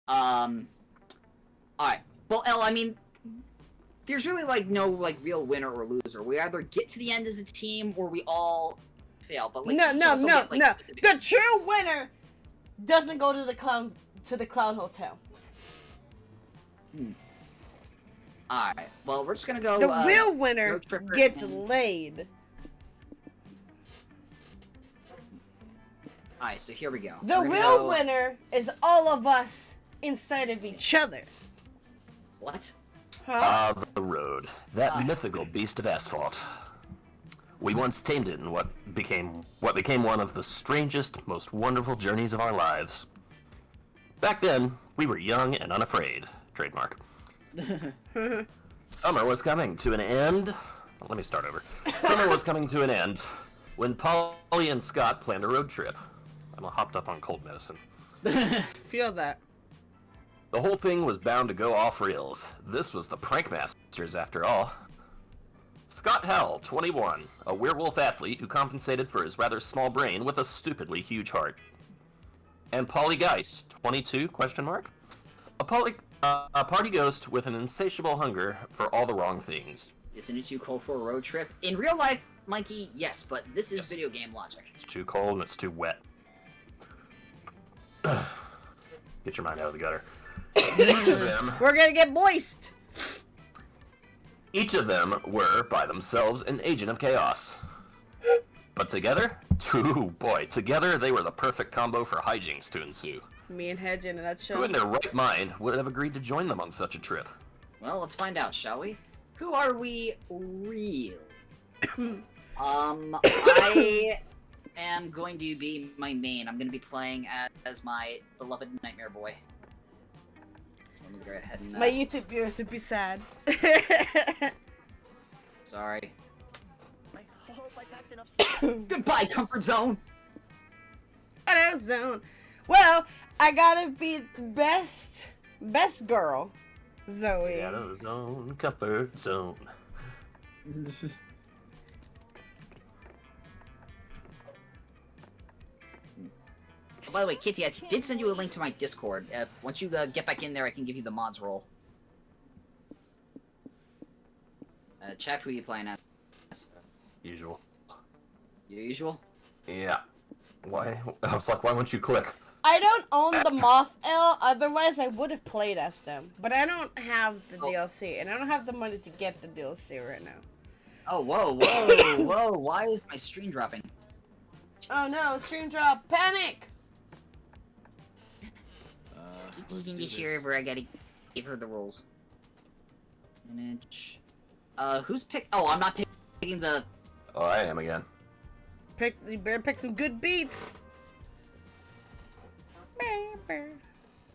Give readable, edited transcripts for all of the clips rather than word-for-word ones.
Alright. Well, Elle, I mean, there's really, like, no, like, real winner or loser. We either get to the end as a team, or we all fail. But, like, no. The true winner doesn't go to the clown hotel. Alright. Well, we're just gonna go, the real winner gets laid. Alright, so here we go. The real winner is all of us inside of each other. What? Huh? The road. That mythical beast of asphalt. We once tamed it in what became one of the strangest, most wonderful journeys of our lives. Back then, we were young and unafraid. Trademark. Summer was coming to an end. Let me start over. Summer was coming to an end when Polly and Scott planned a road trip. I'm hopped up on cold medicine. Feel that. The whole thing was bound to go off rails. This was the Prank Masters, after all. Scott Howell, 21, a werewolf athlete who compensated for his rather small brain with a stupidly huge heart. And Polly Geist, 22, question mark? A party ghost with an insatiable hunger for all the wrong things. Isn't it too cold for a road trip? In real life, Mikey, yes, but this is video game logic. It's too cold and it's too wet. Get your mind out of the gutter. Each of them... We're gonna get moist! Each of them were, by themselves, an agent of chaos. But together? Oh boy, together they were the perfect combo for hijinks to ensue. Me and Hedge in a nutshell. Who in their right mind would have agreed to join them on such a trip? Well, let's find out, shall we? Who are we real? I am going to be my main. I'm going to be playing as my beloved Nightmare Boy. So let me go ahead and... My YouTube viewers would be sad. Sorry. I hope I packed enough stuff. Goodbye, comfort zone! Hello, zone. Well, I gotta be best girl, Zoe. Shadow zone, comfort zone. Oh, by the way, Kitty, I did send you a link to my Discord. Once you get back in there, I can give you the mods role. Chat, who are you playing as? Usual. Your usual? Yeah. Why? I was like, why won't you click? I don't own the Moth L, otherwise I would have played as them. But I don't have the DLC, and I don't have the money to get the DLC right now. Oh, whoa, whoa, whoa, why is my stream dropping? Jesus. Oh no, stream drop, panic! Kitty's in the server, I gotta give her the rules. Who's pick? Oh, I'm not picking the... Oh, I am again. You better pick some good beats.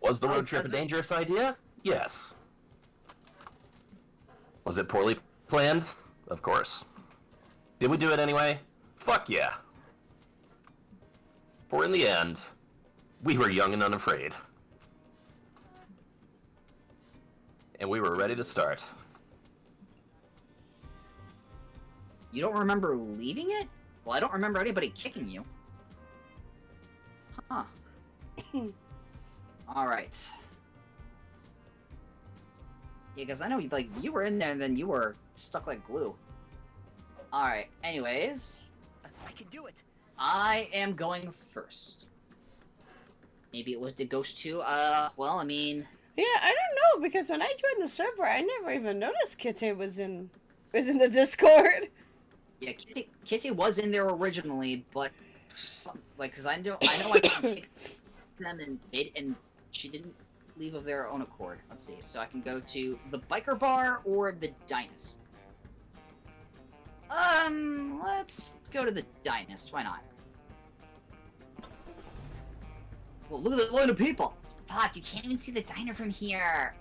Was the road trip a dangerous idea? Yes. Was it poorly planned? Of course. Did we do it anyway? Fuck yeah. For in the end, we were young and unafraid. And we were ready to start. You don't remember leaving it? Well, I don't remember anybody kicking you. Huh. Alright. Yeah, because I know, like, you were in there and then you were stuck like glue. Alright, anyways. I can do it. I am going first. Maybe it was the Ghost 2. Well, I mean... Yeah, I don't know, because when I joined the server, I never even noticed Kitty was in the Discord. Yeah, Kitty was in there originally, but... because I know I can kick them and she didn't leave of their own accord. Let's see, so I can go to the Biker Bar or the Dynast. Let's go to the Dynast, why not? Well, look at that line of people! Fuck, you can't even see the diner from here!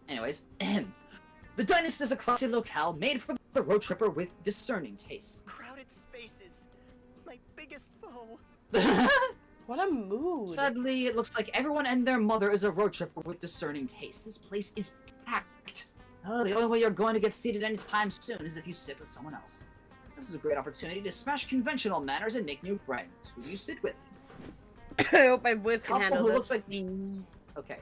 Anyways, the Dynast is a classy locale made for the road tripper with discerning tastes. Crowded spaces. My biggest foe. What a mood. Sadly, it looks like everyone and their mother is a road tripper with discerning taste. This place is packed. Oh, the only way you're going to get seated anytime soon is if you sit with someone else. This is a great opportunity to smash conventional manners and make new friends. Who do you sit with? I hope my voice can Couple handle who this. looks like they need... Okay.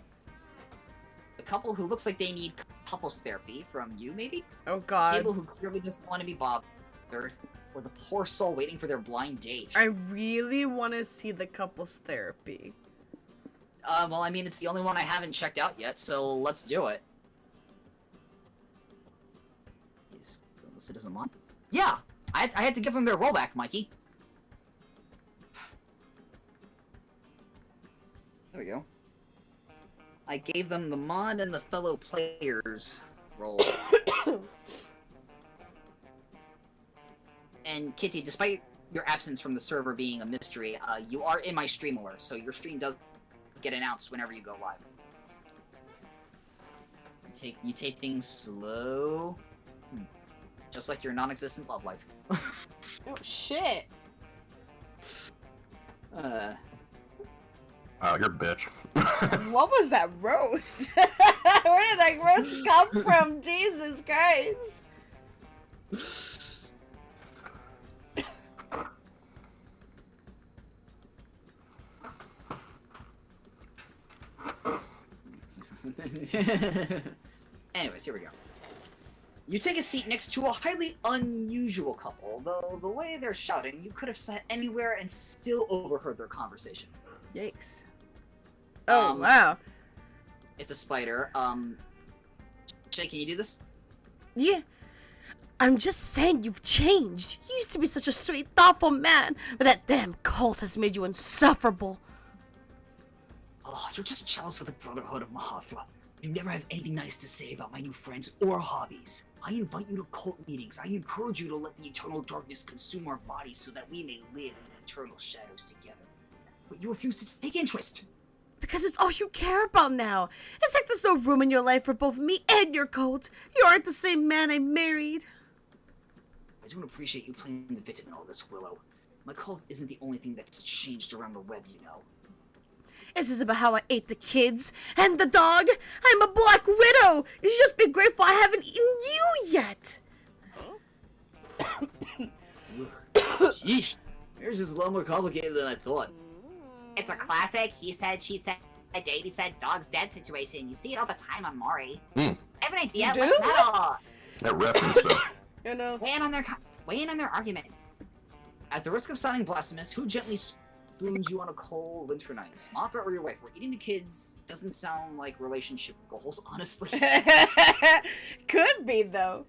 The couple who looks like they need couples therapy from you, maybe? Oh The god. table who clearly doesn't want to be bothered. Or the poor soul waiting for their blind date. I really want to see the couples therapy. Well, I mean, it's the only one I haven't checked out yet, so let's do it. Is the citizen one? Yeah! I had to give them their rollback, Mikey. There we go. I gave them the mod and the fellow players roll. And Kitty, despite your absence from the server being a mystery, you are in my stream alert, so your stream does get announced whenever you go live. You take things slow. Just like your non-existent love life. Oh shit. Oh, you're a bitch. What was that roast? Where did that roast come from? Jesus Christ. Anyways, here we go. You take a seat next to a highly unusual couple, though the way they're shouting, you could have sat anywhere and still overheard their conversation. Yikes. Oh, wow. It's a spider. Shay, can you do this? Yeah. I'm just saying you've changed. You used to be such a sweet, thoughtful man, but that damn cult has made you insufferable. Oh, you're just jealous of the Brotherhood of Mahathra. You never have anything nice to say about my new friends or hobbies. I invite you to cult meetings. I encourage you to let the eternal darkness consume our bodies so that we may live in eternal shadows together. But you refuse to take interest. Because it's all you care about now. It's like there's no room in your life for both me and your cult. You aren't the same man I married. I don't appreciate you playing the victim in all this, Willow. My cult isn't the only thing that's changed around the web, you know. This is about how I ate the kids and the dog. I'm a Black Widow. You should just be grateful I haven't eaten you yet. Sheesh. Yours is a lot more complicated than I thought. It's a classic he said, she said, Davey said, dog's dead situation. You see it all the time on Maury. I have an idea. You do? What's metal? That reference, though. You know. Weigh in on their argument. At the risk of sounding blasphemous, who gently spoons you on a cold winter night? Mothra or your wife? We're eating the kids doesn't sound like relationship goals, honestly. Could be, though.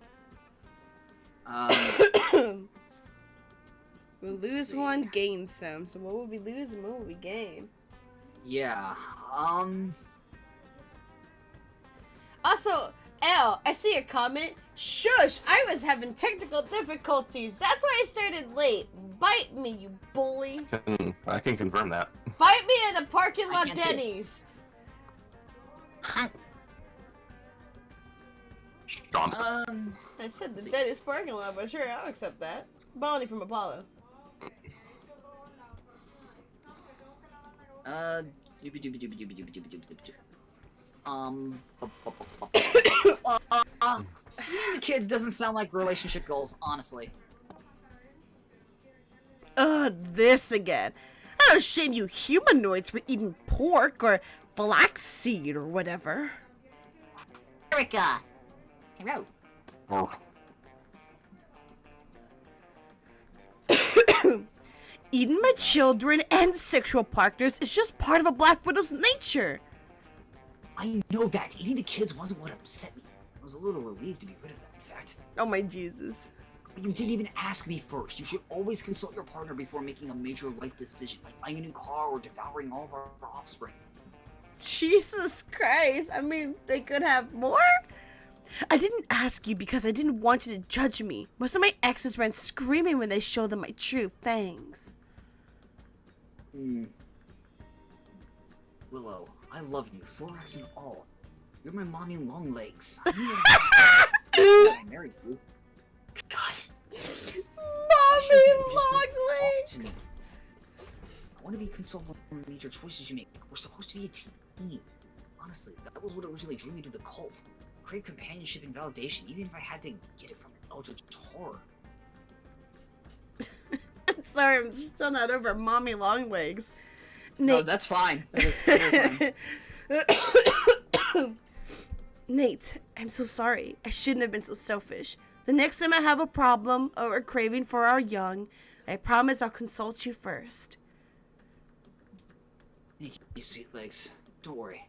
We'll lose see. one, gain some. So what would we lose and what would we gain? Yeah, Also, Al, I see your comment. Shush! I was having technical difficulties. That's why I started late. Bite me, you bully. I can confirm that. Bite me in a parking I lot can too. Denny's. Sean. I said the See. Denny's parking lot, but sure, I'll accept that. Bounty from Apollo. Eating the kids doesn't sound like relationship goals, honestly. This again. I don't shame you humanoids for eating pork or flaxseed or whatever. Erica. Hello. Oh. Eating my children and sexual partners is just part of a Black Widow's nature. I know that. Eating the kids wasn't what upset me. I was a little relieved to be rid of that, in fact. Oh my Jesus. But you didn't even ask me first. You should always consult your partner before making a major life decision, like buying a new car or devouring all of our offspring. Jesus Christ. I mean, they could have more? I didn't ask you because I didn't want you to judge me. Most of my exes ran screaming when they showed them my true fangs. Willow, I love you, thorax and all. You're my mommy long legs. I married you. God. Mommy long To me. legs! I want to be consulted on the major choices you make. We're supposed to be a team. Honestly, that was what originally drew me to the cult. Crave companionship and validation, even if I had to get it from an eldritch horror. I'm sorry, I'm just still not over mommy long legs. No, that's fine. That is fine. Nate, I'm so sorry. I shouldn't have been so selfish. The next time I have a problem or a craving for our young, I promise I'll consult you first. Thank you, sweet legs. Don't worry.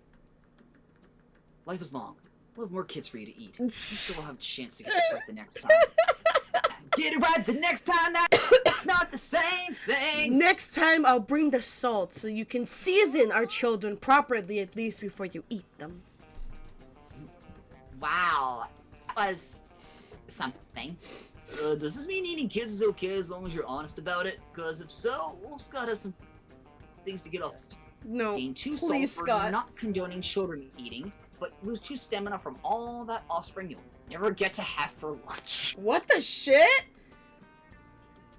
Life is long. We'll have more kids for you to eat. You still will have a chance to get this right the next time. Get it right the next time. That's not the same thing. Next time, I'll bring the salt so you can season our children properly at least before you eat them. Wow. That was something. Does this mean eating kids is okay as long as you're honest about it? Because if so, Wolf Scott has some things to get off. No, Gain 2 salt please, for Scott. not condoning children eating, but lose 2 stamina from all that offspring you'll never get to have for lunch. What the shit?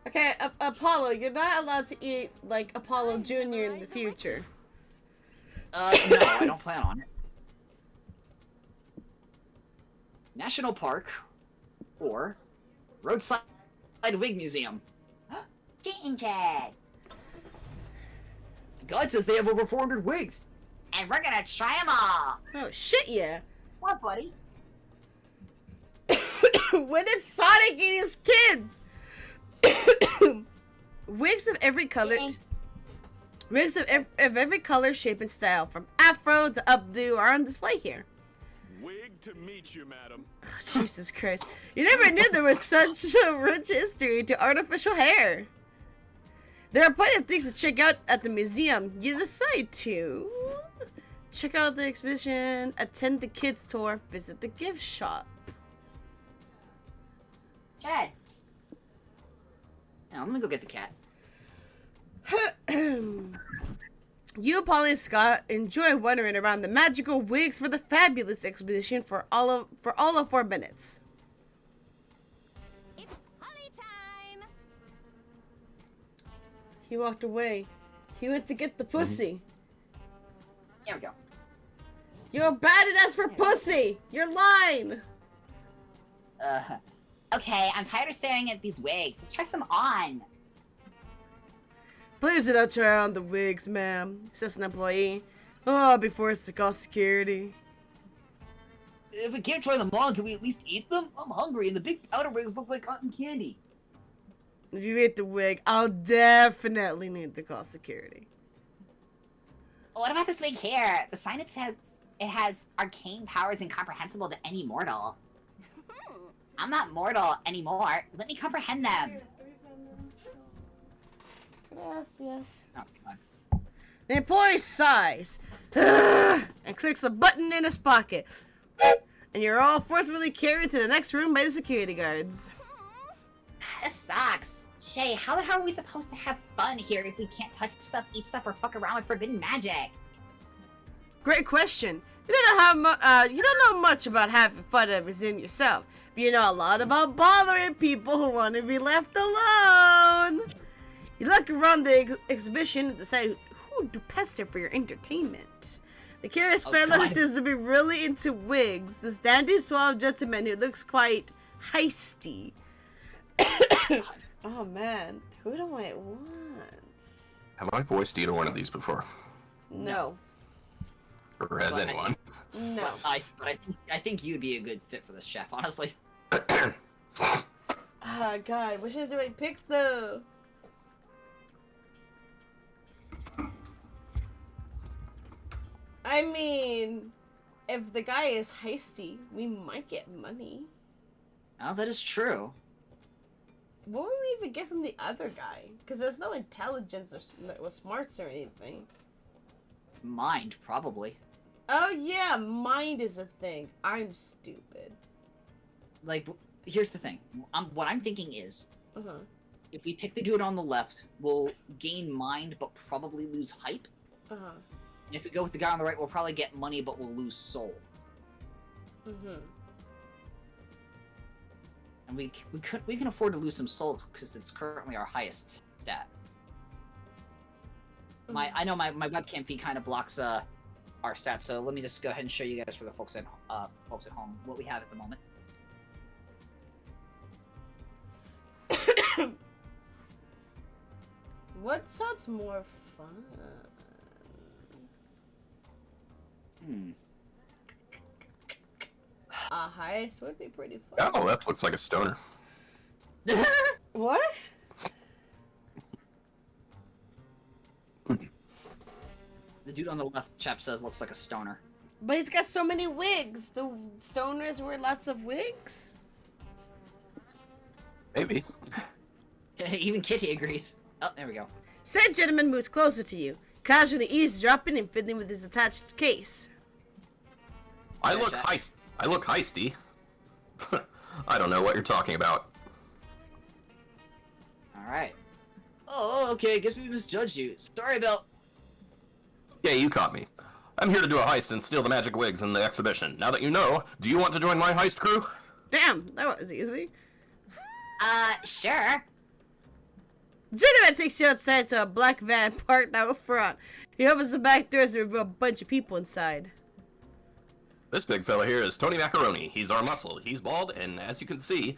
Okay, Apollo, you're not allowed to eat, like, Apollo Jr. in the future. No, I don't plan on it. National Park, or Roadside Wig Museum. Cheating cat. The guide says they have over 400 wigs. And we're gonna try them all. Oh, shit, yeah. What, buddy? When did Sonic eat his kids? Wigs of every color. Wigs of every color, shape, and style, from afro to updo, are on display here. Wig to meet you, madam. Oh, Jesus Christ. You never knew there was such a rich history to artificial hair. There are plenty of things to check out at the museum. You decide to. Check out the exhibition, attend the kids tour, visit the gift shop. Chad. Now, let me go get the cat. You, Polly, and Scott enjoy wandering around the magical wigs for the fabulous exhibition for all of 4 minutes. It's Polly time. He walked away. He went to get the pussy. Here we go. You're bad at us for pussy! You're lying! Okay, I'm tired of staring at these wigs. Let's try some on. Please do not try on the wigs, ma'am, says an employee. Oh, before it's to call security. If we can't try them on, can we at least eat them? I'm hungry, and the big powder wigs look like cotton candy. If you eat the wig, I'll definitely need to call security. What about this wig here? The sign, it says it has arcane powers incomprehensible to any mortal. I'm not mortal anymore. Let me comprehend them. Yes. Oh, God. The employee sighs and clicks a button in his pocket. And you're all forcibly carried to the next room by the security guards. This sucks. Shay, how the hell are we supposed to have fun here if we can't touch stuff, eat stuff, or fuck around with forbidden magic? Great question. You don't know much about having fun at a museum yourself, but you know a lot about bothering people who want to be left alone. You look around the exhibition and decide who to pester for your entertainment. The curious fellow who seems to be really into wigs, this dandy suave gentleman who looks quite heisty. Oh man, who do I want? Have I voiced either one of these before? No. Or has But anyone? No. I think you'd be a good fit for this, chef, honestly. Ah, God, which one do I pick though? I mean, if the guy is heisty, we might get money. Oh, that is true. What would we even get from the other guy? Because there's no intelligence or smarts or anything. Mind, probably. Oh yeah, mind is a thing. I'm stupid. Like, here's the thing. What I'm thinking is, Uh-huh. if we pick the dude on the left, we'll gain mind, but probably lose hype. Uh-huh. And if we go with the guy on the right, we'll probably get money, but we'll lose soul. Mm-hmm. And we can afford to lose some soul because it's currently our highest stat. I know my webcam feed kind of blocks our stats, so let me just go ahead and show you guys for the folks at home what we have at the moment. What sounds more fun? A heist would be pretty fun. Oh, that looks like a stoner. What? The dude on the left, chap says, looks like a stoner. But he's got so many wigs. The stoners wear lots of wigs. Maybe. Even Kitty agrees. Oh, there we go. Said gentleman moves closer to you, casually eavesdropping and fiddling with his attached case. I look heisty. I don't know what you're talking about. Alright. Oh, okay, guess we misjudged you. Sorry about... Yeah, you caught me. I'm here to do a heist and steal the magic wigs in the exhibition. Now that you know, do you want to join my heist crew? Damn, that was easy. Sure. Gentleman takes you outside to a black van parked out front. He opens the back doors and reveals a bunch of people inside. This big fella here is Tony Macaroni. He's our muscle. He's bald, and as you can see,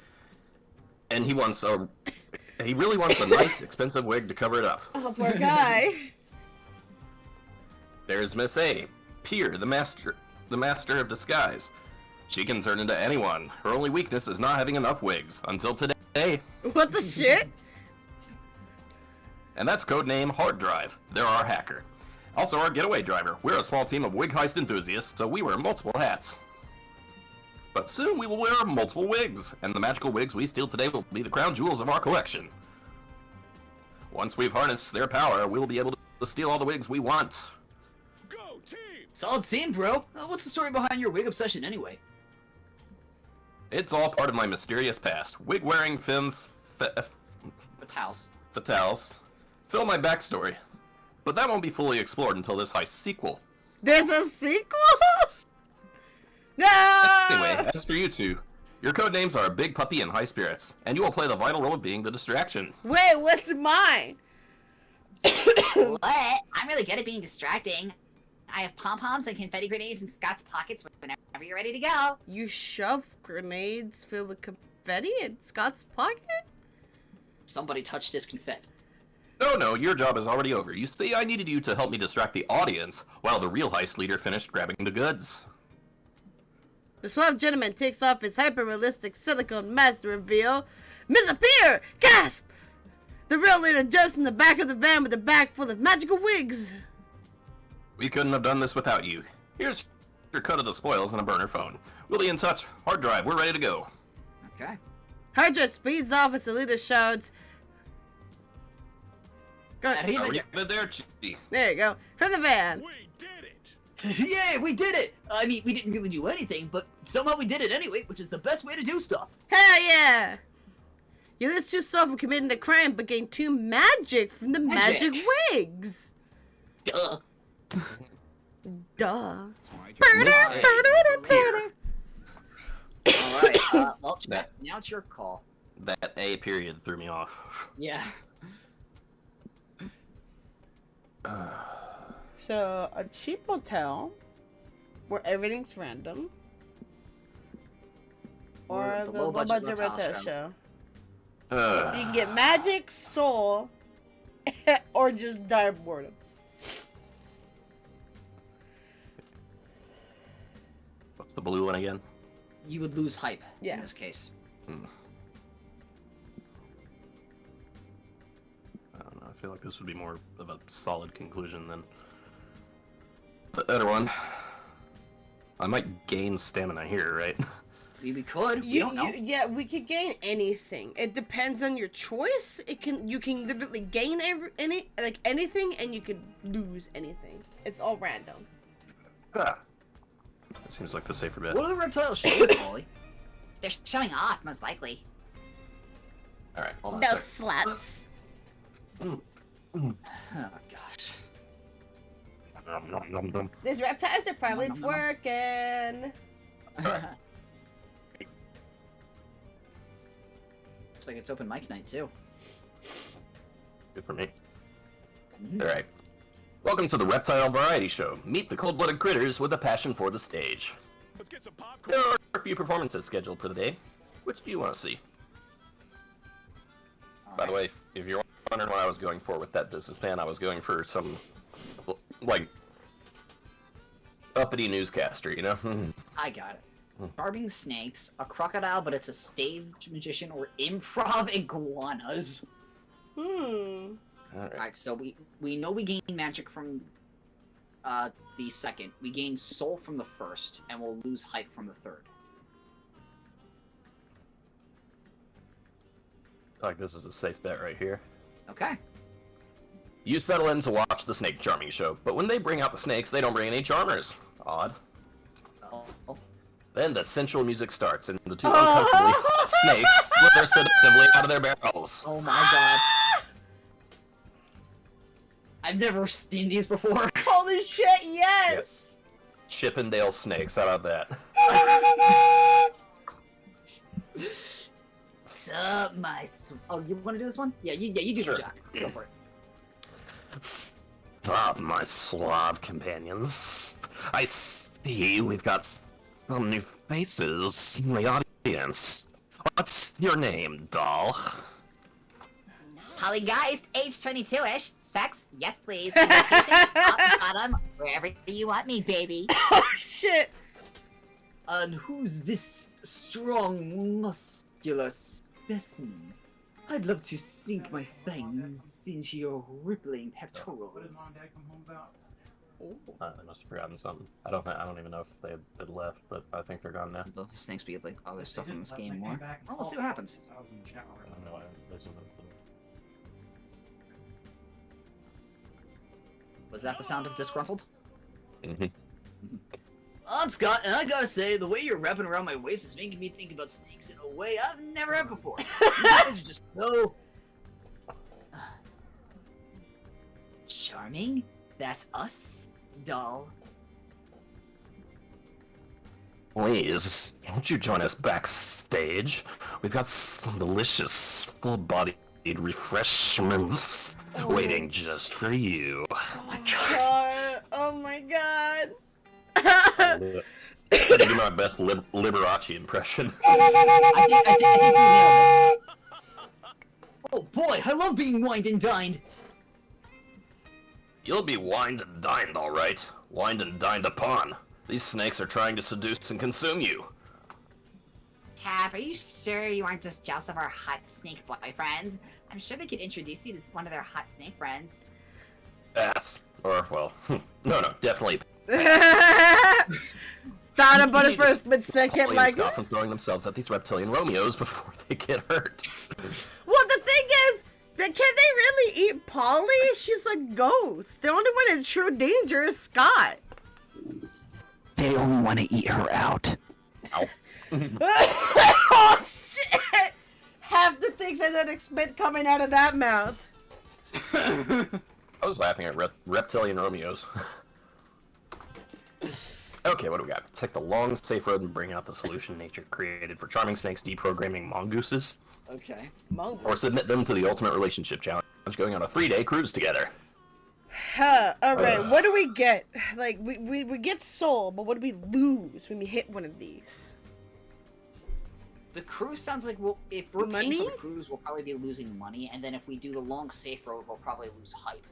and he really wants a nice, expensive wig to cover it up. Oh, poor guy. There's Miss A, Pier, the master of disguise. She can turn into anyone. Her only weakness is not having enough wigs. Until today. What the shit? And that's codename Hard Drive. They're our hacker. Also our getaway driver. We're a small team of wig heist enthusiasts, so we wear multiple hats. But soon we will wear multiple wigs, and the magical wigs we steal today will be the crown jewels of our collection. Once we've harnessed their power, we will be able to steal all the wigs we want. Go team! Solid team, bro. What's the story behind your wig obsession anyway? It's all part of my mysterious past. Wig-wearing femme Fatales. fatales. Fill my backstory. But that won't be fully explored until this heist sequel. There's a sequel? No! Anyway, as for you two, your codenames are Big Puppy and High Spirits, and you will play the vital role of being the distraction. Wait, what's mine? What? I'm really good at being distracting. I have pom-poms and confetti grenades in Scott's pockets whenever you're ready to go. You shove grenades filled with confetti in Scott's pocket? Somebody touched his confetti. No, your job is already over. You see, I needed you to help me distract the audience, while the real heist leader finished grabbing the goods. The suave gentleman takes off his hyper-realistic silicone mask to reveal Mr. Peter! Gasp! The real leader jumps in the back of the van with a bag full of magical wigs. We couldn't have done this without you. Here's your cut of the spoils and a burner phone. We'll be in touch. Hard drive, we're ready to go. Okay. Hydra speeds off as the leader shouts, Go ahead. Arriba. Arriba there, Chi. There you go. From the van. We did it! Yay, we did it! I mean, we didn't really do anything, but somehow we did it anyway, which is the best way to do stuff. Hell yeah! You lose 2 souls from committing the crime, but gain 2 magic from the magic wigs. Duh. Duh. Alright, well, That- now it's your call. That A period threw me off. Yeah. So, a cheap motel where everything's random. Or the the low-budget low-budget Roadhouse motel room. show. You can get magic, soul, or just die of boredom. What's the blue one again? You would lose hype Yeah. in this case. I don't know, I feel like this would be more of a solid conclusion than the other one. I might gain stamina here, right? We could. We don't know. Yeah, we could gain anything. It depends on your choice. You can literally gain anything, and you could lose anything. It's all random. Ah. That seems like the safer bet. What are the reptiles showing, Molly? They're showing off, most likely. Alright, hold on Those a sec. sluts. Oh gosh. Nom, nom, nom, nom. These reptiles are probably twerking. Looks like it's open mic night too. Good for me. Alright. Welcome to the Reptile Variety Show. Meet the cold-blooded critters with a passion for the stage. Let's get some popcorn. There are a few performances scheduled for the day. Which do you want to see? By the way, if you're wondering what I was going for with that businessman, I was going for some, like, uppity newscaster, you know? I got it. Charming snakes, a crocodile, but it's a stage magician, or improv iguanas. Hmm. Alright, so we know we gain magic from the second. We gain soul from the first, and we'll lose hype from the third. Like this is a safe bet right here. Okay. You settle in to watch the snake charming show, but when they bring out the snakes, they don't bring any charmers. Odd. Oh. Then the sensual music starts, and the two uncomfortably hot snakes slither seductively out of their barrels. Oh my god. I've never seen these before. Holy shit, yes! Chippendale snakes, how about that? Sup, my oh, you want to do this one? Yeah, you do Sure. the Jack. Go for it. Stop, my suave companions. I see we've got some new faces in the audience. What's your name, doll? Polygeist, age 22-ish. Sex, yes please. Location, top and bottom, wherever you want me, baby. Oh shit! And who's this strong, muscular specimen? I'd love to sink my fangs into your rippling pectorals. They must have forgotten something. I don't even know if they had left, but I think they're gone now. Love the snakes be like other stuff in this game more. Well, we'll see what happens. I don't know. This isn't. Was that the sound of disgruntled? Mm-hmm. I'm Scott, and I gotta say, the way you're wrapping around my waist is making me think about snakes in a way I've never had before. You guys are just so... charming? That's us, doll. Please, won't you join us backstage? We've got some delicious, full-bodied refreshments waiting just for you. Oh my god! Oh my god! I'm gonna do my best Liberace impression. I think you nailed it. Oh boy, I love being wined and dined. You'll be wined and dined, all right. Wined and dined upon. These snakes are trying to seduce and consume you. Tab, are you sure you aren't just jealous of our hot snake boyfriends? I'm sure they could introduce you to one of their hot snake friends. Pass. Or, well, no, definitely. Thought about it for a split second, Polly like. and Scott from throwing themselves at these reptilian Romeos before they get hurt. Well, the thing is, can they really eat Polly? She's a ghost. The only one in true danger is Scott. They only want to eat her out. Ow. Oh shit! Half the things I didn't expect coming out of that mouth. I was laughing at reptilian Romeos. Okay, what do we got? Take the long, safe road and bring out the solution nature created for charming snakes deprogramming mongooses. Okay. Or submit them to the ultimate relationship challenge, going on a 3-day cruise together. Huh, alright, what do we get? Like, we get soul, but what do we lose when we hit one of these? The cruise sounds like if we're paying Money? for the cruise, we'll probably be losing money, and then if we do the long safe road, we'll probably lose hype.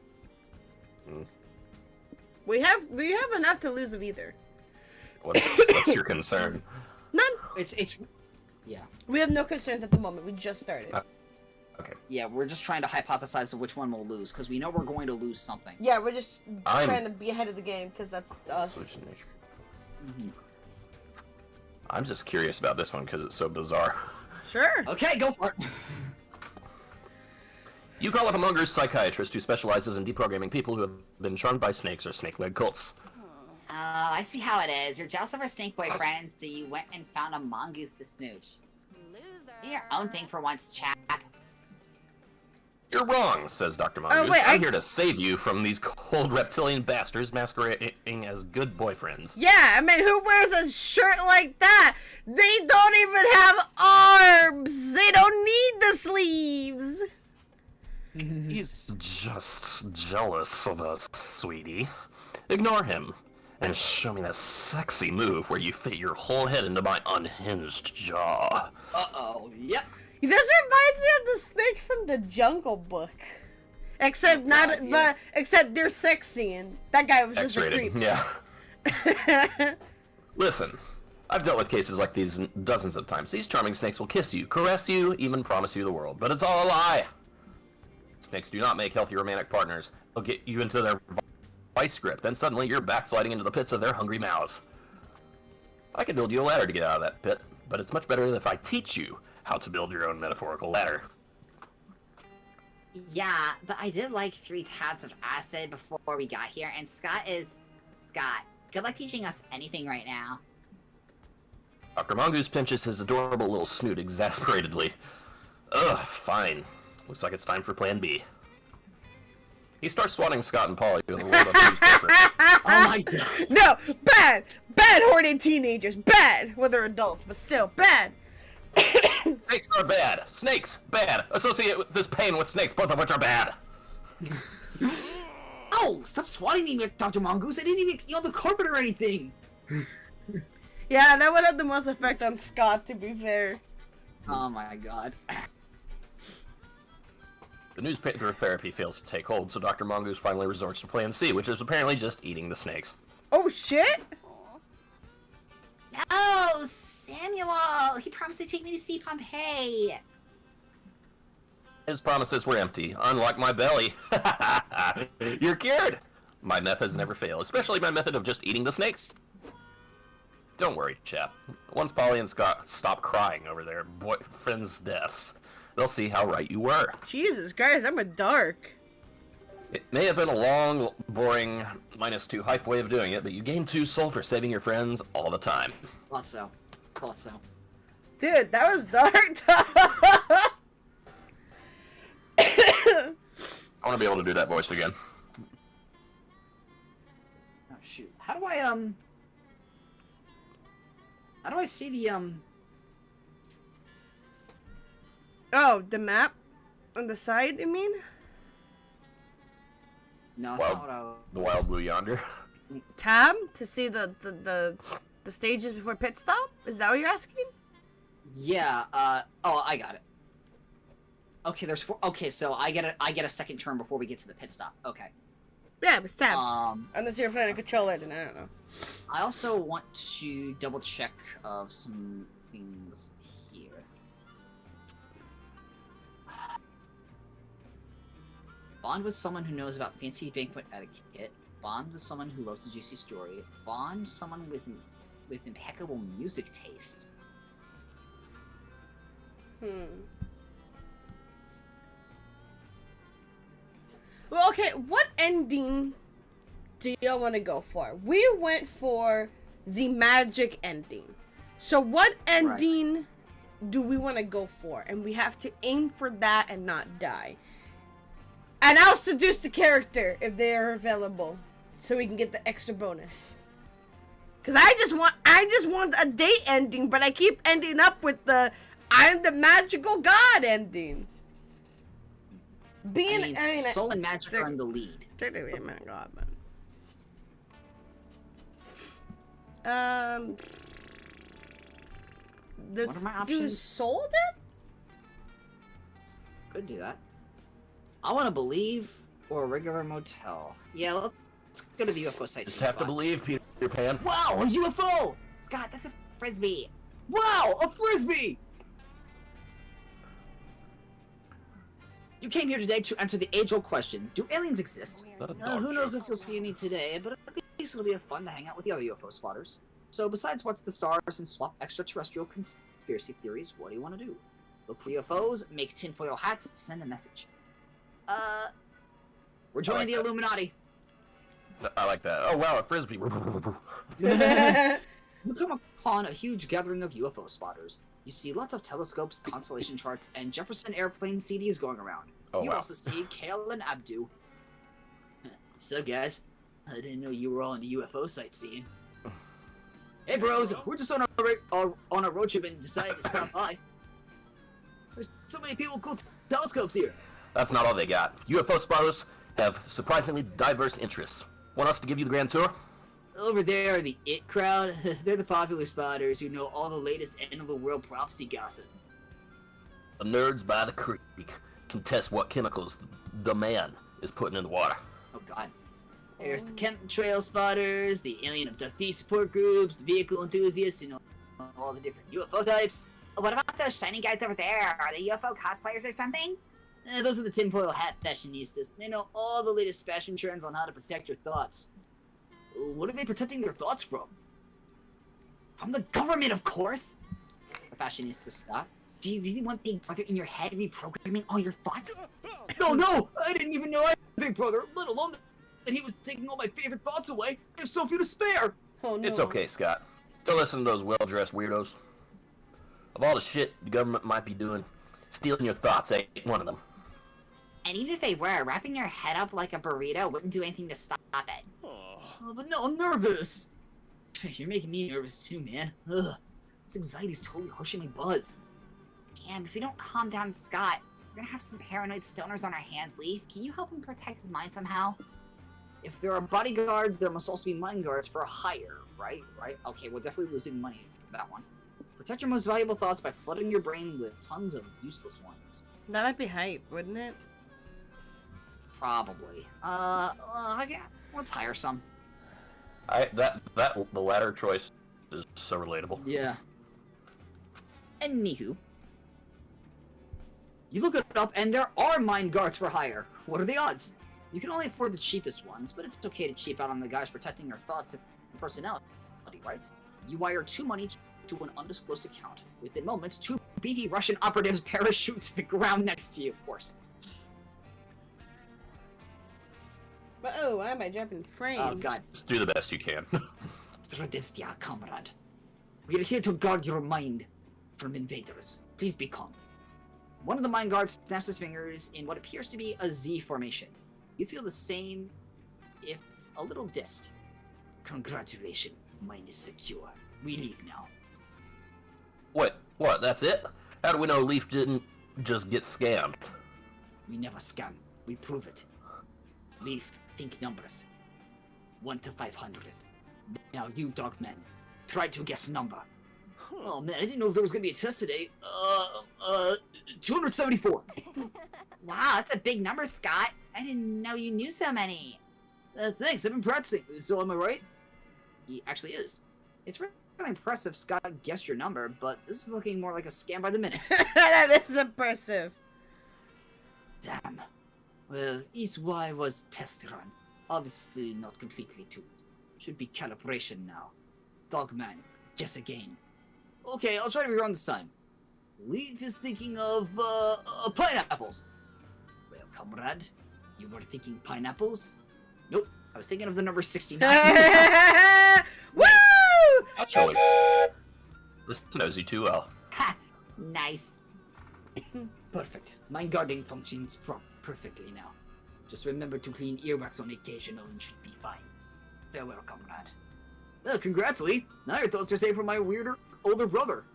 We have enough to lose of either. What's your concern? None. It's yeah. We have no concerns at the moment. We just started. Okay. Yeah, we're just trying to hypothesize of which one we'll lose, because we know we're going to lose something. Yeah, we're just I'm- trying to be ahead of the game, because that's us. Solution nature. I'm just curious about this one because it's so bizarre. Sure. Okay, go for it. You call up a mongoose psychiatrist who specializes in deprogramming people who have been charmed by snakes or snake-leg cults. Oh, I see how it is. You're jealous of our snake boyfriends, so you went and found a mongoose to smooch. Loser. Do your own thing for once, chap. You're wrong, says Dr. Mongoose. wait, I'm here to save you from these cold reptilian bastards masquerading as good boyfriends. Yeah, I mean, who wears a shirt like that? They don't even have arms. They don't need the sleeves. He's just jealous of us, sweetie. Ignore him, and show me that sexy move where you fit your whole head into my unhinged jaw. Uh-oh, yep. This reminds me of the snake from the Jungle Book. Except Oh, God, yeah. except they're sexy and that guy was just a X-rated, creep. yeah. Listen, I've dealt with cases like these dozens of times. These charming snakes will kiss you, caress you, even promise you the world. But it's all a lie. Snakes do not make healthy romantic partners. They'll get you into their vice grip, then suddenly you're backsliding into the pits of their hungry mouths. I can build you a ladder to get out of that pit, but it's much better if I teach you how to build your own metaphorical ladder. Yeah, but I did like 3 tabs of acid before we got here, and Scott is... Scott, good luck teaching us anything right now. Dr. Mongoose pinches his adorable little snoot exasperatedly. Ugh, fine. Looks like it's time for Plan B. He starts swatting Scott and Polly with a rolled up newspaper. Oh my god. No, bad! Bad horny teenagers, bad! Well, they're adults, but still, bad! Snakes are bad. Snakes, bad. Associate this pain with snakes, both of which are bad. Oh, stop swatting me, Dr. Mongoose. I didn't even pee on the carpet or anything. Yeah, that would have the most effect on Scott, to be fair. Oh my god. The newspaper therapy fails to take hold, so Dr. Mongoose finally resorts to Plan C, which is apparently just eating the snakes. Oh, shit? No, Samuel! He promised to take me to see Pompeii! His promises were empty, unlike my belly. You're cured! My methods never fail, especially my method of just eating the snakes. Don't worry, chap. Once Polly and Scott stop crying over their boyfriends' deaths, they'll see how right you were. Jesus Christ, I'm a dark. It may have been a long, boring, -2 hype way of doing it, but you gain 2 soul for saving your friends all the time. Thought so. Thought so. Dude, that was dark. I want to be able to do that voice again. Oh shoot. How do I see the Oh, the map? On the side, you mean? No, that's not what I was... The wild blue yonder. Tab? To see the stages before pit stop? Is that what you're asking? Yeah, oh, I got it. Okay, there's 4... Okay, so I get a second turn before we get to the pit stop. Okay. Yeah, it was tab. Unless you're playing a controller, then I don't know. I also want to double check of some things here. Bond with someone who knows about fancy banquet etiquette. Bond with someone who loves a juicy story. Bond someone with impeccable music taste. Well, okay, what ending do y'all want to go for? We went for the magic ending. So what ending do we want to go for? And we have to aim for that and not die. And I'll seduce the character if they are available, so we can get the extra bonus. Cause I just want a date ending, but I keep ending up with the I'm the magical god ending. I mean, Soul and Magic are in the lead. Technically, I'm not god, but What are my do options? Soul then? Could do that. I want to believe or a regular motel. Yeah, let's go to the UFO site. Just have to believe, Peter Pan. Wow, a UFO! Scott, that's a frisbee! Wow, a frisbee! You came here today to answer the age-old question: do aliens exist? Is that a dog Who knows joke? if you'll see any today, but at least it'll be fun to hang out with the other UFO spotters. So besides watch the stars and swap extraterrestrial conspiracy theories, what do you want to do? Look for UFOs, make tinfoil hats, send a message. We're joining like the that. Illuminati. I like that. Oh wow, a frisbee. You come upon a huge gathering of UFO spotters. You see lots of telescopes, constellation charts, and Jefferson airplane CDs going around. Oh, You wow. also see Kale and Abdu. So guys, I didn't know you were all into UFO sightseeing. Hey bros, we're just on a road trip and decided to stop by. There's so many people with cool telescopes here. That's not all they got. UFO spotters have surprisingly diverse interests. Want us to give you the grand tour? Over there, the IT crowd, they're the popular spotters who know all the latest end-of-the-world prophecy gossip. The nerds by the creek can test what chemicals the man is putting in the water. Oh god. There's the chemtrail spotters, the alien abductee support groups, the vehicle enthusiasts, you know, all the different UFO types. What about those shiny guys over there? Are they UFO cosplayers or something? Those are the tinfoil hat fashionistas. They know all the latest fashion trends on how to protect your thoughts. What are they protecting their thoughts from? From the government, of course. The fashionista stopped. Do you really want Big Brother in your head reprogramming all your thoughts? No! I didn't even know I had a big brother, let alone that he was taking all my favorite thoughts away. I have so few to spare. Oh no. It's okay, Scott. Don't listen to those well-dressed weirdos. Of all the shit the government might be doing, stealing your thoughts ain't one of them. And even if they were, wrapping your head up like a burrito wouldn't do anything to stop it. Oh, But no, I'm nervous. You're making me nervous too, man. Ugh. This anxiety's totally harshing my buzz. Damn, if we don't calm down Scott, we're gonna have some paranoid stoners on our hands, Leaf. Can you help him protect his mind somehow? If there are bodyguards, there must also be mind guards for hire, right? Okay, we're definitely losing money for that one. Protect your most valuable thoughts by flooding your brain with tons of useless ones. That might be hype, wouldn't it? Probably. Let's hire some. The latter choice is so relatable. Yeah. Anywho, you look it up, and there are mind guards for hire. What are the odds? You can only afford the cheapest ones, but it's okay to cheap out on the guys protecting your thoughts and personality, right? You wire 2 money to an undisclosed account. Within moments, 2 beefy Russian operatives parachute to the ground next to you, of course. But oh, why am I jumping frames? Oh god. Just do the best you can. Stradivstia, comrade. We are here to guard your mind from invaders. Please be calm. One of the mind guards snaps his fingers in what appears to be a Z formation. You feel the same, if a little dissed. Congratulations, mind is secure. We leave now. What? That's it? How do we know Leaf didn't just get scammed? We never scam. We prove it. Leaf, think numbers. 1 to 500. Now you, Dogman, try to guess number. Oh man, I didn't know if there was gonna be a test today. 274. Wow, that's a big number, Scott. I didn't know you knew so many. Thanks, I've been practicing. So am I right? He actually is. It's really impressive Scott guessed your number, but this is looking more like a scam by the minute. That is impressive. Damn. Well, East Y was test run. Obviously not completely tuned. Should be calibration now. Dogman, guess again. Okay, I'll try to rerun this time. Leaf is thinking of, pineapples. Well, comrade, you were thinking pineapples? Nope, I was thinking of the number 69. Woo! Actually, this knows you too well. Ha! Nice. Perfect. Mind guarding functions perfectly now. Just remember to clean earwax on occasion and should be fine. Farewell, comrade. Well, congrats, Lee. Now your thoughts are safe from my weirder older brother.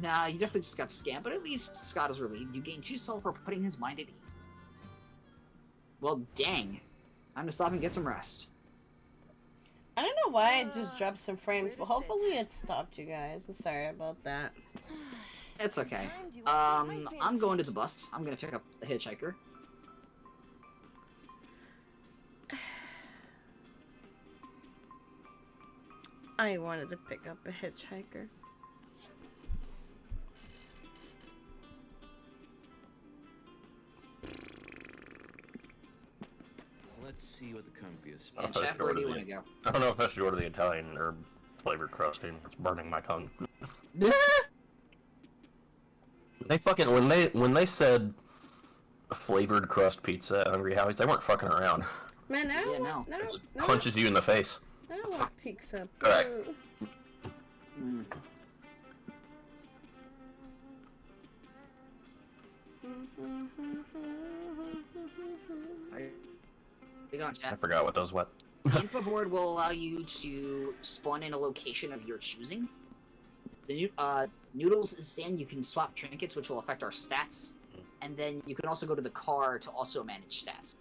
Nah, you definitely just got scammed, but at least Scott is relieved. You gain 2 soul for putting his mind at ease. Well, dang. Time to stop and get some rest. I don't know why it just dropped some frames, but hopefully it stopped, you guys. I'm sorry about that. It's okay. I'm going to the bus. I'm gonna pick up the hitchhiker. I wanted to pick up a hitchhiker. let's see what the comfiest Oh, And so Chef, sure where do to you the- want to go? I don't know if I should order the Italian herb flavored crusting. It's burning my tongue. When they said flavored crust pizza at Hungry Howie's, they weren't fucking around. Man, I don't Yeah, want, no. I It don't, just I don't, punches you in the face. I don't want pizza. Alright. Mm. Are you going, I Chef? forgot what those what. The info board will allow you to spawn in a location of your choosing. The noodles stand, you can swap trinkets, which will affect our stats. And then you can also go to the car to also manage stats.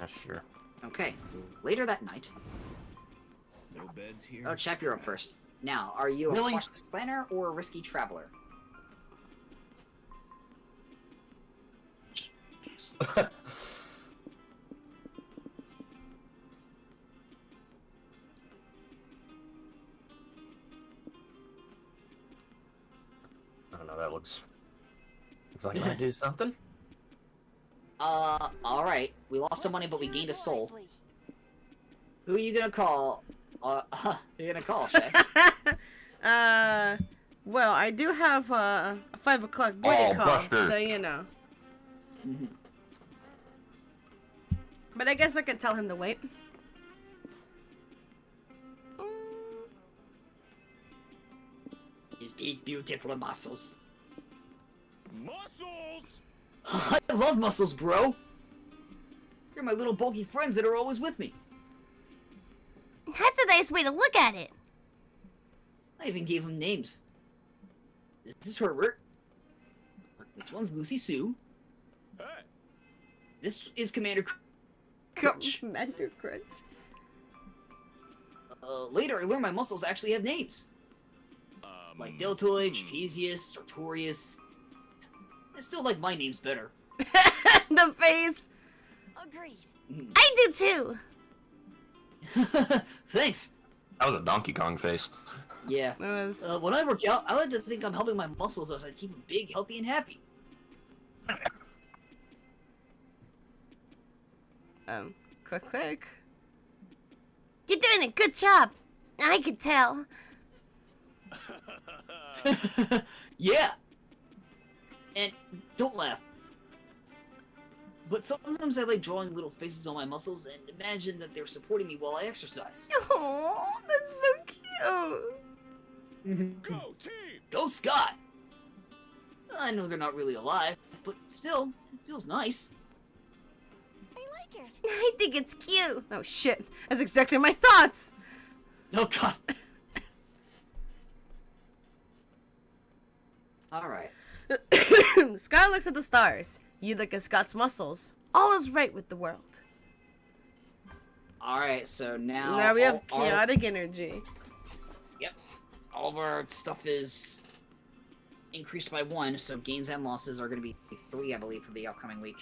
Sure. Okay. Later that night, beds here. Oh, Chap, you're up first. Now, are you a Really? cautious planner or a risky traveler? I don't know, that looks like I might do something. Alright. We lost some money, but we gained a soul. Who are you gonna call? You're gonna call, Shay. Well, I do have a 5 o'clock boarding Oh, call, Buster. so you know. Mhm. But I guess I could tell him to wait. His big, beautiful muscles. Muscles! I love muscles, bro! You're my little bulky friends that are always with me. That's a nice way to look at it. I even gave them names. This is Herbert. This one's Lucy Sue. Hey. This is Commander Crunch. Commander Crunch. Later, I learned my muscles actually have names. Like Deltoid, Trapezius, Sartorius. I still like my names better. The face. Agreed. I do too. Thanks. That was a Donkey Kong face. Yeah. It was. When I work out, I like to think I'm helping my muscles as I keep them big, healthy, and happy. Click, click. You're doing a good job. I can tell. Yeah. And don't laugh. But sometimes I like drawing little faces on my muscles and imagine that they're supporting me while I exercise. Oh, that's so cute. Go team! Go Scott! I know they're not really alive, but still, it feels nice. I like it. I think it's cute. Oh shit, that's exactly my thoughts. Oh god. Alright. Scott looks at the stars. You look at Scott's muscles. All is right with the world. Alright, so now... Now we have all our- chaotic energy. all of our stuff is increased by 1, so gains and losses are going to be 3, I believe, for the upcoming week.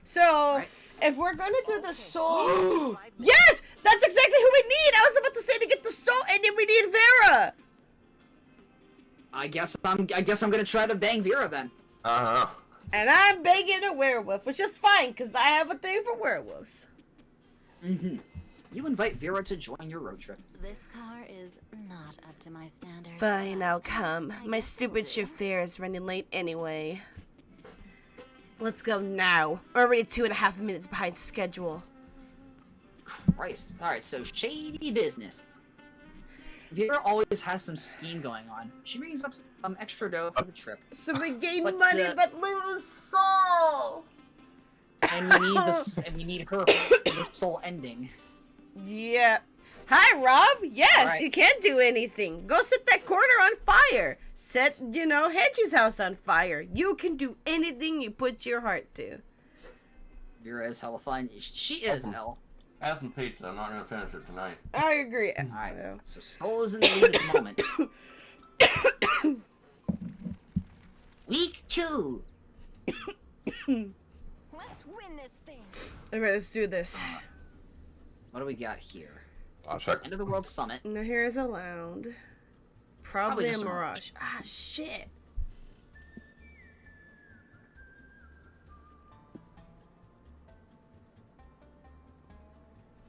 So, Right. if we're gonna do the soul... Yes! That's exactly who we need! I was about to say to get the soul, and then we need Vera! I guess I'm gonna try to bang Vera then. Uh-huh. And I'm banging a werewolf, which is fine, because I have a thing for werewolves. Mm-hmm. You invite Vera to join your road trip. This car is not up to my standards. Fine, I'll come. My stupid chauffeur is running late anyway. Let's go now. We're already 2.5 minutes behind schedule. Christ. Alright, so shady business. Vera always has some scheme going on. She brings up some extra dough for the trip. So we gain But, money but lose soul! And we need this, and we need her for the soul ending. Yeah. Hi, Rob. Yes, Alright. you can't do anything. Go set that corner on fire. Set, Hedgie's house on fire. You can do anything you put your heart to. Vera is hella fun. She is hell. Have some pizza. I'm not gonna finish it tonight. I agree. Alright, so Soul is in the lead at the moment. Week 2. Let's win this thing. Alright, let's do this. What do we got here? I'll check. End of the World Summit. Now here is a lounge. Probably Probably a just a mirage. Ah, shit.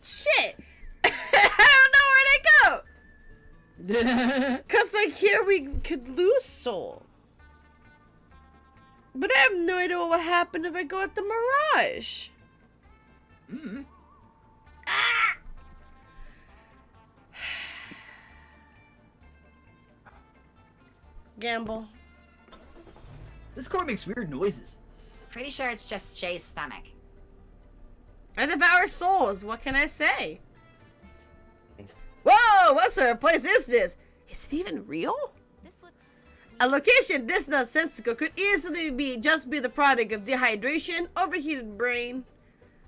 Shit! I don't know where to go! Cause like here we could lose soul. But I have no idea what will happen if I go at the mirage. Mm. Ah! Gamble. This car makes weird noises. Pretty sure it's just Shay's stomach. I devour souls. What can I say? Whoa! What sort of place is this? Is it even real? This looks... A location this nonsensical could easily be the product of dehydration, overheated brain.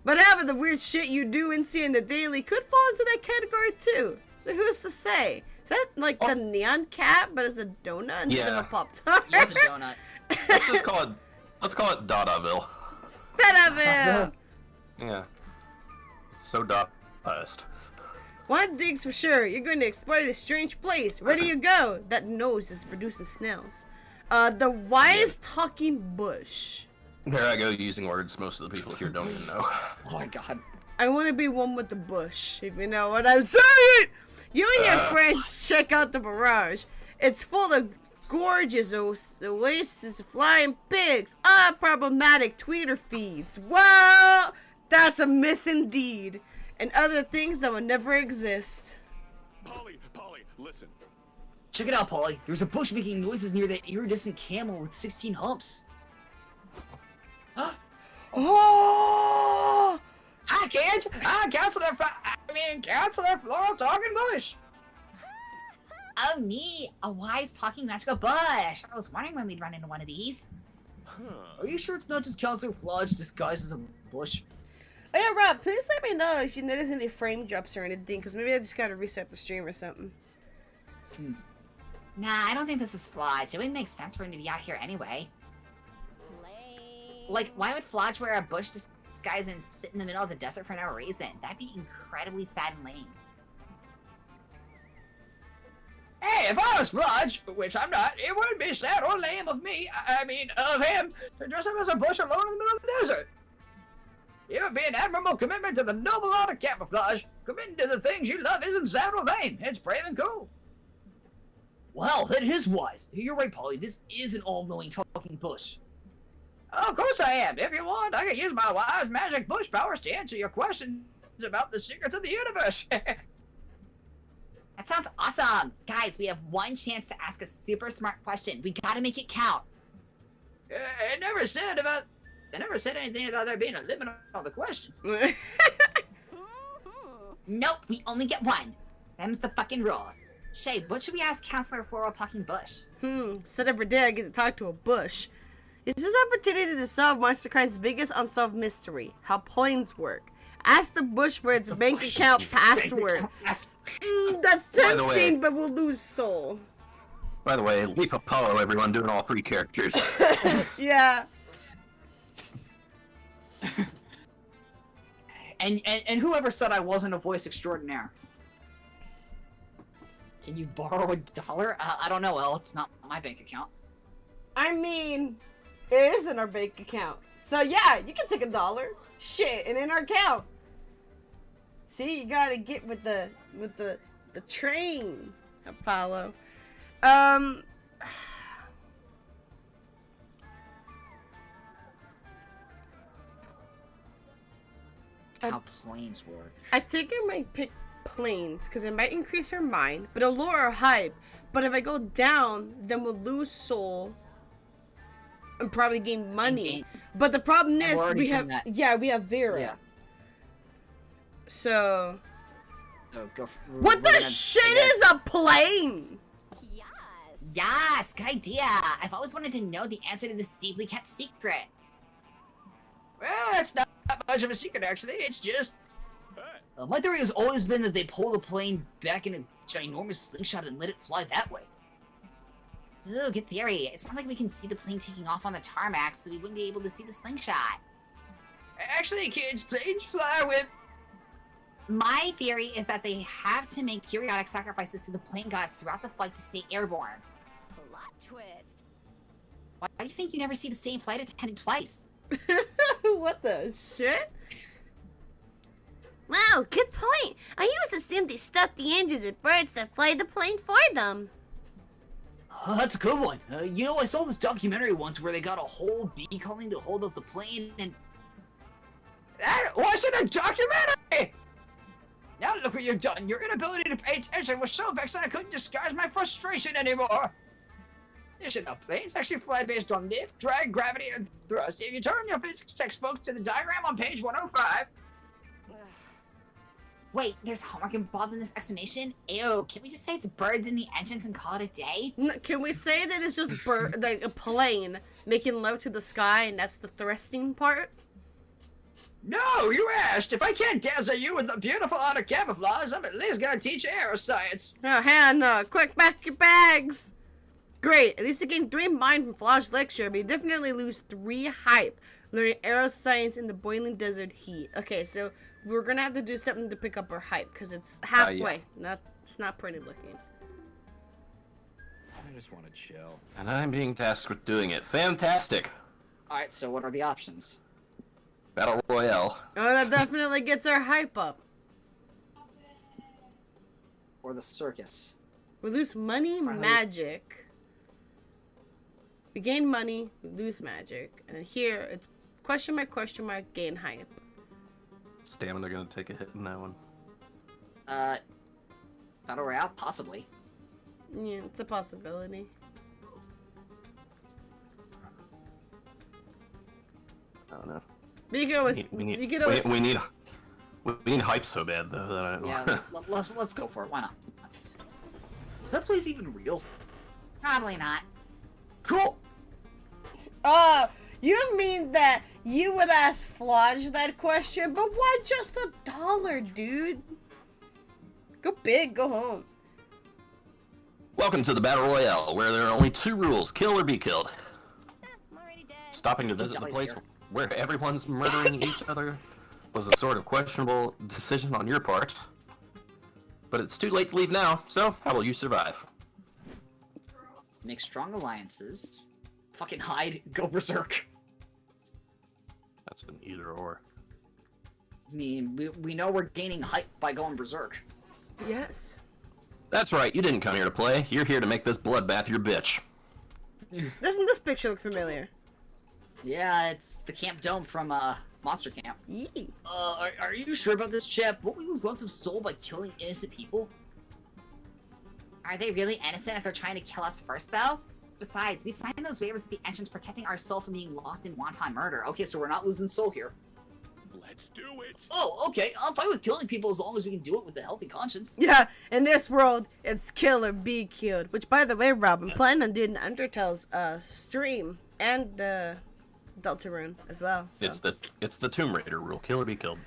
But half of the weird shit you do and see in the daily could fall into that category too. So who's to say? Is that like the neon cat, but it's a donut instead of a Pop-Tart? Yeah, it's a donut. Let's call it Dadaville. Dadaville! Yeah. So Dada-pest. One thing's for sure, you're going to explore this strange place. Where do you go? That nose is producing snails. The wise talking bush. There I go using words most of the people here don't even know. Oh my god. I want to be one with the bush, if you know what I'm saying. You and your friends check out the barrage. It's full of gorgeous oases, flying pigs, unproblematic Twitter feeds. Well, that's a myth indeed. And other things that will never exist. Polly, listen. Check it out, Polly. There's a bush making noises near that iridescent camel with 16 humps. Oh! Hi, kids! Counselor Floral Talking Bush! Oh, neat. A wise talking magical bush. I was wondering when we'd run into one of these. Are you sure it's not just Counselor Flodge disguised as a bush? Oh yeah, Rob, please let me know if you notice any frame drops or anything, because maybe I just gotta reset the stream or something. Nah, I don't think this is Flodge. It wouldn't make sense for him to be out here anyway. Like, why would Flodge wear a bush disguise and sit in the middle of the desert for no reason? That'd be incredibly sad and lame. Hey, if I was Flodge, which I'm not, it wouldn't be sad or lame of me, of him, to dress up as a bush alone in the middle of the desert. It would be an admirable commitment to the noble art of camouflage. Committing to the things you love isn't sad or vain. It's brave and cool. Well, that is wise. You're right, Polly. This is an all-knowing talking bush. Of course I am. If you want, I can use my wise magic bush powers to answer your questions about the secrets of the universe. That sounds awesome! Guys, we have one chance to ask a super smart question. We gotta make it count. I never said anything about there being a limit on the questions. Nope, we only get one. Them's the fucking rules. Shay, what should we ask Counselor Floral Talking Bush? Said every day I get to talk to a bush. Is this opportunity to solve Monstercraft's biggest unsolved mystery, how planes work. Ask the bush for its bank account password. That's tempting, but we'll lose soul. By the way, Leaf Apollo, everyone doing all 3 characters. Yeah. And whoever said I wasn't a voice extraordinaire? Can you borrow $1? I don't know, El. It's not my bank account. I mean, it is in our bank account. So yeah, you can take $1. Shit, and in our account. See, you gotta get with the train, Apollo. How planes work. I think I might pick planes because it might increase her mind, but it'll lower her hype. But if I go down, then we'll lose soul and probably gain money. But the problem is we have Vera. Yeah. So go. What the shit is a plane? Yes, good idea. I've always wanted to know the answer to this deeply kept secret. Well, it's not much of a secret, actually. It's just... my theory has always been that they pull the plane back in a ginormous slingshot and let it fly that way. Ooh, good theory. It's not like we can see the plane taking off on the tarmac, so we wouldn't be able to see the slingshot. Actually, kids, planes fly with... My theory is that they have to make periodic sacrifices to the plane gods throughout the flight to stay airborne. Plot twist. Why do you think you never see the same flight attendant twice? What the shit? Wow, good point. I always assumed they stuffed the engines with birds that fly the plane for them. Oh, that's a good one. You know, I saw this documentary once where they got a whole bee calling to hold up the plane and... That wasn't a documentary! Now look what you've done. Your inability to pay attention was so vexing I couldn't disguise my frustration anymore. There's enough planes actually fly based on lift, drag, gravity, and thrust. If you turn your physics textbooks to the diagram on page 105... Wait, there's homework involved in this explanation? Ew, can we just say it's birds in the engines and call it a day? Can we say that it's just like a plane making love to the sky and that's the thrusting part? No, you asked. If I can't dazzle you with the beautiful art of camouflage, I'm at least gonna teach aeroscience. Oh, Hannah, quick, pack your bags. Great, at least you gain 3 mind from Flash's lecture, but you definitely lose 3 hype, learning aeroscience in the boiling desert heat. Okay, so we're gonna have to do something to pick up our hype, because it's halfway. It's not pretty looking. I just want to chill. And I'm being tasked with doing it. Fantastic! Alright, so what are the options? Battle Royale. Oh, that definitely gets our hype up. Or the circus? We lose money, magic. We gain money, we lose magic. And here, it's question mark, gain hype. Stamina gonna take a hit in that one. Battle Royale? Possibly. Yeah, it's a possibility. I don't know. But you can always, We need, you can always, we need hype so bad though that I don't Yeah, let's go for it. Why not? Is that place even real? Probably not. Cool! you mean that you would ask Flodge that question, but why just $1, dude? Go big, go home. Welcome to the Battle Royale, where there are only 2 rules: kill or be killed. I'm already dead. Stopping to visit the Jolly's place here. where everyone's murdering each other was a sort of questionable decision on your part. But it's too late to leave now, so how will you survive? Make strong alliances. Fucking hide. Go berserk. That's an either or. I mean, we know we're gaining hype by going berserk. Yes. That's right, you didn't come here to play. You're here to make this bloodbath your bitch. Doesn't this picture look familiar? Yeah, it's the Camp Dome from, Monster Camp. Yee. Are you sure about this, Chip? Won't we lose lots of soul by killing innocent people? Are they really innocent if they're trying to kill us first, though? Besides, we signed those waivers at the entrance protecting our soul from being lost in wanton murder. Okay, so we're not losing soul here. Let's do it. Oh, okay. I'm fine with killing people as long as we can do it with a healthy conscience. Yeah, in this world, it's kill or be killed. Which, by the way, Rob, I'm planning on doing Undertale's stream and Deltarune as well. So. It's the Tomb Raider rule: kill or be killed.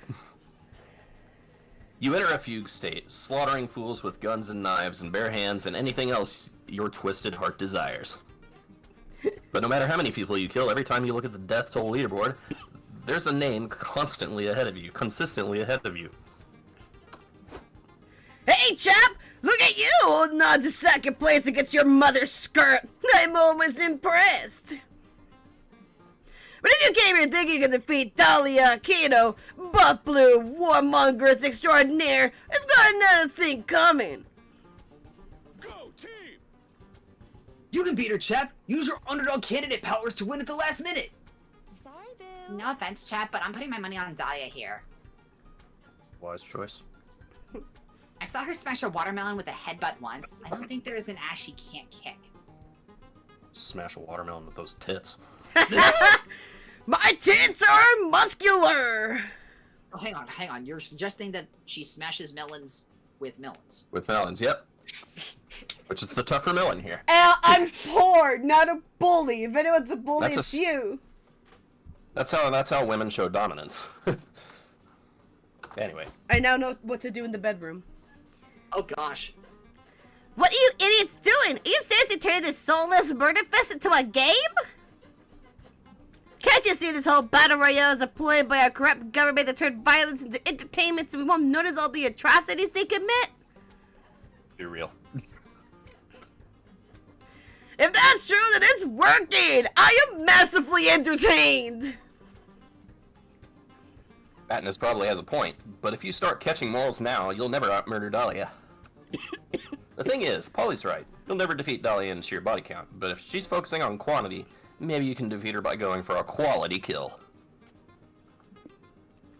You enter a fugue state, slaughtering fools with guns and knives and bare hands and anything else your twisted heart desires. But no matter how many people you kill, every time you look at the death toll leaderboard, there's a name consistently ahead of you. Hey, chap! Look at you holding on to second place against your mother's skirt. I'm almost impressed. But if you came here thinking you could defeat Dahlia, Kato, Buff Blue, Warmongers extraordinaire, I've got another thing coming. Go team. You can beat her, Chap. Use your underdog candidate powers to win at the last minute. Sorry, boo. No offense, chat, but I'm putting my money on Dahlia here. Wise choice. I saw her smash a watermelon with a headbutt once. I don't think there is an ass she can't kick. Smash a watermelon with those tits. My tits are muscular. Oh, hang on. You're suggesting that she smashes melons with melons. With melons, yep. Which is the tougher melon here. I'm poor, not a bully. If anyone's a bully, it's you. That's how women show dominance. Anyway. I now know what to do in the bedroom. Oh gosh. What are you idiots doing? Are you seriously turning this soulless murder fest into a game? Can't you see this whole battle royale is a ploy by a corrupt government that turned violence into entertainment so we won't notice all the atrocities they commit? Be real. If that's true, then it's working! I am massively entertained! Katniss probably has a point, but if you start catching morals now, you'll never out-murder Dahlia. The thing is, Polly's right. You'll never defeat Dahlia in sheer body count, but if she's focusing on quantity, maybe you can defeat her by going for a quality kill.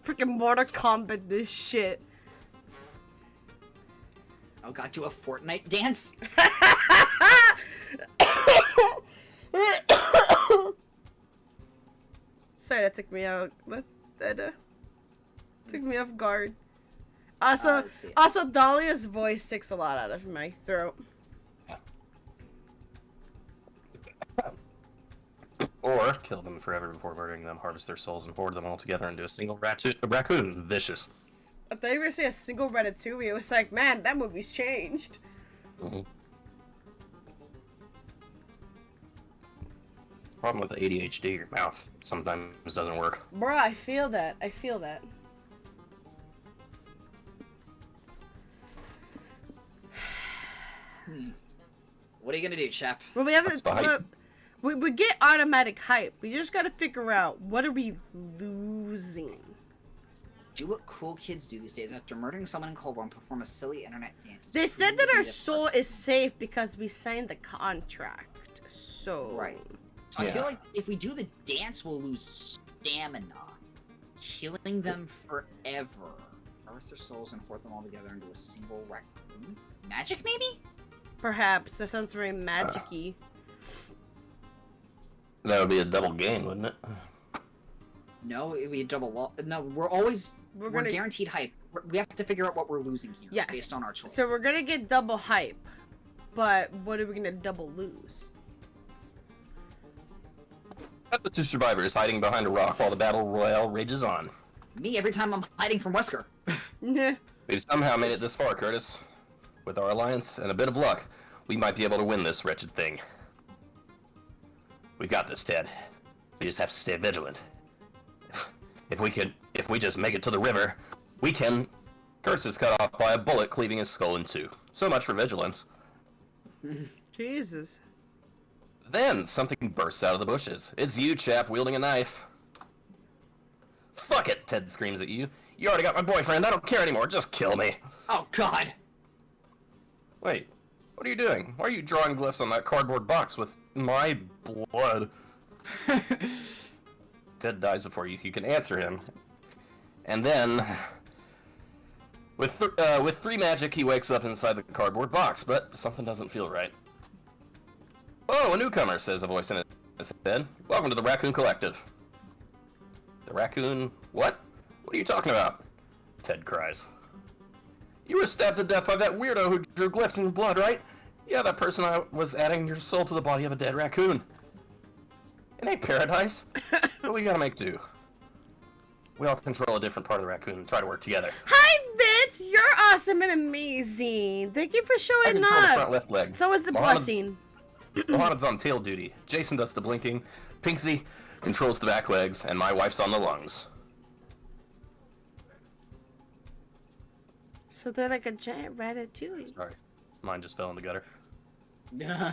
Freaking Mortal Kombat this shit. Oh god, do a Fortnite dance? Sorry, that took me out. That took me off guard. Also, Dahlia's voice sticks a lot out of my throat. Or kill them forever before murdering them, harvest their souls, and hoard them all together into a single raccoon. Vicious. I thought you were gonna say a single Ratatouille. It was like, man, that movie's changed. Mm-hmm. Problem with ADHD, your mouth sometimes doesn't work. Bruh, I feel that. I feel that. What are you gonna do, chap? Well, we have That's the hype. to. We get automatic hype. We just gotta figure out what are we losing. Do what cool kids do these days. After murdering someone in Colborne, perform a silly internet dance. They said that our soul is safe because we signed the contract. So. Right. So I feel like if we do the dance, we'll lose stamina. Killing them forever. Harvest their souls and hoard them all together into a single raccoon. Magic, maybe? Perhaps. That sounds very magic-y. That would be a double gain, wouldn't it? No, it would be a double loss. No, we're gonna guaranteed hype. We have to figure out what we're losing here. Yes. Based on our choice. So we're gonna get double hype. But what are we gonna double lose? Got the two survivors hiding behind a rock while the battle royale rages on. Me, every time I'm hiding from Wesker. We've somehow made it this far, Curtis. With our alliance and a bit of luck, we might be able to win this wretched thing. We got this, Ted. We just have to stay vigilant. If we just make it to the river, we can... Curtis is cut off by a bullet cleaving his skull in two. So much for vigilance. Jesus. Then, something bursts out of the bushes. It's you, chap, wielding a knife. Fuck it, Ted screams at you. You already got my boyfriend, I don't care anymore, just kill me. Oh, God. Wait, what are you doing? Why are you drawing glyphs on that cardboard box with my blood? Ted dies before you can answer him. And then, with three magic, he wakes up inside the cardboard box, but something doesn't feel right. Oh, a newcomer, says a voice in his head. Welcome to the Raccoon Collective. The Raccoon... What? What are you talking about? Ted cries. You were stabbed to death by that weirdo who drew glyphs in your blood, right? Yeah, that person was adding your soul to the body of a dead raccoon. It ain't paradise, but we gotta make do. We all control a different part of the raccoon and try to work together. Hi, Vince! You're awesome and amazing. Thank you for I showing control the front up. left leg. So is the Mohammed's- blessing. Mohammed's on tail duty. Jason does the blinking. Pinksy controls the back legs, and my wife's on the lungs. So they're like a giant ratatouille. Sorry, mine just fell in the gutter. Nah.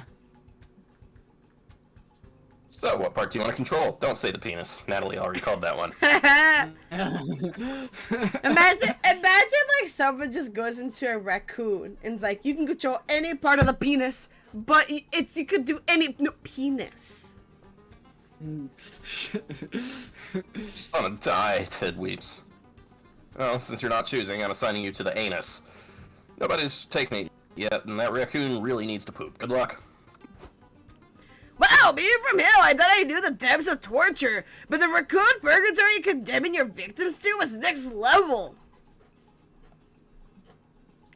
So, what part do you want to control? Don't say the penis. Natalie already called that one. imagine like someone just goes into a raccoon and's like, you can control any part of the penis, but you could do any penis. Just wanna die, Ted weeps. Well, since you're not choosing, I'm assigning you to the anus. Nobody's taken me yet, and that raccoon really needs to poop. Good luck. Wow, being from hell, I thought I knew the depths of torture, but the raccoon purgatory you're condemning your victims to was next level.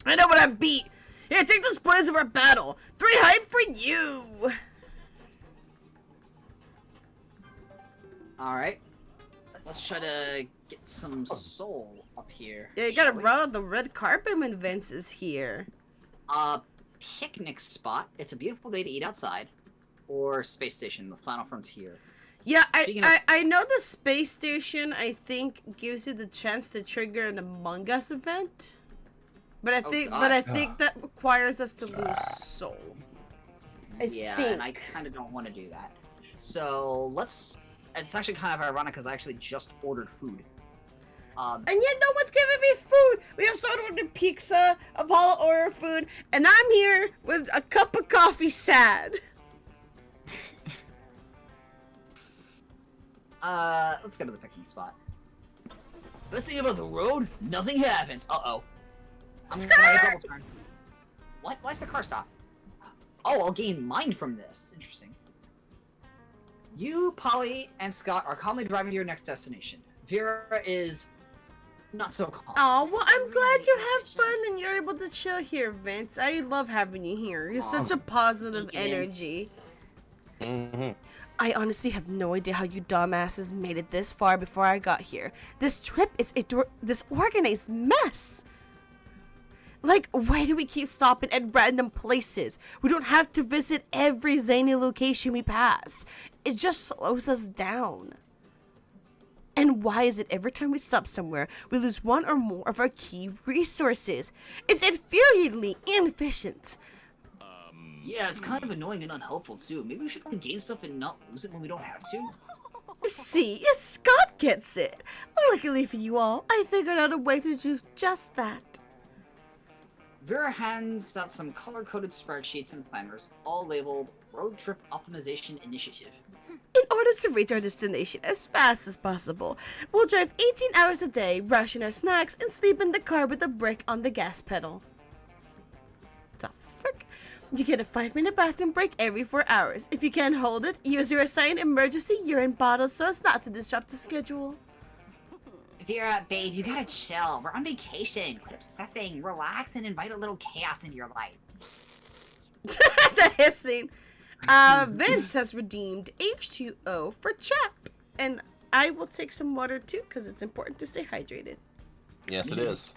I know what I beat. Here, take the spoils of our battle. 3 hype for you. Alright. Let's try to get some soul up here. Yeah, you gotta shall we? roll out the red carpet when Vince is here. Picnic spot. It's a beautiful day to eat outside. Or space station, the final frontier. Yeah, Speaking of- I know the space station, I think, gives you the chance to trigger an Among Us event. But I think that requires us to lose soul. I Yeah, think. and I kind of don't want to do that. So let's. It's actually kind of ironic because I actually just ordered food. And yet no one's giving me food. We have someone ordered pizza, Apollo ordered food, and I'm here with a cup of coffee sad. Let's go to the picnic spot. Best thing about the road, nothing happens. Uh-oh. I'm gonna double turn. What? Why's the car stop? Oh, I'll gain mind from this. Interesting. You, Polly, and Scott are calmly driving to your next destination. Vera is not so calm. Oh, well, I'm glad you have fun and you're able to chill here, Vince. I love having you here. You're such a positive Thank you, energy. Mm-hmm. I honestly have no idea how you dumbasses made it this far before I got here. This trip is a disorganized mess. Like, why do we keep stopping at random places? We don't have to visit every zany location we pass. It just slows us down. And why is it every time we stop somewhere, we lose one or more of our key resources? It's infuriatingly inefficient. Yeah, it's kind of annoying and unhelpful too. Maybe we should gain stuff and not lose it when we don't have to. See, Scott gets it. Luckily for you all, I figured out a way to do just that. Vera hands out some color-coded spreadsheets and planners, all labeled Road Trip Optimization Initiative. In order to reach our destination as fast as possible, we'll drive 18 hours a day, ration our snacks, and sleep in the car with a brick on the gas pedal. The frick? You get a 5-minute bathroom break every 4 hours. If you can't hold it, use your assigned emergency urine bottle so as not to disrupt the schedule. Vera, babe, you gotta chill. We're on vacation. Quit obsessing. Relax and invite a little chaos into your life. The hissing. Vince has redeemed H2O for Chap. And I will take some water too, because it's important to stay hydrated. Yes, it is.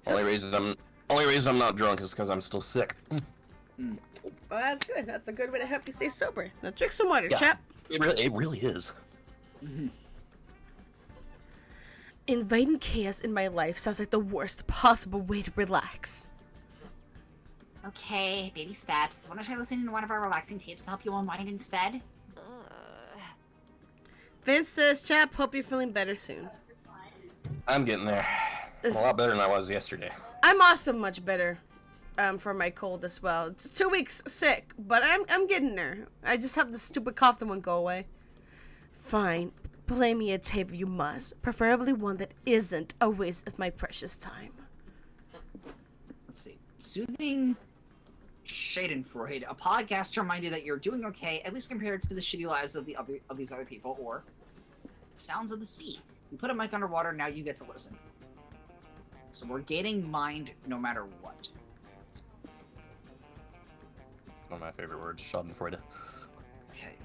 Only reason I'm not drunk is because I'm still sick. Well, that's good. That's a good way to help you stay sober. Now drink some water, Yeah. Chap. It really is. Inviting chaos in my life sounds like the worst possible way to relax. Okay, baby steps. Wanna try listening to one of our relaxing tapes to help you unwind instead? Vince says, Chap, hope you're feeling better soon. I'm getting there. I'm a lot better than I was yesterday. I'm also much better for my cold as well. It's 2 weeks sick, but I'm getting there. I just have the stupid cough that won't go away. Fine. Play me a tape you must, preferably one that isn't a waste of my precious time. Let's see. Soothing Schadenfreude, a podcast to remind you that you're doing okay, at least compared to the shitty lives of these other people, or Sounds of the Sea. You put a mic underwater, now you get to listen. So we're gaining mind no matter what. One of my favorite words, Schadenfreude. Okay.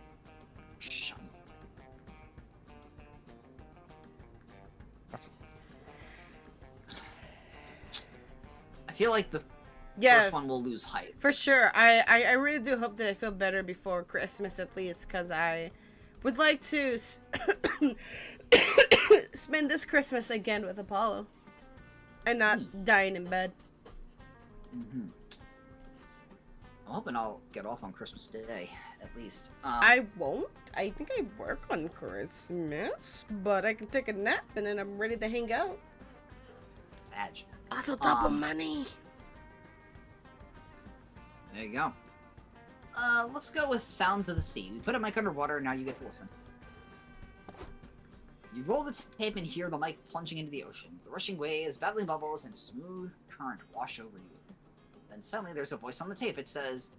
I feel like the first one will lose height. For sure. I really do hope that I feel better before Christmas at least, because I would like to spend this Christmas again with Apollo and not dying in bed. I'm hoping I'll get off on Christmas Day, at least. I won't. I think I work on Christmas, but I can take a nap and then I'm ready to hang out. Sag. Also double money. There you go. Let's go with Sounds of the Sea. We put a mic underwater, and now you get to listen. You roll the tape and hear the mic plunging into the ocean. The rushing waves, battling bubbles, and smooth current wash over you. Then suddenly there's a voice on the tape. It says,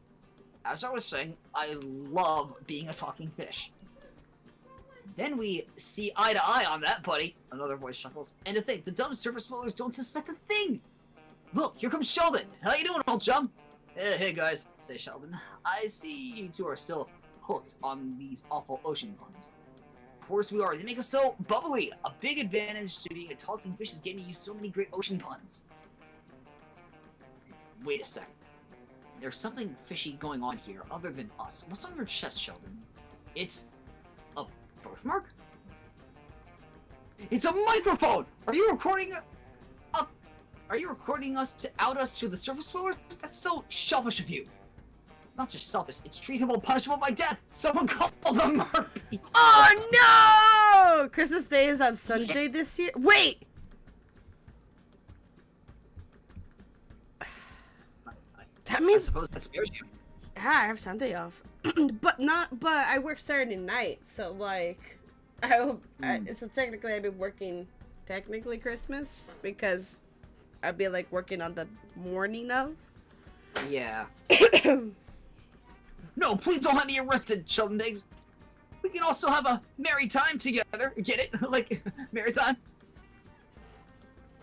"As I was saying, I love being a talking fish." Then we see eye to eye on that, buddy. Another voice chuckles. And to think, the dumb surface dwellers don't suspect a thing. Look, here comes Sheldon. How you doing, old chum? Hey guys, say Sheldon. I see you two are still hooked on these awful ocean puns. Of course we are. They make us so bubbly. A big advantage to being a talking fish is getting to use so many great ocean puns. Wait a second. There's something fishy going on here other than us. What's on your chest, Sheldon? It's a birthmark? It's a microphone! Are you recording Are you recording us to out us to the surface dwellers? That's so selfish of you. It's not just selfish, it's treasonable, punishable by death. Someone call them murder people. Oh no! Christmas Day is on Sunday this year. Wait! That I means suppose that scares you. yeah, I have Sunday off. but I work Saturday night, so like I hope so technically I've been working technically Christmas because I'd be like working on the morning of. Yeah. No, please don't have me arrested, Sheldon Diggs. We can also have a merry time together. Get it? Like, merry time?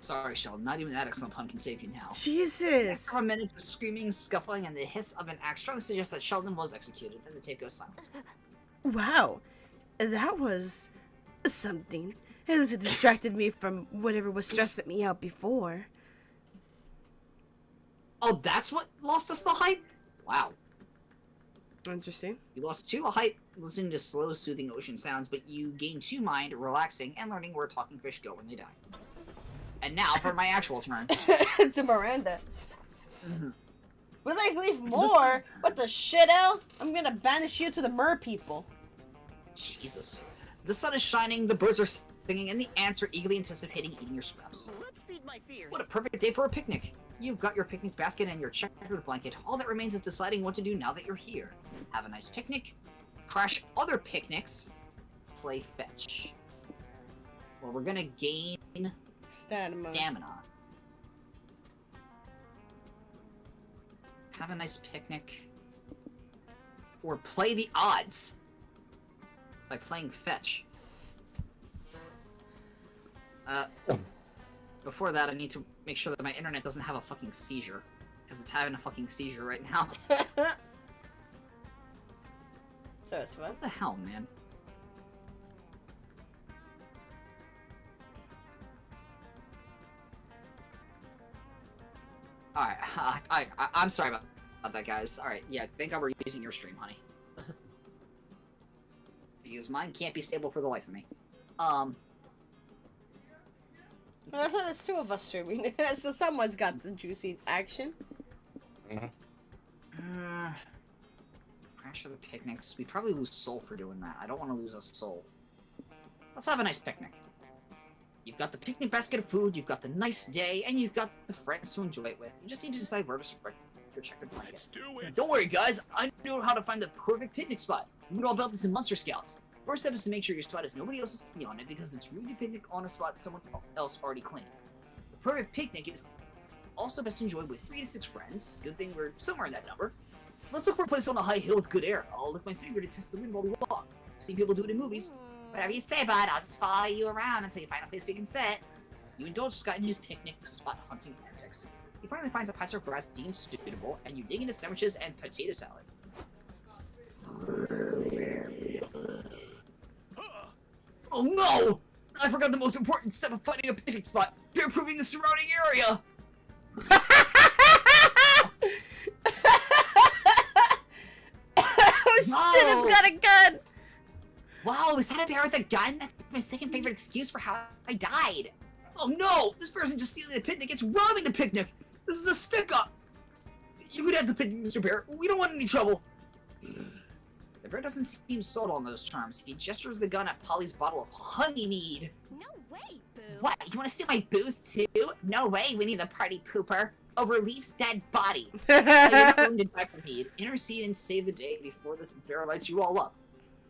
Sorry, Sheldon. Not even that excellent pun can save you now. Jesus. After a minute of screaming, scuffling, and the hiss of an axe strongly suggests that Sheldon was executed. Then the tape goes silent. Wow, that was something. At least it distracted me from whatever was stressing me out before. Oh, that's what lost us the hype? Wow. Interesting. You lost 2 hype listening to slow, soothing ocean sounds, but you gained 2 mind relaxing and learning where talking fish go when they die. And now for my actual turn. To Miranda. Would I leave more? What the shit, El? I'm gonna banish you to the mer people. Jesus. The sun is shining, the birds are singing, and the ants are eagerly anticipating eating your scraps. Let's feed my fears. What a perfect day for a picnic. You've got your picnic basket and your checkered blanket. All that remains is deciding what to do now that you're here. Have a nice picnic, crash other picnics, play fetch. Well, we're gonna gain stamina. Have a nice picnic. Or play the odds by playing fetch. Before that, I need to make sure that my internet doesn't have a fucking seizure. Because it's having a fucking seizure right now. So it's fun. What the hell, man? Alright, I'm sorry about that, guys. Alright, yeah, thank God we're using your stream, honey. Because mine can't be stable for the life of me. Well, that's why there's 2 of us streaming. So someone's got the juicy action. Crash of the picnics. We probably lose soul for doing that. I don't want to lose a soul. Let's have a nice picnic. You've got the picnic basket of food, you've got the nice day, and you've got the friends to enjoy it with. You just need to decide where to spread your checkered blanket. Let's do it. Don't worry, guys. I know how to find the perfect picnic spot. Read all about this in Monster Scouts. First step is to make sure your spot has nobody else's pee on it, because it's rude to picnic on a spot someone else already cleaned. The perfect picnic is also best enjoyed with 3 to 6 friends. Good thing we're somewhere in that number. Let's look for a place on a high hill with good air. I'll lift my finger to test the wind while we walk. I've seen people do it in movies. Whatever you say, bud, I'll just follow you around until you find a place we can sit. You indulge Scott in his picnic spot hunting antics. He finally finds a patch of grass deemed suitable, and you dig into sandwiches and potato salad. Oh no! I forgot the most important step of finding a picnic spot. Bear-proofing the surrounding area! Oh shit, it's got a gun! Whoa, is that a bear with a gun? That's my second favorite excuse for how I died. Oh no! This bear isn't just stealing the picnic, it's robbing the picnic! This is a stick-up! You could have the picnic, Mr. Bear. We don't want any trouble. The bear doesn't seem sold on those terms. He gestures the gun at Polly's bottle of honey mead. No way, Boo. What, you want to steal my booze too? No way, Winnie the Party Pooper. Over Leaf's dead body. You're not willing to die for mead. Intercede and save the day before this bear lights you all up.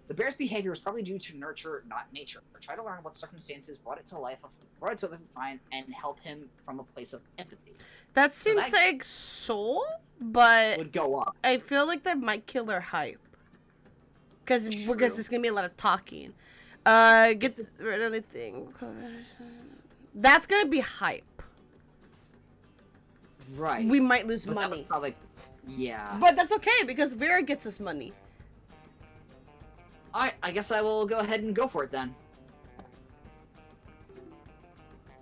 The bear's behavior is probably due to nurture, not nature. Try to learn what circumstances brought it to life, and help him from a place of empathy. That seems like soul, but Would go up. I feel like that might kill their hype. Because there's gonna be a lot of talking. Get rid of anything. That's gonna be hype. Right. We might lose But that money. would probably, yeah. But that's okay, because Vera gets us money. Alright, I guess I will go ahead and go for it then.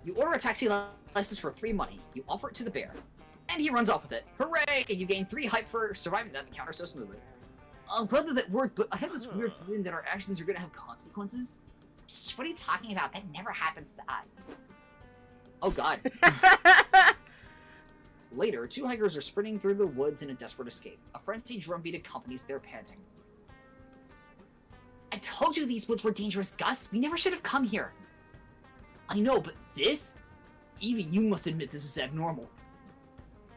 You order a taxi license for 3 money. You offer it to the bear. And he runs off with it. Hooray! You gain 3 hype for surviving that encounter so smoothly. I'm glad that worked, but I have this weird feeling that our actions are gonna have consequences. Psh, what are you talking about? That never happens to us. Oh god. Later, 2 hikers are sprinting through the woods in a desperate escape. A frenzied drumbeat accompanies their panting. I told you these woods were dangerous, Gus. We never should have come here. I know, but this? Even you must admit this is abnormal.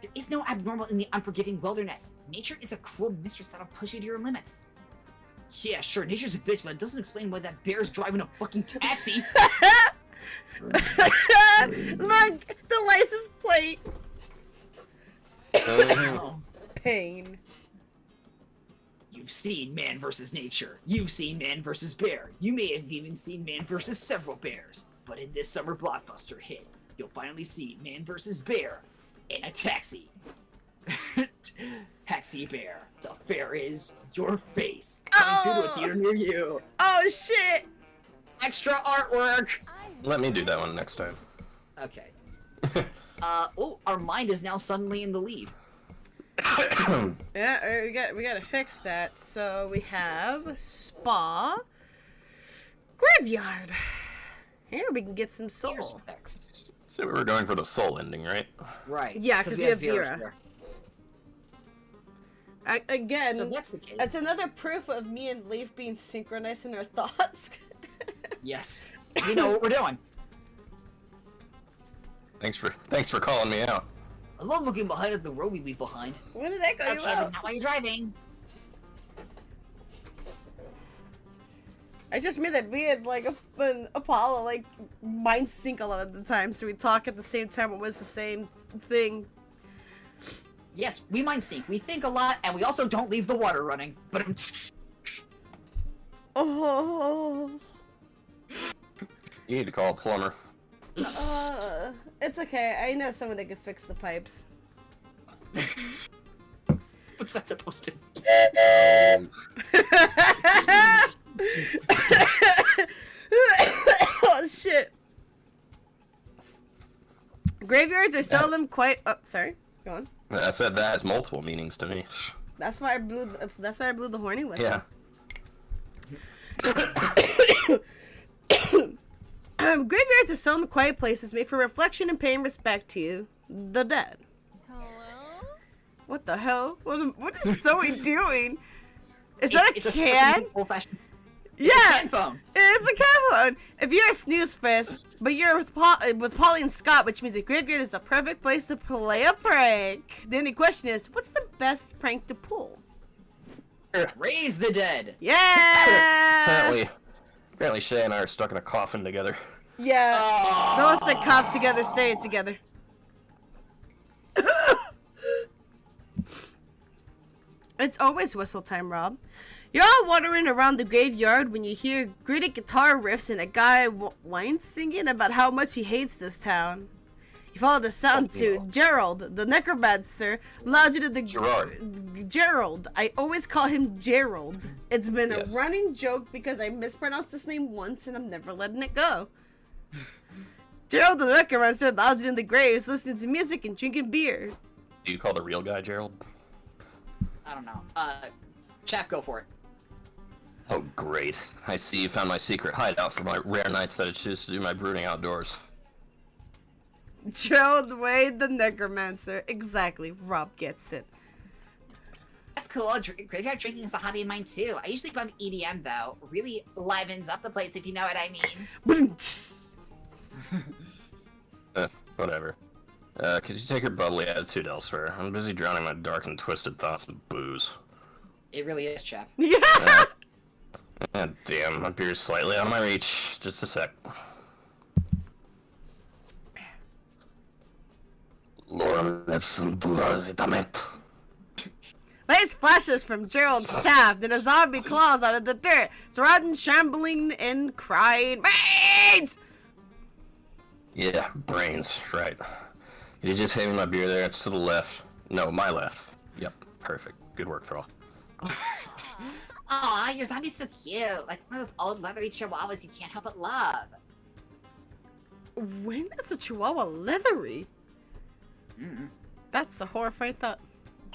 There is no abnormal in the unforgiving wilderness. Nature is a cruel mistress that'll push you to your limits. Yeah, sure, nature's a bitch, but it doesn't explain why that bear's driving a fucking taxi. Look, the license plate. Oh. Pain. You've seen Man vs. Nature. You've seen Man vs. Bear. You may have even seen Man vs. several bears. But in this summer blockbuster hit, you'll finally see Man vs. Bear in a taxi. Heck, Taxi Bear. The fare is your face. Coming soon to a theater near you. Oh shit! Extra artwork. Let me do that one next time. Okay. Oh, our mind is now suddenly in the lead. Yeah, we gotta fix that. So we have spa, graveyard. Here we can get some soul. Respects. So we were going for the soul ending, right? Right. Yeah, 'cause we have Vera. here. Again, So that's the case. it's another proof of me and Leaf being synchronized in our thoughts. Yes. We know what we're doing. Thanks for calling me out. I love looking behind at the road we leave behind. When did I go? Okay, but not while you're driving. I just mean that we had like an Apollo like mind sync a lot of the time, so we talk at the same time. It was the same thing. Yes, we mind sync. We think a lot, and we also don't leave the water running. But Oh. You need to call a plumber. It's okay. I know someone that can fix the pipes. what's that supposed to be? Oh shit! Graveyards are seldom quite. Oh, sorry. Go on. I said that has multiple meanings to me. That's why I blew. That's why I blew the horny whistle. Yeah. Graveyards are seldom quiet places made for reflection and paying respect to you, the dead. Hello? What the hell? What is Zoe doing? Is that a can? Old-fashioned. Yeah, Can phone. it's a can phone. If you're a snooze fest, but you're with Polly and Scott, which means the graveyard is the perfect place to play a prank. The only question is, what's the best prank to pull? Raise the dead. Yeah. Apparently Shay and I are stuck in a coffin together. Yeah. Oh. Those that cough together stay together. It's always whistle time, Rob. You're all wandering around the graveyard when you hear gritty guitar riffs and a guy whines singing about how much he hates this town. You follow the sound to Gerald, the necromancer, lodged in the Gerald. I always call him Gerald. It's been a running joke because I mispronounced this name once and I'm never letting it go. Gerald, the necromancer, lodged in the graves, listening to music and drinking beer. Do you call the real guy Gerald? I don't know. Chap, go for it. Oh, great. I see you found my secret hideout for my rare nights that I choose to do my brooding outdoors. Gerald Wade, the necromancer. Exactly. Rob gets it. That's cool. Graveyard drinking is a hobby of mine too. I usually bump EDM though. Really livens up the place, if you know what I mean. Whatever. Could you take your bubbly attitude elsewhere? I'm busy drowning my dark and twisted thoughts in booze. It really is, chap. Yeah. Damn, my beer's slightly out of my reach. Just a sec. Lights flashes from Gerald's staff, then a zombie claws out of the dirt, surrounding, shambling, and crying, brains! Yeah, brains, right. You just hand me my beer there, it's to the left. No, my left. Yep, perfect. Good work, Thrall. Aw, your zombie's so cute. Like one of those old leathery chihuahuas you can't help but love. When is a chihuahua leathery? Mm. That's a horrifying thought.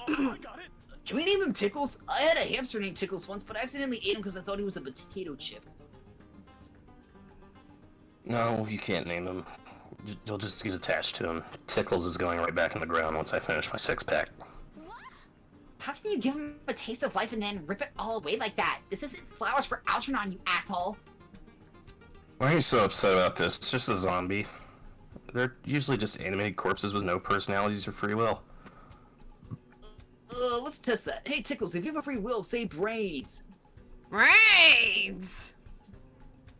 Oh, I got it. Can we name him Tickles? I had a hamster named Tickles once, but I accidentally ate him because I thought he was a potato chip. No, you can't name him. You'll just get attached to him. Tickles is going right back in the ground once I finish my six-pack. How can you give him a taste of life and then rip it all away like that? This isn't Flowers for Algernon, you asshole! Why are you so upset about this? It's just a zombie. They're usually just animated corpses with no personalities or free will. Let's test that. Hey, Tickles, if you have a free will, say brains! Brains!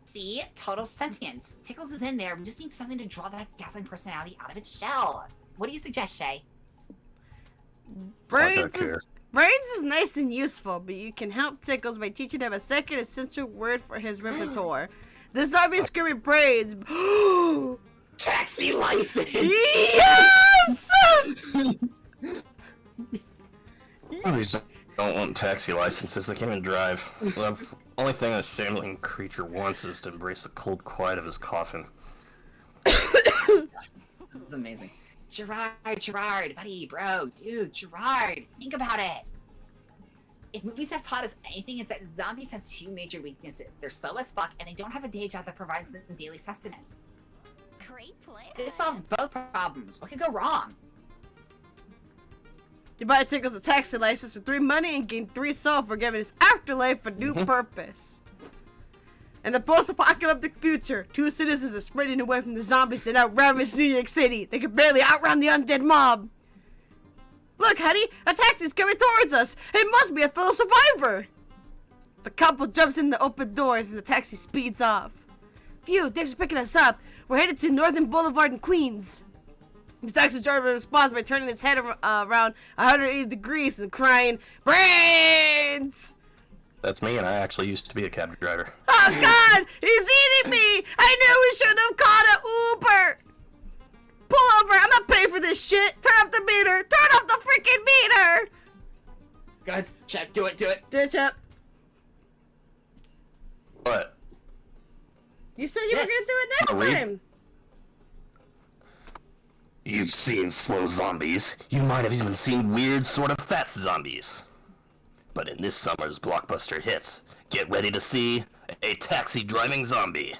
See? Total sentience. Tickles is in there. We just need something to draw that dazzling personality out of its shell. What do you suggest, Shay? Brains is nice and useful, but you can help Tickles by teaching him a second essential word for his repertoire. The zombie screaming brains. Taxi license! Yes! Zombies don't want taxi licenses. They can't even drive. The only thing a shambling creature wants is to embrace the cold quiet of his coffin. It's amazing. Gerard, buddy, bro, dude, Gerard, think about it. If movies have taught us anything, it's that zombies have two major weaknesses. They're slow as fuck, and they don't have a day job that provides them daily sustenance. Great plan. This solves both problems. What could go wrong? You buy a tickets a taxi license for 3 money and gain 3 soul for giving his afterlife a new purpose. In the post-apocalyptic future, 2 citizens are sprinting away from the zombies that out-ravage New York City. They can barely outrun the undead mob. Look, Hedgie, a taxi's coming towards us. It must be a fellow survivor. The couple jumps in the open doors and the taxi speeds off. Phew, thanks for picking us up. We're headed to Northern Boulevard in Queens. The taxi driver responds by turning his head around 180 degrees and crying, "Brains!" That's me, and I actually used to be a cab driver. Oh God, he's eating me! I knew we shouldn't have called an Uber! Pull over, I'm not paying for this shit! Turn off the meter! Turn off the freaking meter! Go ahead, Chap, do it. Do it, Chap. What? You said you were Yes. gonna do it next Read. time. You've seen slow zombies. You might have even seen weird, sort of fast zombies. But in this summer's blockbuster hits, get ready to see a taxi-driving zombie.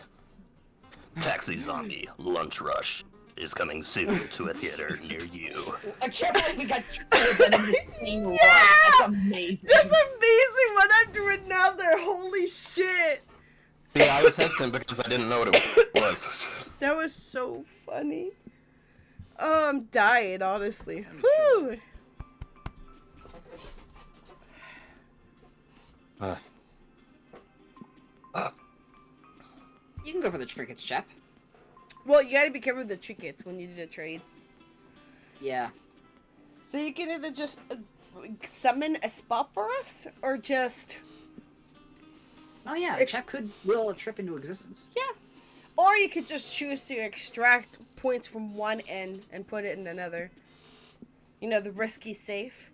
Taxi Zombie Lunch Rush is coming soon to a theater near you. I can't believe we got 2 of them in the same one. That's amazing. That's amazing, one after another. Holy shit. Yeah, I was hesitant because I didn't know what it was. That was so funny. Oh, I'm dying, honestly. Whew. You can go for the trinkets, Chap. Well, you gotta be careful with the trinkets when you do the trade. Yeah. So you can either just summon a spot for us, or just... Oh yeah, Chap could will a trip into existence. Yeah. Or you could just choose to extract points from one end and put it in another. You know, the risky safe.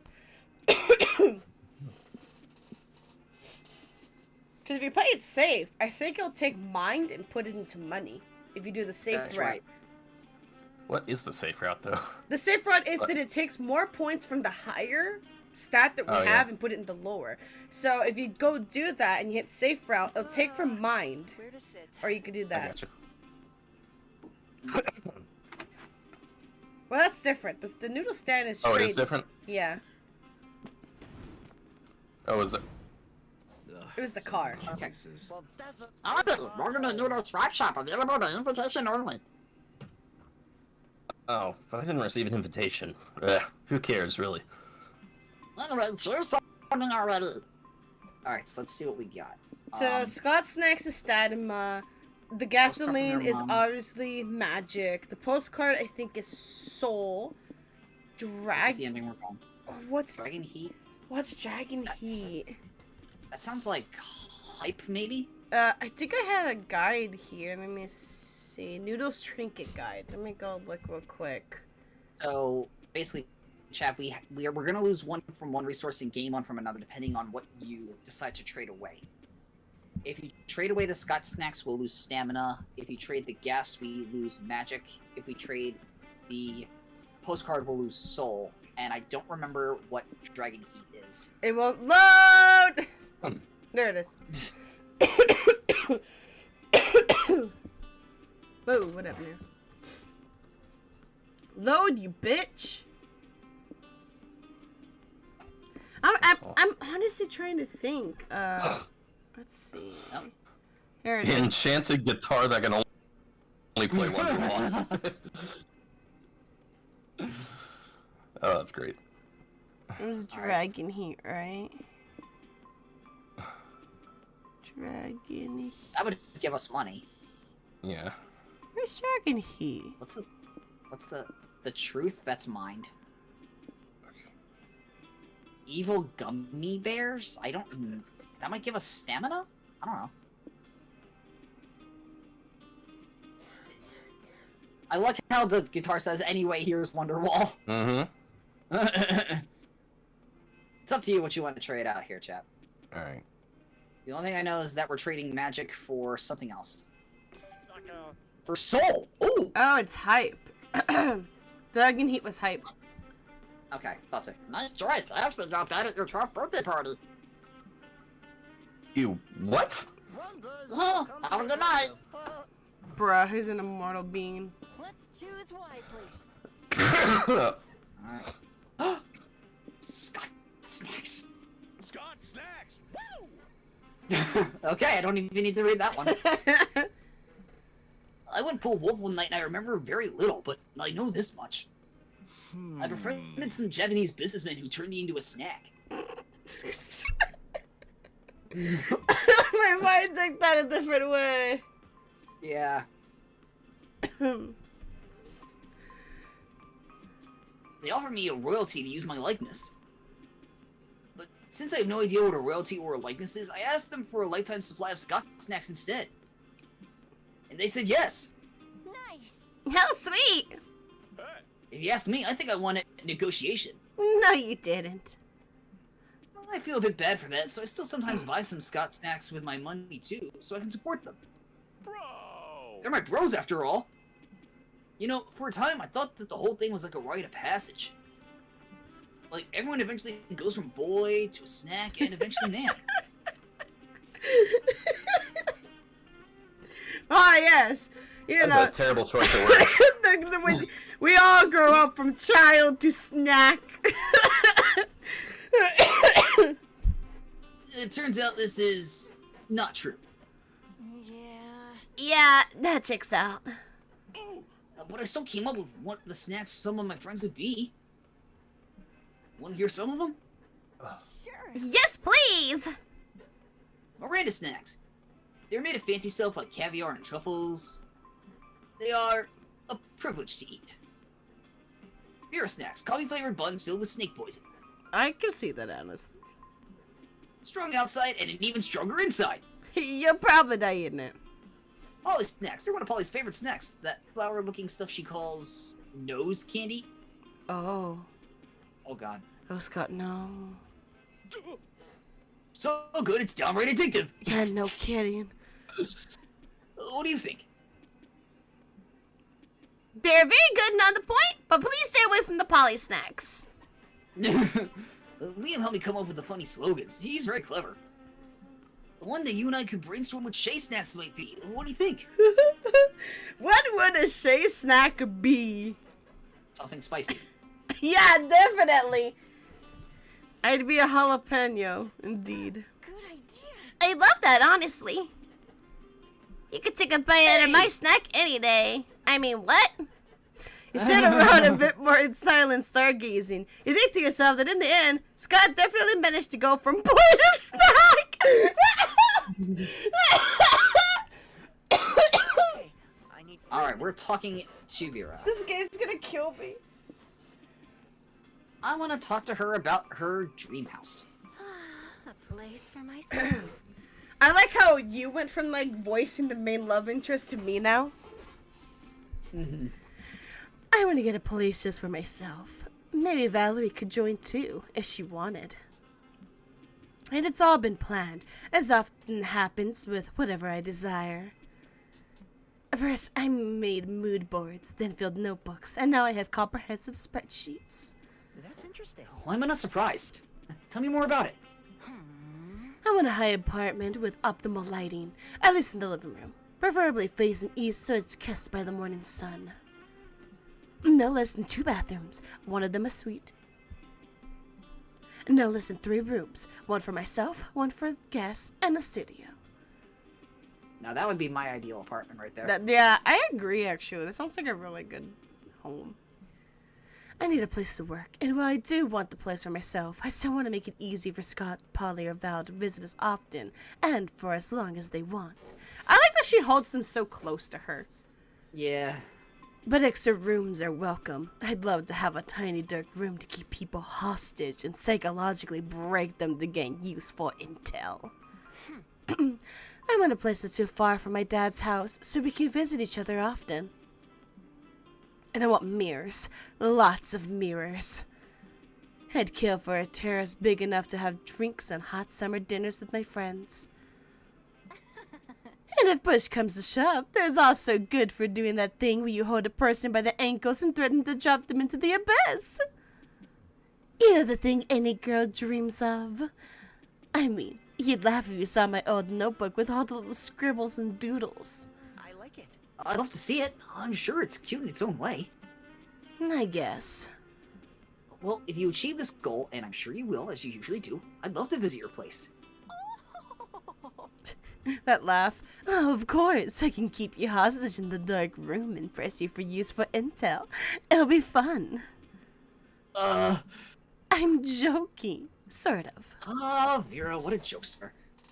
Because if you play it safe, I think it'll take mind and put it into money. If you do the safe That's route. right. What is the safe route, though? The safe route is that it takes more points from the higher stat that we have and put it in the lower. So if you go do that and you hit safe route, it'll take from mind. Where to sit? Or you could do I that. gotcha. Well, that's different. The noodle stand is straight. Oh, it is different? Yeah. Oh, is it? It was the car. Okay. Well, desert. We're gonna noodles rock shop available to invitation only. Oh, but I didn't receive an invitation. Ugh, who cares, really? Anyway, here's something already. Alright, so let's see what we got. So Scott Snacks is Statima. The gasoline your is mom. obviously magic. The postcard I think is soul. That's the ending we're on. What's Dragon Heat? Dragon Heat? That sounds like hype, maybe? I think I had a guide here. Let me see. Noodles Trinket Guide. Let me go look real quick. So basically, chat, we're gonna lose one from one resource and gain one from another, depending on what you decide to trade away. If you trade away the Scott Snacks, we'll lose stamina. If you trade the gas, we lose magic. If we trade the postcard, we'll lose soul. And I don't remember what Dragon Heat is. It won't load! There it is. Whoa, what up, man? Load, you bitch! I'm honestly trying to think. Let's see. Oh. Here it is. Enchanted guitar that can only play Wonderwall. Oh, that's great. It was Dragon Heat, right? Dragon Heat. That would give us money. Yeah. Where's Dragon Heat? What's the truth? That's mind. Evil gummy bears? I don't. That might give us stamina? I don't know. I like how the guitar says, anyway, here's Wonderwall. Mm-hmm. It's up to you what you want to trade out here, chap. Alright. The only thing I know is that we're trading magic for something else. Sucker. For soul! Ooh! Oh, it's hype. Dragon Heat was hype. Okay, thought so. Nice choice. I actually got that at your 12th birthday party. You what? One day, Oh, come have a to good night. this. Bruh, he's an immortal being. Let's choose wisely. Alright. Scott snacks. Scott snacks. Woo! Okay, I don't even need to read that one. I went full wolf one night and I remember very little, but I know this much. I befriended some Japanese businessmen who turned me into a snack. My mind took that a different way. Yeah. They offered me a royalty to use my likeness. But since I have no idea what a royalty or a likeness is, I asked them for a lifetime supply of Scott snacks instead. And they said yes. Nice. How sweet! Hey, If you ask me, I think I won a negotiation. No, you didn't. Well, I feel a bit bad for that, so I still sometimes buy some Scott snacks with my money too, so I can support them. bro! They're my bros after all. You know, for a time I thought that the whole thing was like a rite of passage. Like, everyone eventually goes from boy to a snack and eventually man. Ah, yes. You know, That's a terrible choice of words. when we all grow up from child to snack. It turns out this is not true. Yeah. Yeah, that checks out. But I still came up with what the snacks some of my friends would be. Want to hear some of them? Sure. Yes, please. Miranda snacks. They're made of fancy stuff like caviar and truffles. They are a privilege to eat. Vera snacks, coffee-flavored buns filled with snake poison. I can see that, honestly. Strong outside and an even stronger inside. You're probably not eating it. Polly snacks. They're one of Polly's favorite snacks. That flower-looking stuff she calls nose candy. Oh. Oh god. Oh, Scott, no. So good, it's downright addictive. Yeah, no kidding. What do you think? They're very good and on the point, but please stay away from the poly snacks. Liam helped me come up with the funny slogans. He's very clever. One day you and I could brainstorm what Shay snacks might be. What do you think? What would a Shay snack be? Something spicy. Yeah, definitely. I'd be a jalapeno, indeed. Good idea. I love that, honestly. You could take a bite out of my snack any day. I mean, what? You should have wrote a bit more in silent stargazing. You think to yourself that in the end, Scott definitely managed to go from boy to snack. Hey, I need Alright, we're talking to Vera. This game's gonna kill me. I want to talk to her about her dream house. A place for myself. I like how you went from like voicing the main love interest to me now. I want to get a place just for myself. Maybe Valerie could join too, if she wanted. And it's all been planned, as often happens with whatever I desire. First, I made mood boards, then filled notebooks, and now I have comprehensive spreadsheets. That's interesting. Why am I not surprised? Tell me more about it. I want a high apartment with optimal lighting, at least in the living room. Preferably facing east so it's kissed by the morning sun. No less than 2 bathrooms, one of them a suite. No less than 3 rooms, one for myself, one for guests, and a studio. Now that would be my ideal apartment right there. Yeah, I agree actually. That sounds like a really good home. I need a place to work, and while I do want the place for myself, I still want to make it easy for Scott, Polly, or Val to visit us often, and for as long as they want. I like that she holds them so close to her. Yeah. But extra rooms are welcome. I'd love to have a tiny dark room to keep people hostage and psychologically break them to gain useful intel. I want a place that's too far from my dad's house so we can visit each other often. And I want mirrors. Lots of mirrors. I'd kill for a terrace big enough to have drinks and hot summer dinners with my friends. And if push comes to shove, there's also good for doing that thing where you hold a person by the ankles and threaten to drop them into the abyss. You know, the thing any girl dreams of. I mean, you'd laugh if you saw my old notebook with all the little scribbles and doodles. I like it. I'd love to see it. I'm sure it's cute in its own way. I guess. Well, if you achieve this goal, and I'm sure you will, as you usually do, I'd love to visit your place. That laugh. Oh, of course. I can keep you hostage in the dark room and press you for useful intel. It'll be fun. I'm joking. Sort of. Ah, Vera, what a jokester.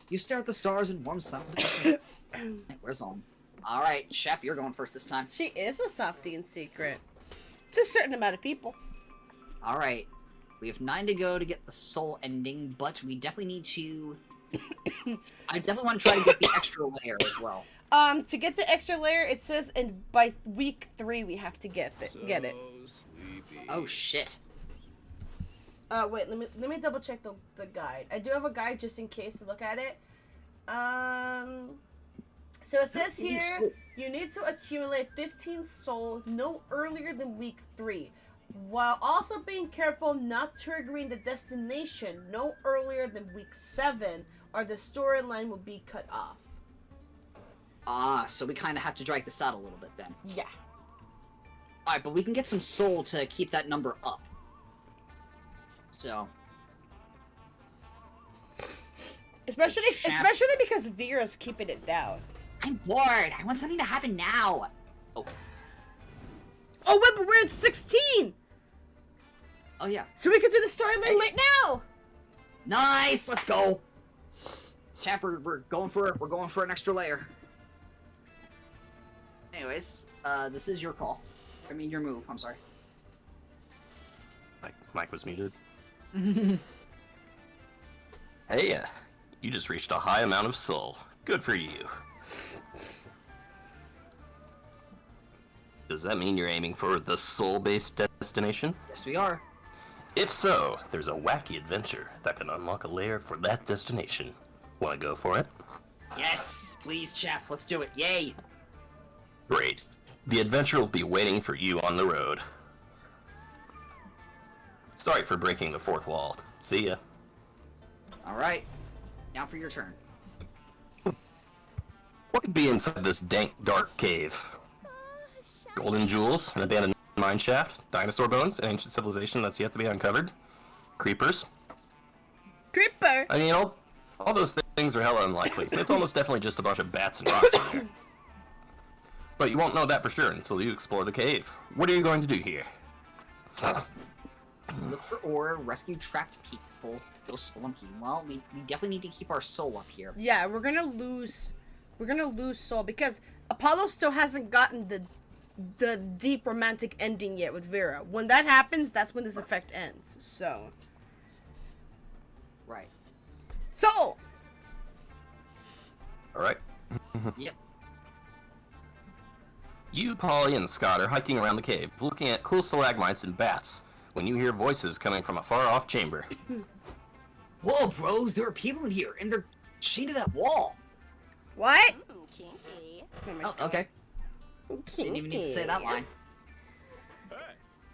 You stare at the stars and warm silence. Hey, where's home? Alright, Shep, you're going first this time. She is a softie in secret. To a certain amount of people. Alright. We have 9 to go to get the soul ending, but we definitely need to... I definitely want to try to get the extra layer as well. To get the extra layer, it says by week 3 we have to get it. Sleepy. Oh, shit. Wait, let me double check the guide. I do have a guide just in case to look at it. So it says here, you need to accumulate 15 soul no earlier than week 3, while also being careful not triggering the destination no earlier than week 7, or the storyline will be cut off. Ah, so we kind of have to drag this out a little bit then. Yeah. Alright, but we can get some soul to keep that number up. So... Especially because Vera's keeping it down. I'm bored! I want something to happen now! Oh. Oh wait, but we're at 16! Oh yeah. So we can do the storyline right now! Nice! Let's go! Chapter, we're going for an extra layer. Anyways, this is your call. I mean, your move, I'm sorry. Mike was muted. Hey, you just reached a high amount of soul. Good for you. Does that mean you're aiming for the soul-based destination? Yes, we are. If so, there's a wacky adventure that can unlock a layer for that destination. Wanna go for it? Yes! Please, chap, let's do it. Yay! Great. The adventure will be waiting for you on the road. Sorry for breaking the fourth wall. See ya. Alright. Now for your turn. What could be inside this dank, dark cave? Golden jewels, an abandoned mine shaft, dinosaur bones, an ancient civilization that's yet to be uncovered, creepers. Creeper! I mean, all those things are hella unlikely. It's almost definitely just a bunch of bats and rocks in there. But you won't know that for sure until you explore the cave. What are you going to do here? Look for ore, rescue trapped people, go spelunky. Well, we definitely need to keep our soul up here. Yeah, we're gonna lose soul because Apollo still hasn't gotten the deep romantic ending yet with Vera. When that happens, that's when this effect ends. So. Right. So. Alright. Yep. You, Polly, and Scott are hiking around the cave, looking at cool stalagmites and bats, when you hear voices coming from a far-off chamber. Whoa, bros, there are people in here, and they're chained to that wall. What? Kinky. Oh, okay. Didn't even need to say that line. Hey,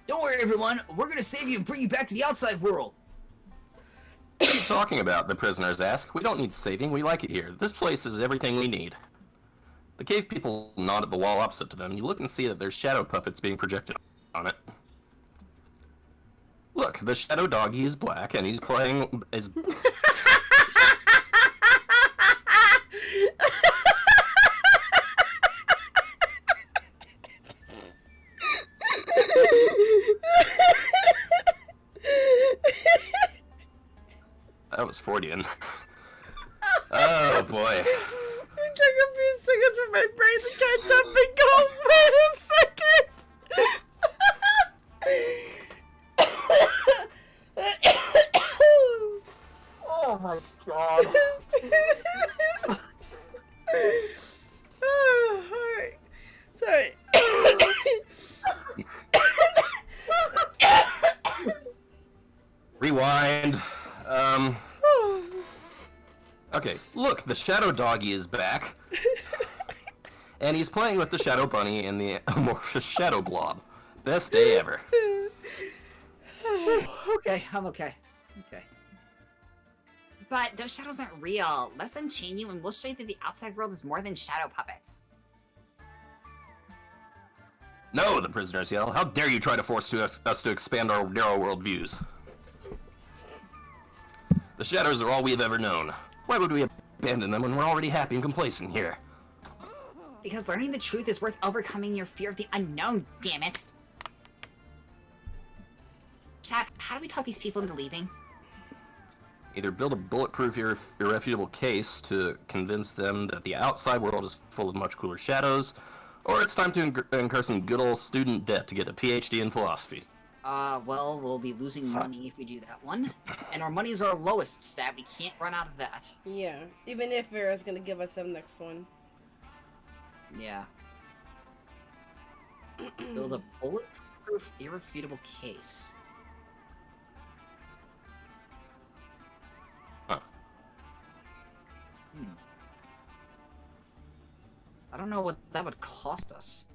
Don't worry, everyone. We're gonna save you and bring you back to the outside world. What are you talking about? The prisoners ask. We don't need saving. We like it here. This place is everything we need. The cave people nod at the wall opposite to them. You look and see that there's shadow puppets being projected on it. Look, the shadow doggy is black, and he's playing... That was Freudian. Oh, boy. It took a few seconds for my brain to catch up and go, wait a second! Oh, my God. Alright. Sorry. Okay, look, the Shadow Doggy is back. And he's playing with the Shadow Bunny in the amorphous Shadow Blob. Best day ever. Okay, I'm okay. Okay. But those shadows aren't real. Let us unchain you and we'll show you that the outside world is more than shadow puppets. No, the prisoners yell. How dare you try to force us to expand our narrow world views? The shadows are all we've ever known. Why would we abandon them when we're already happy and complacent here? Because learning the truth is worth overcoming your fear of the unknown, damn it. Chat, how do we talk these people into leaving? Either build a bulletproof, irrefutable case to convince them that the outside world is full of much cooler shadows, or it's time to incur some good old student debt to get a PhD in philosophy. Well, we'll be losing money if we do that one. And our money's our lowest stat. We can't run out of that. Yeah, even if Vera's gonna give us some next one. Yeah. Build a bulletproof, irrefutable case. Huh. I don't know what that would cost us.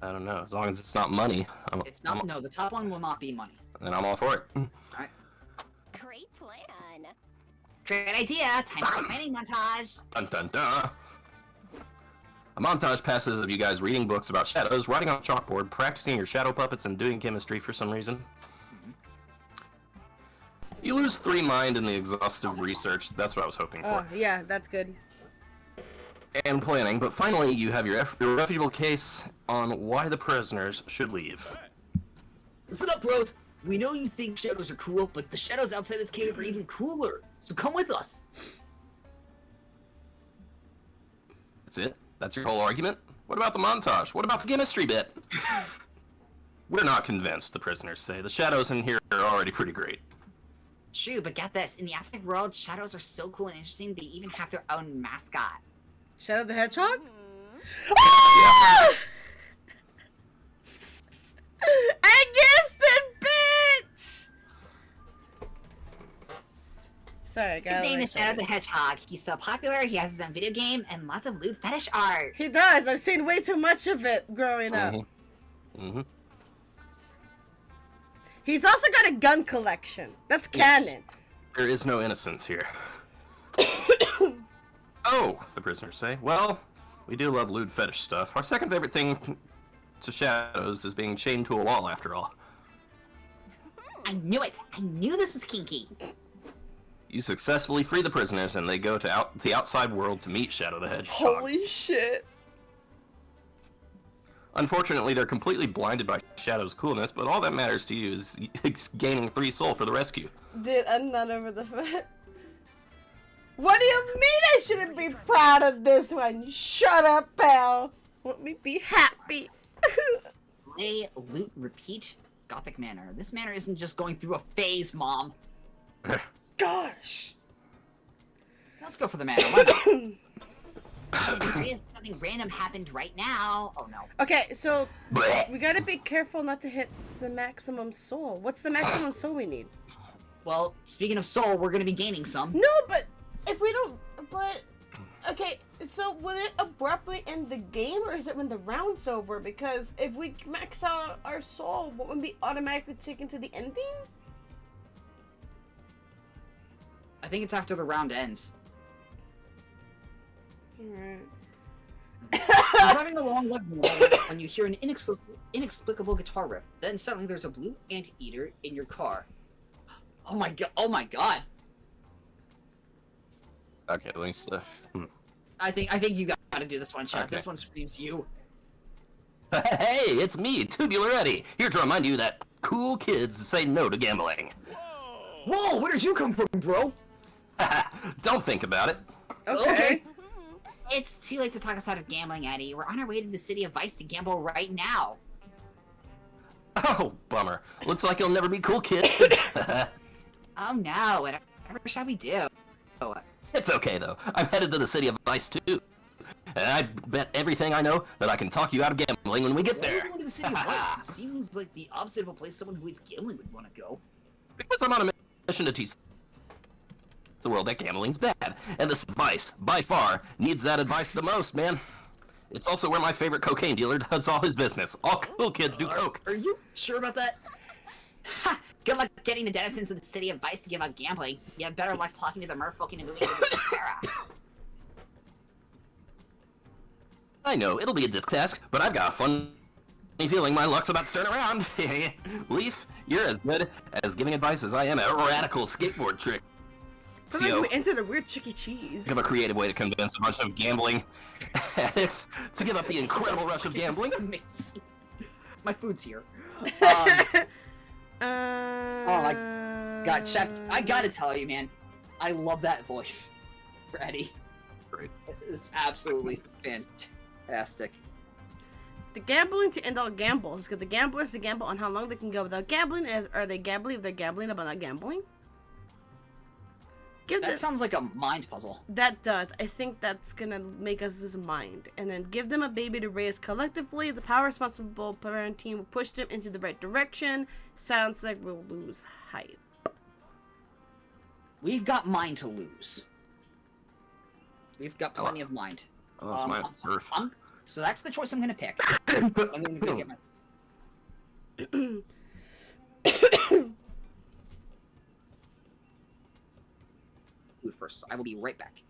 I don't know. As long as it's not money, It's not. No, the top one will not be money. then I'm all for it. Alright. Great plan. Great idea! Time for a planning montage! Dun dun dun. A montage passes of you guys reading books about shadows, writing on a chalkboard, practicing your shadow puppets, and doing chemistry for some reason. You lose 3 mind in the exhaustive research. That's what I was hoping for. Oh, yeah, that's good. And planning, but finally you have your irrefutable case on why the prisoners should leave. Listen up, bros. We know you think shadows are cool, but the shadows outside this cave are even cooler. So come with us. That's it? That's your whole argument? What about the montage? What about the chemistry bit? We're not convinced, the prisoners say. The shadows in here are already pretty great. True, but get this. In the outside world, shadows are so cool and interesting, they even have their own mascot. Shadow the Hedgehog? Yeah. Ah! I guessed it, bitch! Sorry, I got His name is Shadow the Hedgehog. He's so popular, he has his own video game, and lots of lewd fetish art. He does. I've seen way too much of it growing up. Mm-hmm. He's also got a gun collection. That's Yes. canon. There is no innocence here. Oh, the prisoners say. Well, we do love lewd fetish stuff. Our second favorite thing to shadows is being chained to a wall, after all. I knew it! I knew this was kinky! You successfully free the prisoners, and they go to the outside world to meet Shadow the Hedgehog. Holy shit. Unfortunately, they're completely blinded by Shadow's coolness, but all that matters to you is gaining 3 soul for the rescue. Dude, I'm not over the fact. What do you mean I shouldn't be proud of this one? Shut up, pal. Let me be happy. Play, loot, repeat, Gothic Manor. This manor isn't just going through a phase, Mom. Gosh. Let's go for the manor. Why not? If something random happened right now. Oh no. Okay, so Blech. we gotta be careful not to hit the maximum soul. What's the maximum soul we need? Well, speaking of soul, we're gonna be gaining some. No, but if we don't, okay, so will it abruptly end the game, or is it when the round's over? Because if we max out our soul, won't we be automatically taken to the ending? I think it's after the round ends. Alright. You're driving along like normal when you hear an inexplicable guitar riff. Then suddenly there's a blue anteater in your car. Oh my god! Oh my god! Okay, let me see. I think you gotta do this one, Chef. Okay. This one screams you. Hey, it's me, Tubular Eddie, here to remind you that cool kids say no to gambling. Whoa! Where did you come from, bro? Don't think about it. Okay. It's too late to talk us out of gambling, Eddie. We're on our way to the city of Vice to gamble right now. Oh, bummer. Looks like you'll never be cool kids. Oh no, whatever shall we do? It's okay, though. I'm headed to the city of Vice, too. And I bet everything I know that I can talk you out of gambling when we get Why are you there. going to the city of Vice? It seems like the opposite of a place someone who hates gambling would want to go. Because I'm on a mission to teach the world that gambling's bad. And this advice, by far, needs that advice the most, man. It's also where my favorite cocaine dealer does all his business. All cool kids do coke. Are you sure about that? Ha! Good luck getting the denizens of the city of Vice to give up gambling. You have better luck talking to the merfolk and moving to the Sahara. I know, it'll be a difficult task, but I've got a funny feeling my luck's about to turn around. Leaf, you're as good as giving advice as I am at radical skateboard trick. I feel like we entered a weird Chuck E. Cheese. Have a creative way to convince a bunch of gambling addicts to give up the incredible rush of gambling. It's amazing. My food's here. Oh my God, Chef, I gotta tell you, man, I love that voice for Eddie. Great. It's absolutely fantastic. The gambling to end all gambles. Get the gamblers to gamble on how long they can go without gambling. Are they gambling if they're gambling about not gambling? That sounds like a mind puzzle. That does. I think that's gonna make us lose a mind. And then give them a baby to raise collectively. The power responsible parent team will push them into the right direction. Sounds like we'll lose hype. We've got mind to lose. We've got plenty of mind. Oh, that's my surf. So that's the choice I'm gonna pick. I'm gonna go get my... food first. So I will be right back.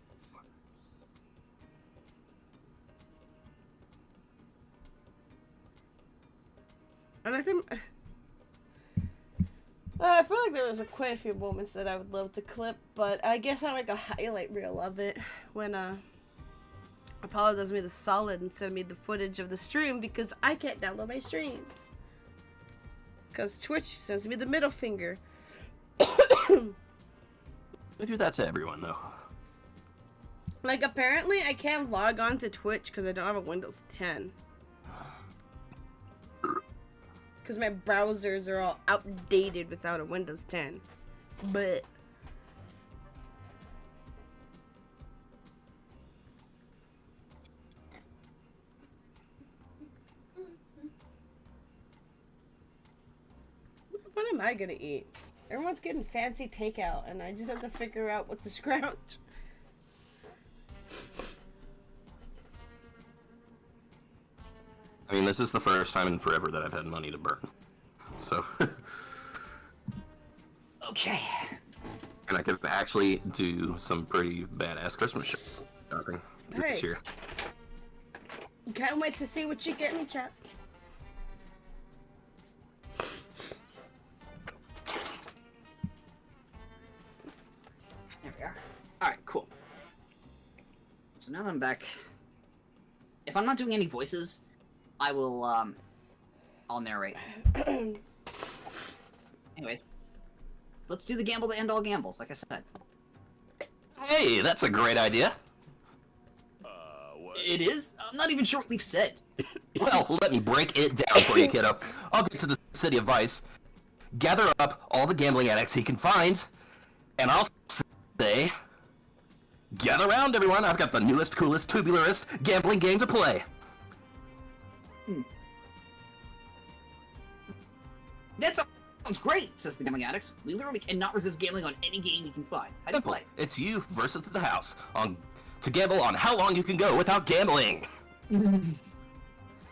I like them. I feel like there was quite a few moments that I would love to clip, but I guess I'll make a highlight reel of it when Apollo does me the solid and send me the footage of the stream because I can't download my streams. Because Twitch sends me the middle finger. I do that to everyone, though. Like, apparently I can't log on to Twitch because I don't have a Windows 10. Because my browsers are all outdated without a Windows 10. But... what am I gonna eat? Everyone's getting fancy takeout, and I just have to figure out what to scrounge. I mean, this is the first time in forever that I've had money to burn. So... Okay. And I could actually do some pretty badass Christmas shopping Nice. this year. Can't wait to see what you get me, chat. There we are. Alright, cool. So now that I'm back, if I'm not doing any voices, I will, I'll narrate. Anyways, let's do the gamble to end all gambles, like I said. Hey, that's a great idea. What? It is? I'm not even sure what Leaf said. Well, let me break it down for you, kiddo. I'll get to the city of Vice, gather up all the gambling addicts he can find, and I'll say, gather around, everyone. I've got the newest, coolest, tubularist gambling game to play. That sounds great, says the gambling addicts. We literally cannot resist gambling on any game we can find. How do you play? It's you versus the house to gamble on how long you can go without gambling.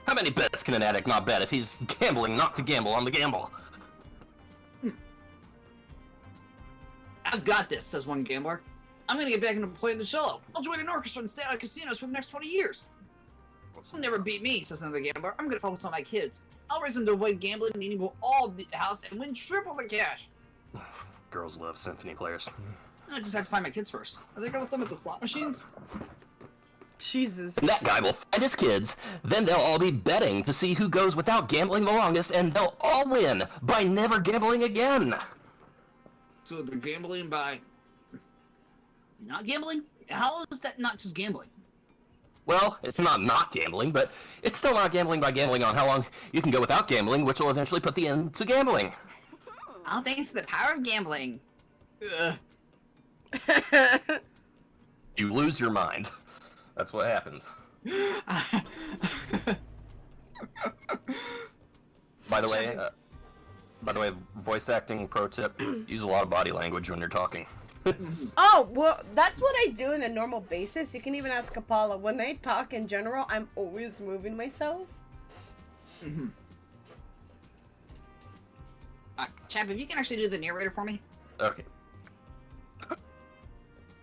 How many bets can an addict not bet if he's gambling not to gamble on the gamble? I've got this, says one gambler. I'm gonna get back into playing the cello. I'll join an orchestra and stay out of casinos for the next 20 years. They'll never beat me, says another gambler. I'm gonna focus on my kids. I'll raise them to avoid gambling, meaning we'll all beat the house and win triple the cash. Girls love symphony players. I just have to find my kids first. I think I left them at the slot machines. Jesus. And that guy will find his kids, then they'll all be betting to see who goes without gambling the longest, and they'll all win by never gambling again. So they're gambling by not gambling? How is that not just gambling? Well, it's not gambling, but it's still not gambling by gambling on how long you can go without gambling, which will eventually put the end to gambling. All thanks to the power of gambling. Ugh. You lose your mind. That's what happens. By the way, voice acting pro tip: use a lot of body language when you're talking. Oh, well, that's what I do on a normal basis. You can even ask Kapala. When I talk in general, I'm always moving myself. Champ, if you can actually do the narrator for me. Okay.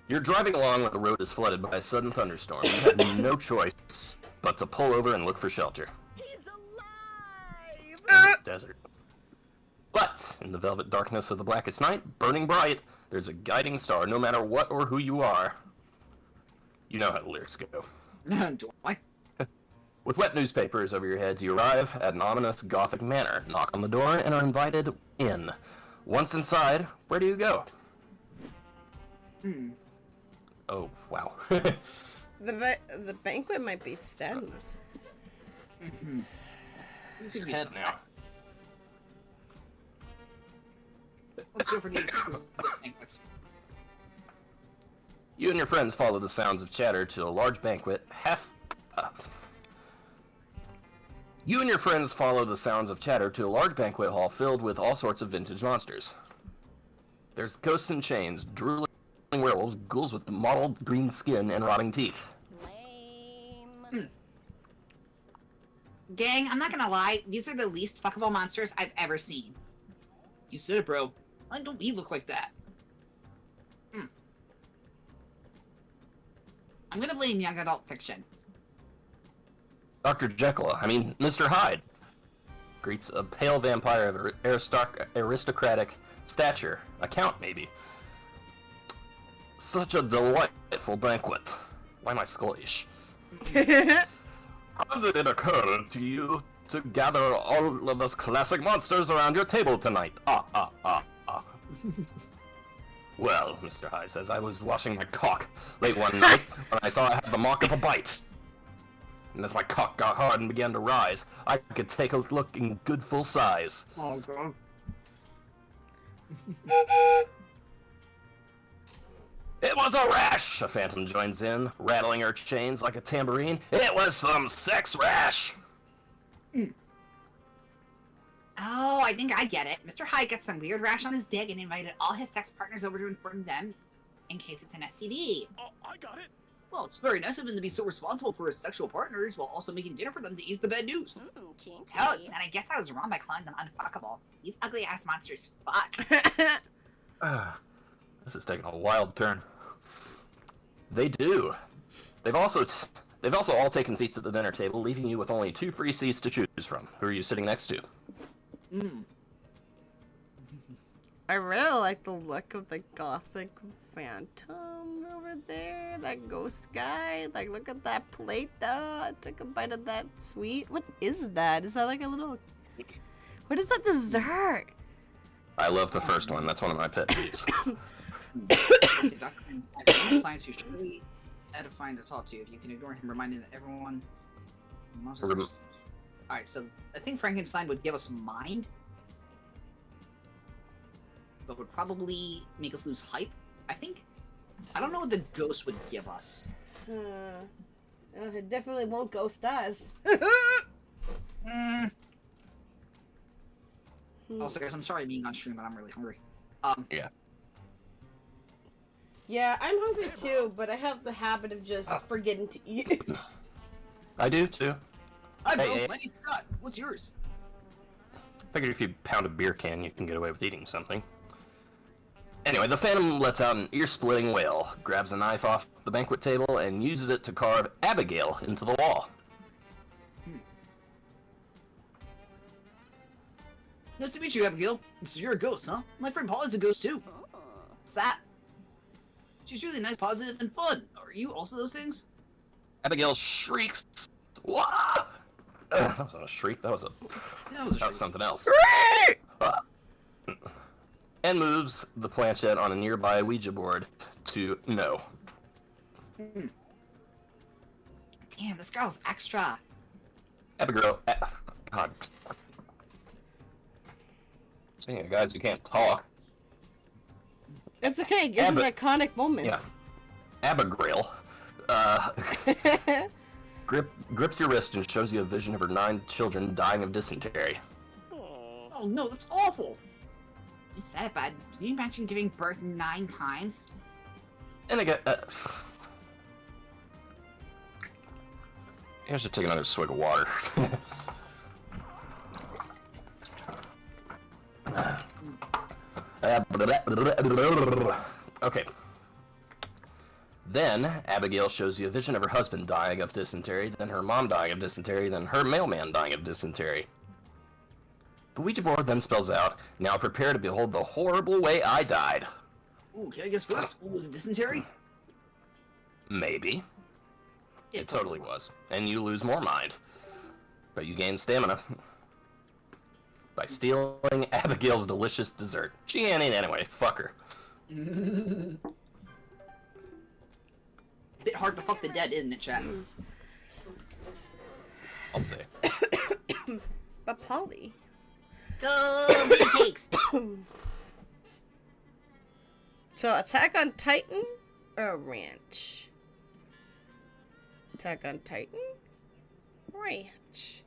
You're driving along when the road is flooded by a sudden thunderstorm. You have no choice but to pull over and look for shelter. He's alive! In the desert. But, in the velvet darkness of the blackest night, burning bright, there's a guiding star no matter what or who you are. You know how the lyrics go. Do I? With wet newspapers over your heads, you arrive at an ominous Gothic manor, knock on the door, and are invited in. Once inside, where do you go? Oh, wow. The banquet might be stagnant. Head now. Let's go for the exclusive banquets. You and your friends follow the sounds of chatter to a large banquet hall filled with all sorts of vintage monsters. There's ghosts in chains, drooling werewolves, ghouls with mottled green skin and rotting teeth. Lame. Gang, I'm not gonna lie, these are the least fuckable monsters I've ever seen. You said it, bro. Why don't we look like that? I'm gonna blame young adult fiction. Dr. Mr. Hyde, greets a pale vampire of aristocratic stature. A count, maybe. Such a delightful banquet. Why am I Scottish? How did it occur to you to gather all of us classic monsters around your table tonight? Well, Mr. Hyde says, I was washing my cock late one night when I saw I had the mark of a bite. And as my cock got hard and began to rise, I could take a look in good full size. Oh, God. It was a rash! A phantom joins in, rattling her chains like a tambourine. It was some sex rash! Oh, I think I get it. Mr. Hyde got some weird rash on his dick and invited all his sex partners over to inform them in case it's an STD. Oh, I got it. Well, it's very nice of him to be so responsible for his sexual partners while also making dinner for them to ease the bad news. Kinky. Totes, and I guess I was wrong by calling them unfuckable. These ugly ass monsters fuck. This is taking a wild turn. They do. They've also all taken seats at the dinner table, leaving you with only 2 free seats to choose from. Who are you sitting next to? I really like the look of the gothic phantom over there. That ghost guy. Like, look at that plate, though. I took a bite of that sweet. What is that? Is that like a little... What is that dessert? I love the first one. That's one of my pet peeves. Science, you surely edifying to talk to. If you can ignore him, reminding that everyone. Alright, so I think Frankenstein would give us mind, but would probably make us lose hype. I think. I don't know what the ghost would give us. It definitely won't ghost us. Also, guys, I'm sorry being on stream, but I'm really hungry. Yeah. Yeah, I'm hungry too, but I have the habit of just forgetting to eat. I do, too. Hi, Bill. Hey. My name's Scott. What's yours? Figured if you pound a beer can, you can get away with eating something. Anyway, the Phantom lets out an ear-splitting wail, grabs a knife off the banquet table, and uses it to carve Abigail into the wall. Nice to meet you, Abigail. So you're a ghost, huh? My friend Paul is a ghost, too. What's that? She's really nice, positive, and fun. Are you also those things? Abigail shrieks. Wah! That wasn't a shriek, that was That was a shriek. something else. And moves the planchette on a nearby Ouija board to no. Damn, this girl's extra. Abigail. God. Speaking of guys who can't talk, It's okay, it gives us iconic moments. Abigail grips your wrist and shows you a vision of her 9 children dying of dysentery. Oh no, that's awful! You said it, bud. Can you imagine giving birth 9 times? And I got. I should take another swig of water. Okay. Then, Abigail shows you a vision of her husband dying of dysentery, then her mom dying of dysentery, then her mailman dying of dysentery. The Ouija board then spells out, "Now prepare to behold the horrible way I died." Ooh, can I guess first? Ooh, was it dysentery? Maybe. It totally was. And you lose more mind. But you gain stamina. By stealing Abigail's delicious dessert. She ain't it anyway, fuck her. Bit hard to fuck the dead, isn't it, chat? I'll say. But Polly. Go, make cakes! So, Attack on Titan or Ranch? Attack on Titan? Ranch.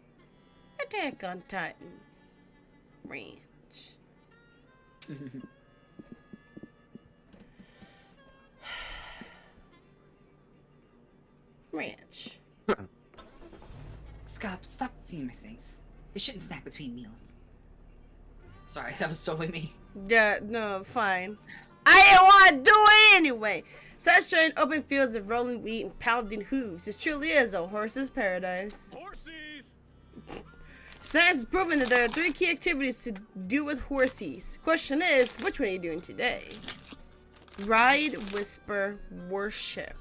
Attack on Titan. Ranch. Ranch. Stop feeding my snakes. They shouldn't snack between meals. Sorry, that was totally me. Yeah, no, fine. I didn't want to do it anyway. Such giant open fields of rolling wheat and pounding hooves. This truly is a horse's paradise. Horsies! Science has proven that there are 3 key activities to do with horsies. Question is, which one are you doing today? Ride, whisper, worship.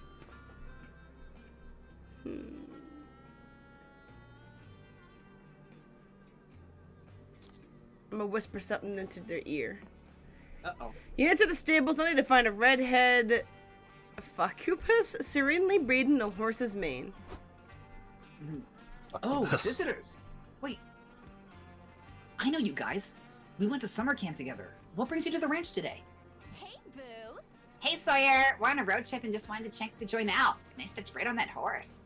I'm gonna whisper something into their ear. Uh-oh. You enter the stables only to find a redhead Fucupus serenely breathing a horse's mane. Oh, visitors! Wait. I know you guys. We went to summer camp together. What brings you to the ranch today? Hey, boo. Hey, Sawyer! We're on a road trip and just wanted to check the joint out. Nice to trade on that horse.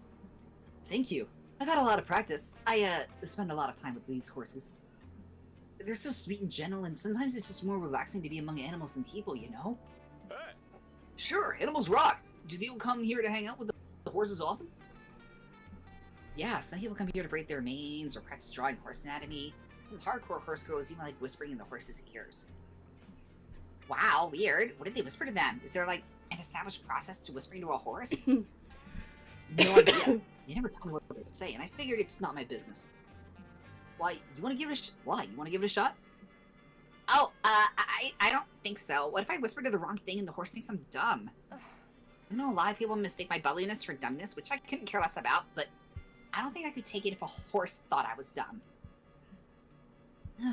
Thank you. I've had a lot of practice. I, spend a lot of time with these horses. They're so sweet and gentle, and sometimes it's just more relaxing to be among animals than people, you know? Hey! Sure, animals rock. Do people come here to hang out with the horses often? Yeah, some people come here to braid their manes or practice drawing horse anatomy. Some hardcore horse girls even like whispering in the horse's ears. Wow, weird. What did they whisper to them? Is there like an established process to whispering to a horse? No idea. You never tell me what they say, and I figured it's not my business. Why, you want to give it a shot? Oh, I don't think so. What if I whisper to the wrong thing and the horse thinks I'm dumb? I know a lot of people mistake my bubbliness for dumbness, which I couldn't care less about, but I don't think I could take it if a horse thought I was dumb.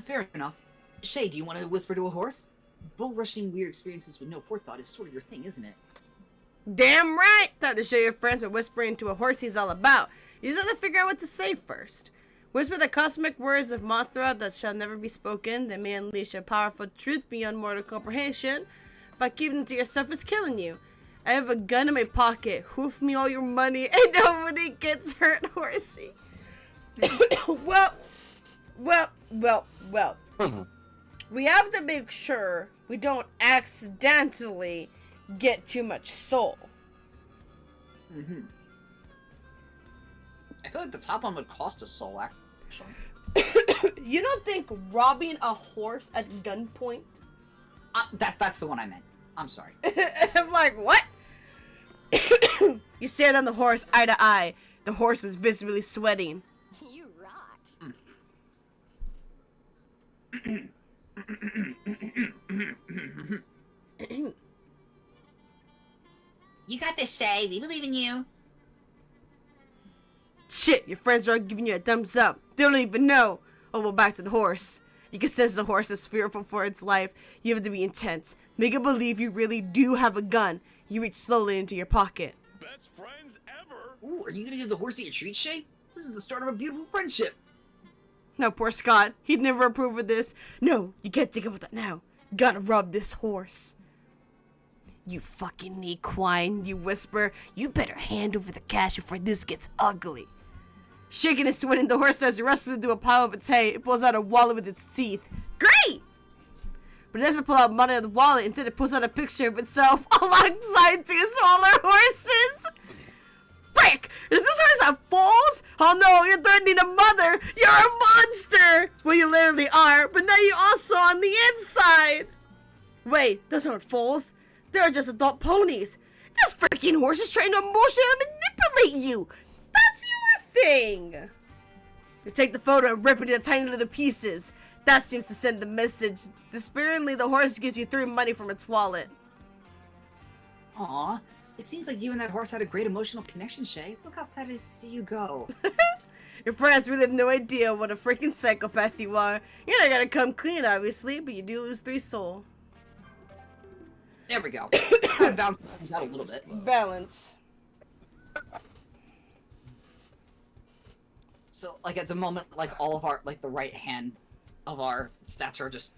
Fair enough. Shay, do you want to whisper to a horse? Bull rushing weird experiences with no forethought is sort of your thing, isn't it? Damn right! Thought to show your friends what whispering to a horse he's all about. You just have to figure out what to say first. Whisper the cosmic words of Mothra that shall never be spoken, that may unleash a powerful truth beyond mortal comprehension. By keeping it to yourself is killing you. I have a gun in my pocket. Hoof me all your money and nobody gets hurt, horsey. well. We have to make sure we don't accidentally get too much soul. I feel like the top one would cost a soul, actually. You don't think robbing a horse at gunpoint? That's the one I meant. I'm sorry. I'm like, what? You stare down the horse eye to eye. The horse is visibly sweating. You rock. You got this, Shay. We believe in you. Shit, your friends are giving you a thumbs up. They don't even know. Oh, well, back to the horse. You can sense the horse is fearful for its life. You have to be intense. Make it believe you really do have a gun. You reach slowly into your pocket. Best friends ever! Ooh, are you gonna give the horsey a treat, Shay? This is the start of a beautiful friendship. No, poor Scott. He'd never approve of this. No, you can't think about that now. Gotta rob this horse. You fucking equine, you whisper. You better hand over the cash before this gets ugly. Shaking and sweating, the horse starts wrestling into a pile of its hay. It pulls out a wallet with its teeth. Great! but it doesn't pull out money out of the wallet. Instead, it pulls out a picture of itself alongside 2 smaller horses. Frick! Is this horse have foals? Oh no, you're threatening a mother! You're a monster! Well, you literally are, but now you also on the inside! Wait, those aren't foals. They're just adult ponies. This freaking horse is trying to emotionally manipulate you! That's your thing! You take the photo and rip it into tiny little pieces. That seems to send the message. Despairingly, the horse gives you 3 money from its wallet. Aw, it seems like you and that horse had a great emotional connection, Shay. Look how sad it is to see you go. Your friends really have no idea what a freaking psychopath you are. You're not gonna come clean, obviously, but you do lose 3 soul. There we go. Kind of balances things out a little bit. Balance. So, like, at the moment, like, all of our, like, the right hand of our stats are just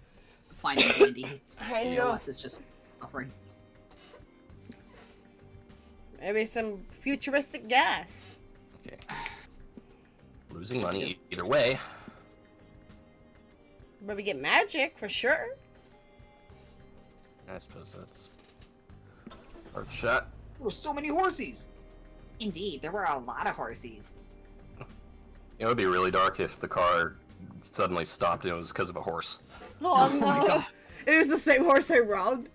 fine and dandy. I The know. left is just suffering. Maybe some futuristic gas. Okay. Losing money either way. But we get magic, for sure. I suppose that's worth a shot. There were so many horsies. Indeed, there were a lot of horsies. It would be really dark if the car suddenly stopped and it was because of a horse. Oh, my no. God. It is the same horse I robbed.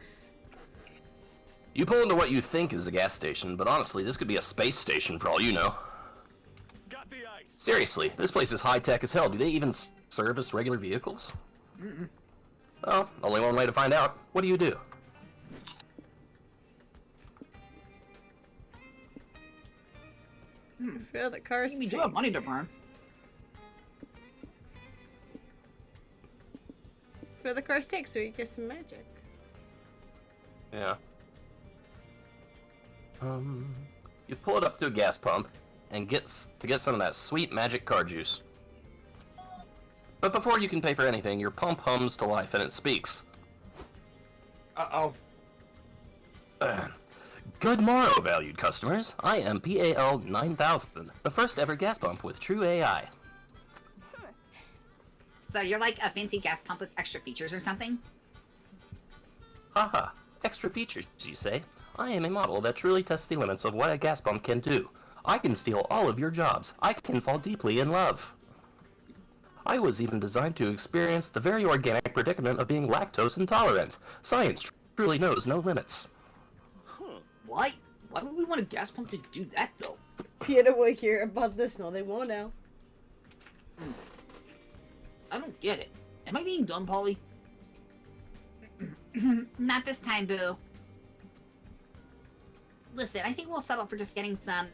You pull into what you think is a gas station, but honestly, this could be a space station for all you know. Got the ice. Seriously, this place is high-tech as hell. Do they even service regular vehicles? Mm-mm. Well, only one way to find out. What do you do? Feel the car's We do have money to burn. Feel the car's sick, so you get some magic. Yeah. You pull it up to a gas pump and get some of that sweet magic car juice. But before you can pay for anything, your pump hums to life and it speaks. Uh-oh. Good morrow, valued customers. I am PAL 9000, the first ever gas pump with true AI. So you're like a fancy gas pump with extra features or something? Haha, extra features, you say? I am a model that truly tests the limits of what a gas pump can do. I can steal all of your jobs. I can fall deeply in love. I was even designed to experience the very organic predicament of being lactose intolerant. Science truly knows no limits. Why? Why would we want a gas pump to do that, though? Peter will hear about this. No, they won't now. I don't get it. Am I being dumb, Polly? Not this time, boo. Listen, I think we'll settle for just getting some...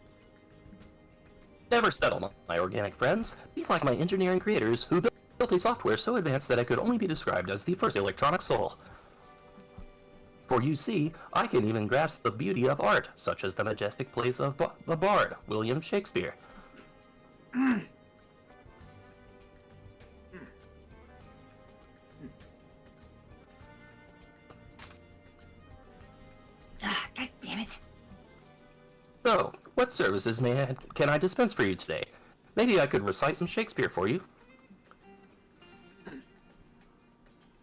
Never settle, my organic friends. Be like my engineering creators who built a software so advanced that it could only be described as the first electronic soul. For you see, I can even grasp the beauty of art, such as the majestic plays of the Bard, William Shakespeare. Ah, God damn it. So, what services can I dispense for you today? Maybe I could recite some Shakespeare for you.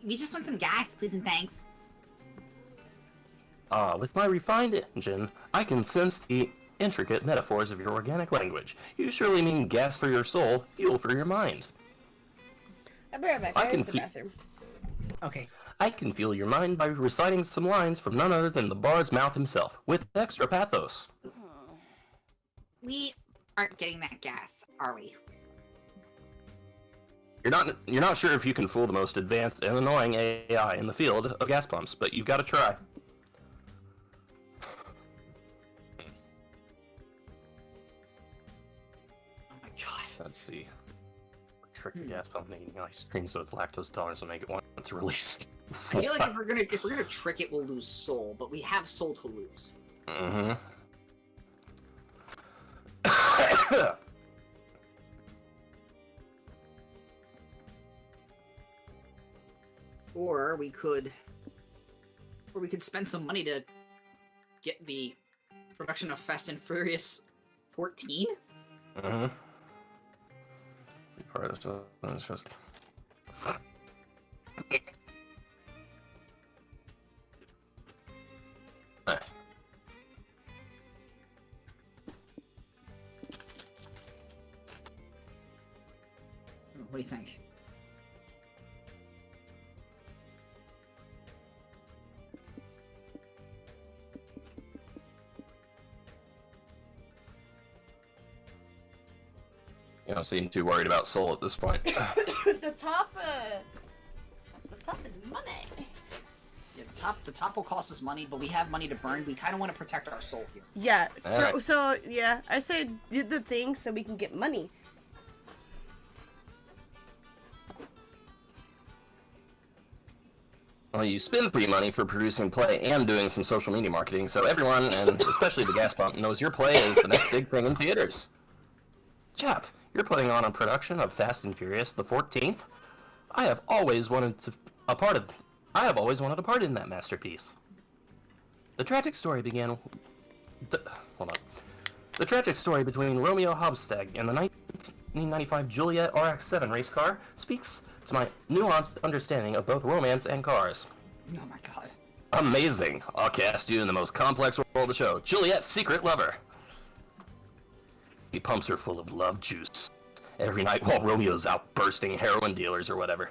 We just want some gas, please and thanks. With my refined engine, I can sense the intricate metaphors of your organic language. You surely mean gas for your soul, fuel for your mind. I'll be right back. I I can use the bathroom. Okay. I can fuel your mind by reciting some lines from none other than the bard's mouth himself, with extra pathos. We aren't getting that gas, are we? You're not sure if you can fool the most advanced and annoying AI in the field of gas pumps, but you've got to try. Oh my god. Let's see. Trick the gas pump making ice cream so it's lactose tolerant and make it want to release. I feel like if we're gonna trick it, we'll lose soul, but we have soul to lose. Mm-hmm. Or we could spend some money to get the production of Fast and Furious 14. Mm-hmm. Part of this just... What do you think? You don't seem too worried about Soul at this point. the top is money. Yeah, the top will cost us money, but we have money to burn. We kind of want to protect our soul here. Yeah. Alright. So yeah, I say do the thing so we can get money. Well, you spend free money for producing play and doing some social media marketing, so everyone, and especially the gas pump, knows your play is the next big thing in theaters. Chap, you're putting on a production of Fast and Furious the 14th? I have always wanted a part in that masterpiece. The tragic story began... The tragic story between Romeo Hobstag and the 1995 Juliet RX-7 race car speaks to my nuanced understanding of both romance and cars. Oh my god. Amazing! I'll cast you in the most complex role of the show, Juliet's secret lover. He pumps her full of love juice every night while Romeo's out bursting heroin dealers or whatever.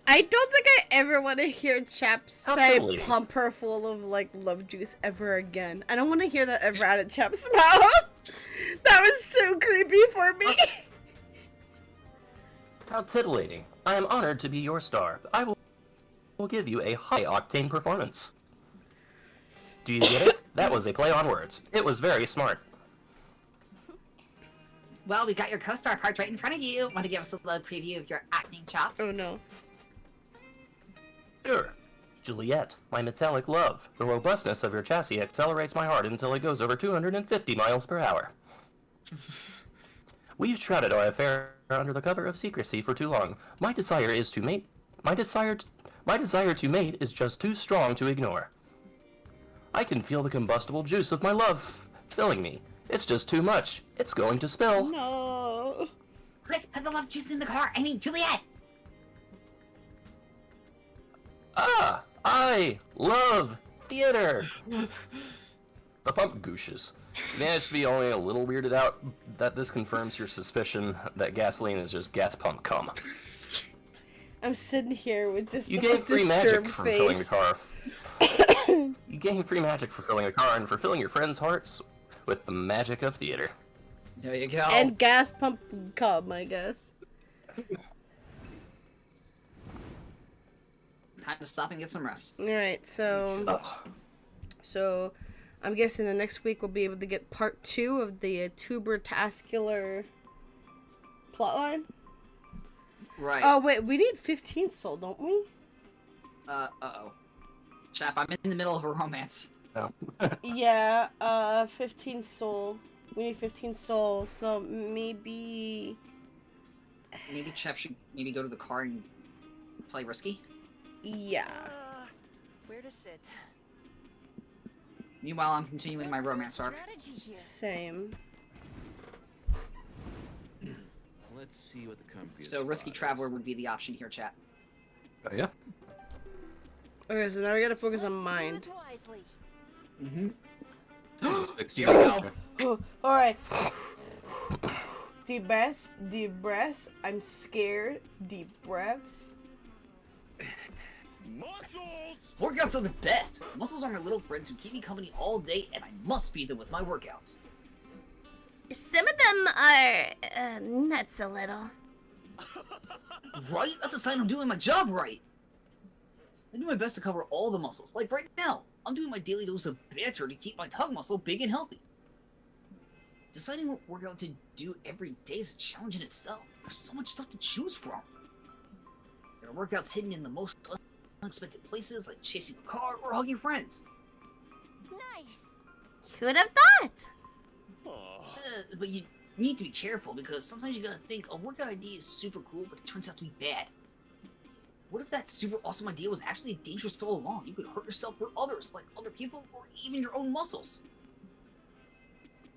I don't think I ever want to hear Chaps say Absolutely. pump her full of like love juice ever again. I don't want to hear that ever out of Chaps' mouth. That was too creepy for me. How titillating. I am honored to be your star. I will give you a high-octane performance. Do you get it? That was a play on words. It was very smart. Well, we got your co-star parked right in front of you. Want to give us a little preview of your acting chops? Oh no. Sure. Juliet, my metallic love. The robustness of your chassis accelerates my heart until it goes over 250 miles per hour. We've shrouded our affair under the cover of secrecy for too long. My desire to mate is just too strong to ignore. I can feel the combustible juice of my love filling me. It's just too much. It's going to spill. No. Quick, put the love juice in the car. I mean, Juliet! Ah, I love theater. The pump gooshes. You managed to be only a little weirded out that this confirms your suspicion that gasoline is just gas pump cum. I'm sitting here with just You the gain most free magic disturbed from filling the face. car. You gain free magic for filling the car and for filling your friends' hearts with the magic of theater. There you go. And gas pump cum, I guess. Time to stop and get some rest. Alright, so I'm guessing the next week we'll be able to get part 2 of the tuber-tascular plotline. Right. Oh wait, we need 15 soul, don't we? Uh-oh. Chap, I'm in the middle of a romance. No. Yeah, 15 soul. We need 15 soul, so maybe... Maybe Chap should maybe go to the car and play risky? Yeah. Where to sit? Meanwhile, I'm continuing my romance arc. Strategy here. Same. Let's see what the comfiest So, Risky spot is. Traveler would be the option here, chat. Yeah. Okay, so now we gotta focus on mind. Choose wisely. Mm-hmm. Oh, alright. Deep breaths, deep breaths. I'm scared. Deep breaths. Muscles! Workouts are the best! Muscles are my little friends who keep me company all day, and I must feed them with my workouts. Some of them are nuts a little. Right? That's a sign I'm doing my job right! I do my best to cover all the muscles. Like right now, I'm doing my daily dose of banter to keep my tongue muscle big and healthy. Deciding what workout to do every day is a challenge in itself. There's so much stuff to choose from. There are workouts hidden in the most unexpected places, like chasing a car or hugging friends. Nice. Who'd have thought? But you need to be careful because sometimes you gotta think a workout idea is super cool, but it turns out to be bad. What if that super awesome idea was actually dangerous all along? You could hurt yourself or others, like other people or even your own muscles.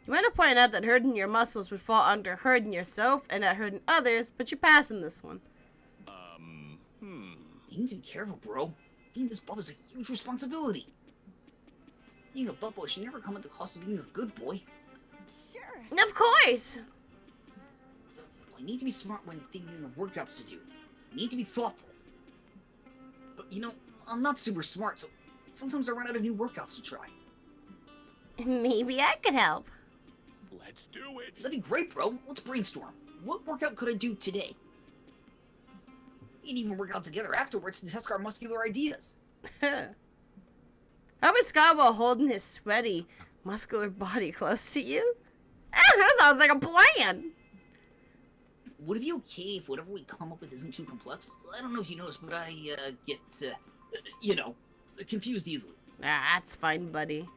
You want to point out that hurting your muscles would fall under hurting yourself and not hurting others, but you're passing this one. You need to be careful, bro. Being this buff is a huge responsibility. Being a buff boy should never come at the cost of being a good boy. Sure. Of course. I need to be smart when thinking of workouts to do. I need to be thoughtful. But you know, I'm not super smart, so sometimes I run out of new workouts to try. Maybe I could help. Let's do it. That'd be great, bro. Let's brainstorm. What workout could I do today? We can even work out together afterwards to test our muscular ideas. How about Scott while holding his sweaty, muscular body close to you? That sounds like a plan. Would it be okay if whatever we come up with isn't too complex? I don't know if you noticed, but I get, confused easily. Ah, that's fine, buddy.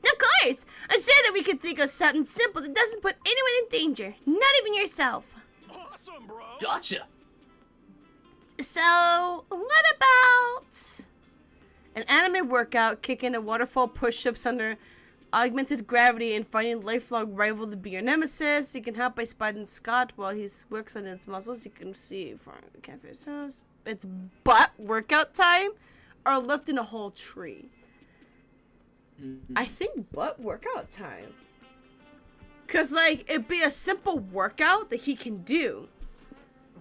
Of course! I'm sure that we could think of something simple that doesn't put anyone in danger. Not even yourself. Awesome, bro. Gotcha! So, what about an anime workout, kicking a waterfall push-ups under augmented gravity and fighting a lifelong rival to be your nemesis? You can help by spotting Scott while he works on his muscles. You can see from the campus house. It's butt workout time or lifting a whole tree. I think butt workout time. Cause like it'd be a simple workout that he can do.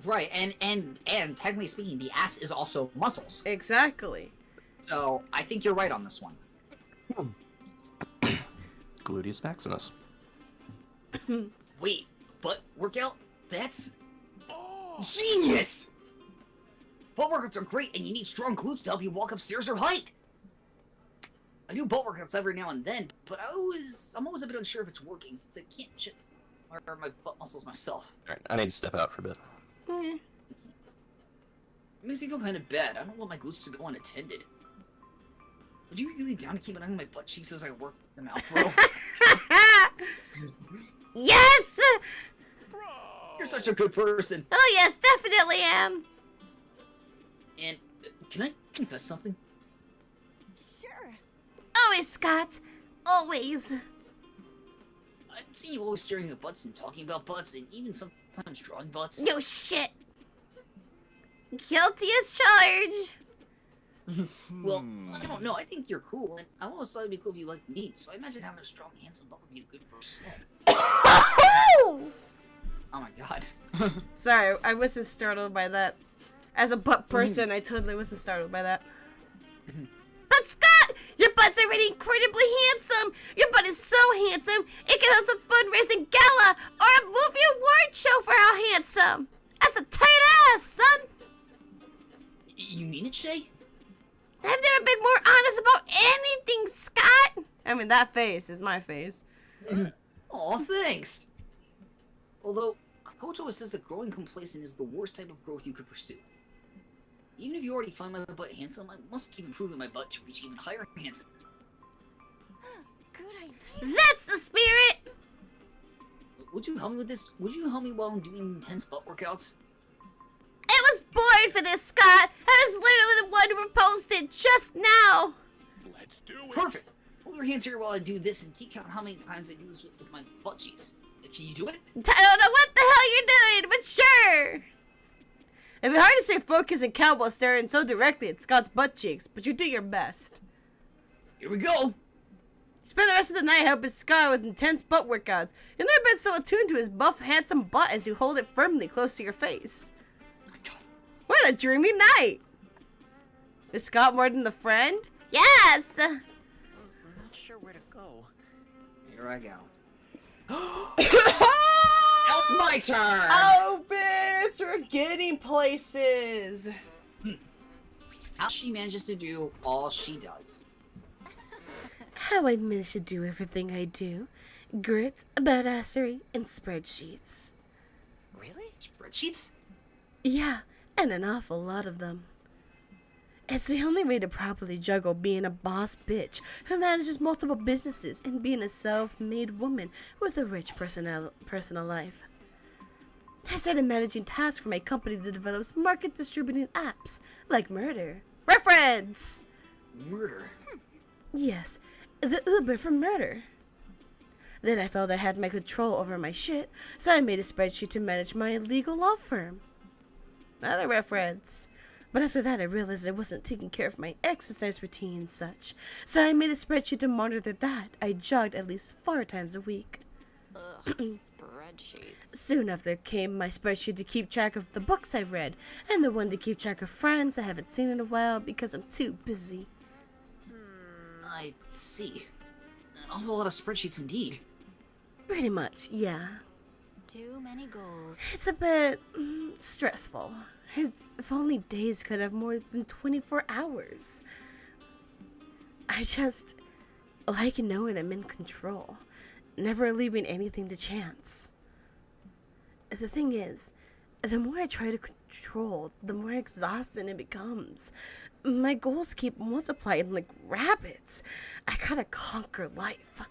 Right, and technically speaking, the ass is also muscles. Exactly. So I think you're right on this one. Gluteus maximus. Wait, butt workout? That's genius! Butt workouts are great, and you need strong glutes to help you walk upstairs or hike. I do butt workouts every now and then, but I'm always a bit unsure if it's working since I can't check my butt muscles myself. Alright, I need to step out for a bit. It makes me feel kind of bad. I don't want my glutes to go unattended. Would you be really down to keep an eye on my butt cheeks as I work them out, bro? Yes! Bro. You're such a good person. Oh yes, definitely am. And can I confess something? Sure. Always, Scott. Always. I've seen you always staring at butts and talking about butts and even sometimes drawing butts. No shit. Guilty as charged. Well, I don't know. I think you're cool, and I always thought it'd be cool if you liked me, so I imagine having a strong, handsome butt would be a good first step. Oh my god. Sorry, I wasn't startled by that. As a butt person, I totally wasn't startled by that. But Scott, your butt's already incredibly handsome. Your butt is so handsome, it can host a fundraising gala or a movie award show for how handsome. That's a tight ass, son. You mean it, Shay? I've never been more honest about anything, Scott. I mean, that face is my face. Aw, thanks. Although, Coach always says that growing complacent is the worst type of growth you could pursue. Even if you already find my butt handsome, I must keep improving my butt to reach even higher handsomeness. Good idea. That's the spirit. Would you help me with this? Would you help me while I'm doing intense butt workouts? I was born for this, Scott. I was literally the one who proposed it just now. Let's do it. Perfect. Hold your hands here while I do this and keep count how many times I do this with my butt cheeks. Can you do it? I don't know what the hell you're doing, but sure. It'd be hard to stay focused and count while staring so directly at Scott's butt cheeks, but you do your best. Here we go. Spend the rest of the night helping Scott with intense butt workouts. You'll never been so attuned to his buff, handsome butt as you hold it firmly close to your face. What a dreamy night! Is Scott more than the friend? Yes. We're not sure where to go. Here I go. Now it's my turn! Oh, bitch! We're getting places! How she manages to do all she does. How I manage to do everything I do. Grit, badassery, and spreadsheets. Really? Spreadsheets? Yeah, and an awful lot of them. It's the only way to properly juggle being a boss bitch who manages multiple businesses and being a self-made woman with a rich personal life. I started managing tasks for my company that develops market distributing apps like murder. Reference! Murder? Yes, the Uber for murder. Then I felt I had my control over my shit, so I made a spreadsheet to manage my legal law firm. Another reference. But after that, I realized I wasn't taking care of my exercise routine and such, so I made a spreadsheet to monitor that I jogged at least 4 times a week. Ugh, spreadsheets. Soon after came my spreadsheet to keep track of the books I've read, and the one to keep track of friends I haven't seen in a while because I'm too busy. I see. An awful lot of spreadsheets indeed. Pretty much, yeah. Too many goals. It's a bit stressful. If only days could have more than 24 hours. I just like knowing I'm in control, never leaving anything to chance. The thing is, the more I try to control, the more exhausting it becomes. My goals keep multiplying like rabbits. I gotta conquer life.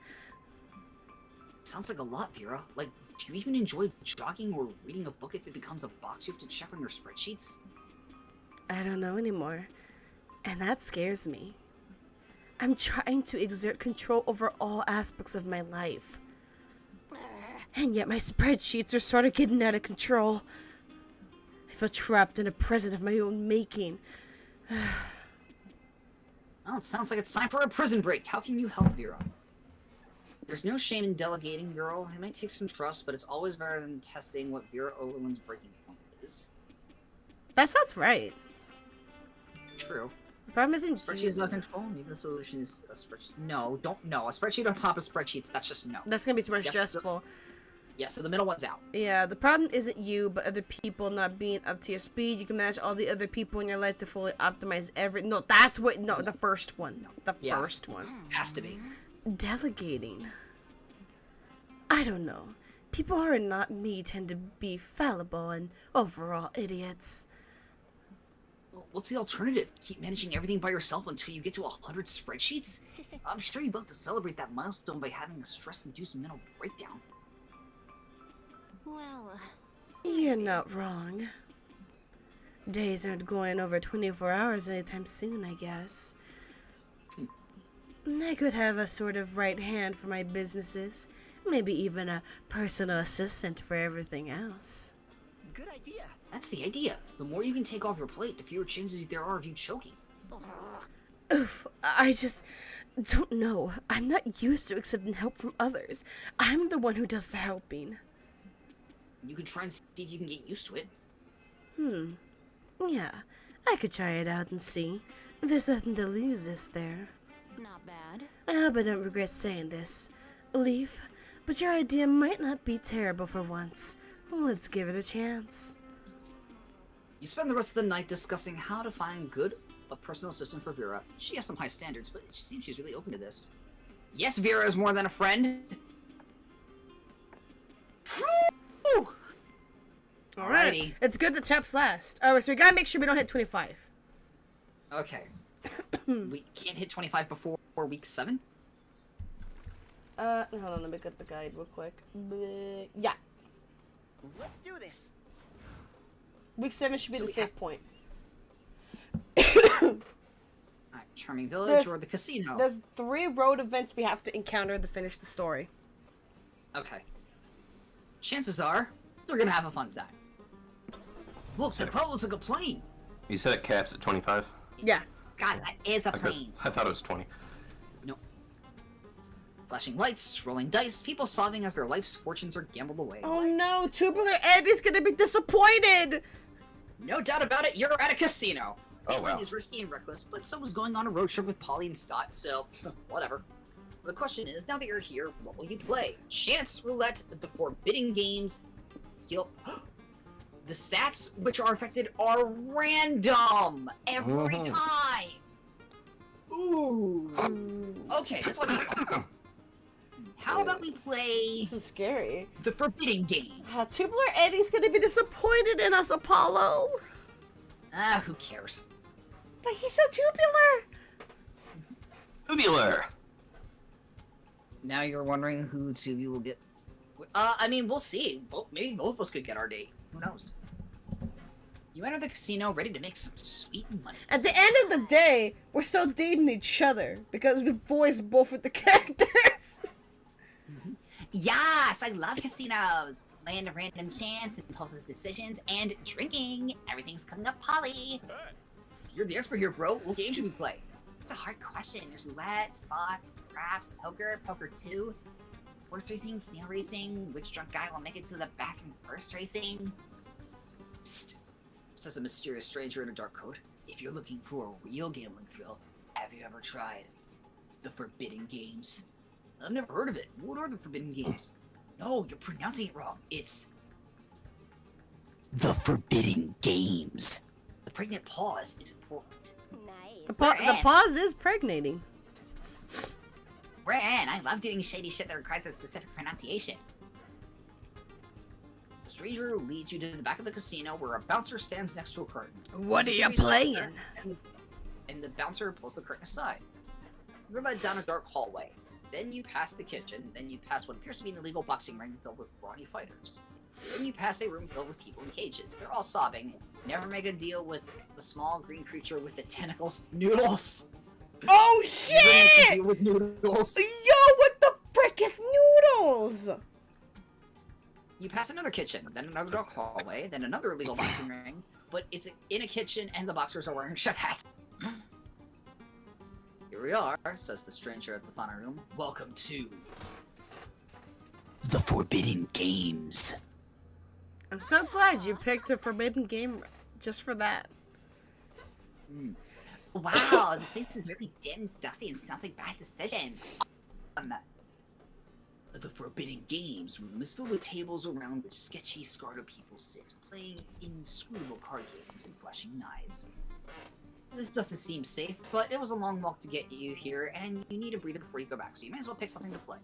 Sounds like a lot, Vera. Like, do you even enjoy jogging or reading a book if it becomes a box you have to check on your spreadsheets? I don't know anymore, and that scares me. I'm trying to exert control over all aspects of my life. And yet my spreadsheets are sort of getting out of control. I feel trapped in a prison of my own making. Well, it sounds like it's time for a prison break. How can you help, Vera? There's no shame in delegating, girl. It might take some trust, but it's always better than testing what Vera Overland's breaking point is. That sounds right. True. The problem isn't Spreadsheets out of control. Maybe the solution is a spreadsheet. No, don't. No, a spreadsheet on top of spreadsheets. That's just no. That's gonna be too much Yep, stressful. Yeah, so the middle one's out. Yeah, the problem isn't you, but other people not being up to your speed. You can manage all the other people in your life to fully optimize every. No, that's what. No, the first one. No, the Yeah. first one. Has to be. Delegating. I don't know. People who are not me tend to be fallible and overall idiots. Well, what's the alternative? Keep managing everything by yourself until you get to 100 spreadsheets? I'm sure you'd love to celebrate that milestone by having a stress-induced mental breakdown. Well, You're not wrong. Days aren't going over 24 hours anytime soon, I guess. I could have a sort of right hand for my businesses. Maybe even a personal assistant for everything else. Good idea. That's the idea. The more you can take off your plate, the fewer chances there are of you choking. Oof, I just don't know. I'm not used to accepting help from others. I'm the one who does the helping. You can try and see if you can get used to it. Yeah, I could try it out and see. There's nothing to lose, is there? not bad. I hope I don't regret saying this. Leaf, but your idea might not be terrible for once. Let's give it a chance. You spend the rest of the night discussing how to find a personal assistant for Vera. She has some high standards, but it seems she's really open to this. Yes, Vera is more than a friend. Whew! Alrighty. It's good the chaps last. Oh, so we gotta make sure we don't hit 25. Okay. We can't hit 25 before week 7? Hold on, let me get the guide real quick. Yeah. Let's do this. Week 7 should be So the we safe point. Alright, Charming Village There's- or the casino? There's 3 road events we have to encounter to finish the story. Okay. Chances are, they're gonna have a fun time. Look, the cloud looks like a plane! You said it caps at 25? Yeah. God, that is a Because plane! I thought it was 20. No. Flashing lights, rolling dice, people sobbing as their life's fortunes are gambled away. Oh no, Tubular Eddie's gonna be disappointed! No doubt about it, you're at a casino. Oh, Gambling wow. is risky and reckless, but so was going on a road trip with Polly and Scott, so whatever. The question is, now that you're here, what will you play? Chance roulette, the forbidden games, skill. The stats which are affected are random every time. Ooh. Okay, that's what. How about we play This is scary. the forbidden game? Tubular Eddie's gonna be disappointed in us, Apollo! Ah, who cares? But he's so tubular! Tubular! Now you're wondering who two of you will get. I mean, we'll see. Maybe both of us could get our date. Who knows? You enter the casino ready to make some sweet money. At the end of the day, we're still dating each other because we voiced both of the characters. Yes, I love casinos. Land of random chance, impulsive decisions, and drinking. Everything's coming up, Polly. You're the expert here, bro. What game should we play? It's a hard question. There's roulette, slots, craps, poker, poker 2. Horse racing, snail racing, which drunk guy will make it to the bathroom first racing? Psst, says a mysterious stranger in a dark coat. If you're looking for a real gambling thrill, have you ever tried the Forbidden Games? I've never heard of it. What are the Forbidden Games? No, you're pronouncing it wrong. It's the Forbidden Games. The pregnant pause is important. Nice. The We're in. pause is pregnating. We're in. I love doing shady shit that requires a specific pronunciation. The stranger leads you to the back of the casino where a bouncer stands next to a curtain. What are you The stranger playing? stands there, and the bouncer pulls the curtain aside. You're led down a dark hallway. Then you pass the kitchen. Then you pass what appears to be an illegal boxing ring filled with brawny fighters. Then you pass a room filled with people in cages. They're all sobbing. Never make a deal with the small green creature with the tentacles. Noodles! Oh Never make a shit! deal with noodles. Yo, what the frick is noodles? You pass another kitchen, then another dark hallway, then another illegal boxing ring, but it's in a kitchen and the boxers are wearing chef hats. Here we are, says the stranger at the final room. Welcome to the Forbidden Games. I'm so glad you picked a forbidden game just for that. Wow, this place is really dim, dusty, and smells like bad decisions. The Forbidden Games room is filled with tables around which sketchy, scarred people sit, playing inscrutable card games and flashing knives. This doesn't seem safe, but it was a long walk to get you here, and you need a breather before you go back, so you might as well pick something to play.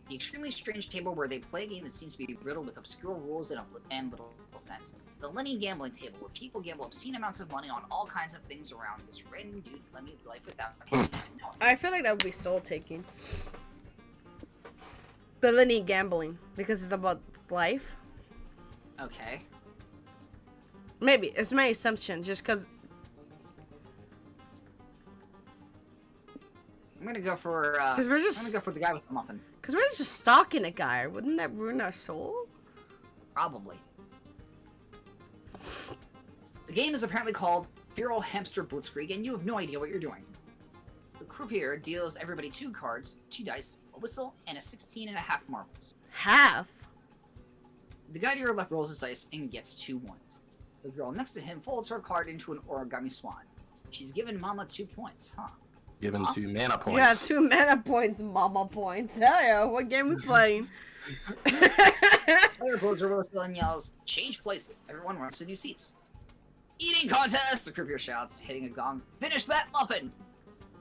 The extremely strange table where they play a game that seems to be riddled with obscure rules and little sense. The Lenny gambling table, where people gamble obscene amounts of money on all kinds of things around this random dude Lemmy's life without him even knowing. I feel like that would be soul taking. The Lenny gambling, because it's about life. Okay. Maybe it's my assumption, just because. I'm gonna go for, I'm Because we're gonna just. go for the guy with the muffin. Because we're just stalking a guy. Wouldn't that ruin our soul? Probably. The game is apparently called Feral Hamster Blitzkrieg, and you have no idea what you're doing. The croupier deals everybody 2 cards, 2 dice, a whistle, and a 16.5 marbles. Half. The guy to your left rolls his dice and gets 2 ones. The girl next to him folds her card into an origami swan. She's given Mama 2 points, huh? Given 2 mana points. Yeah, 2 mana points, mama points. Hell yeah, what game we playing? Player blows her whistle and yells, "Change places!" Everyone runs to new seats. Eating contest! The croupier shouts, hitting a gong. Finish that muffin!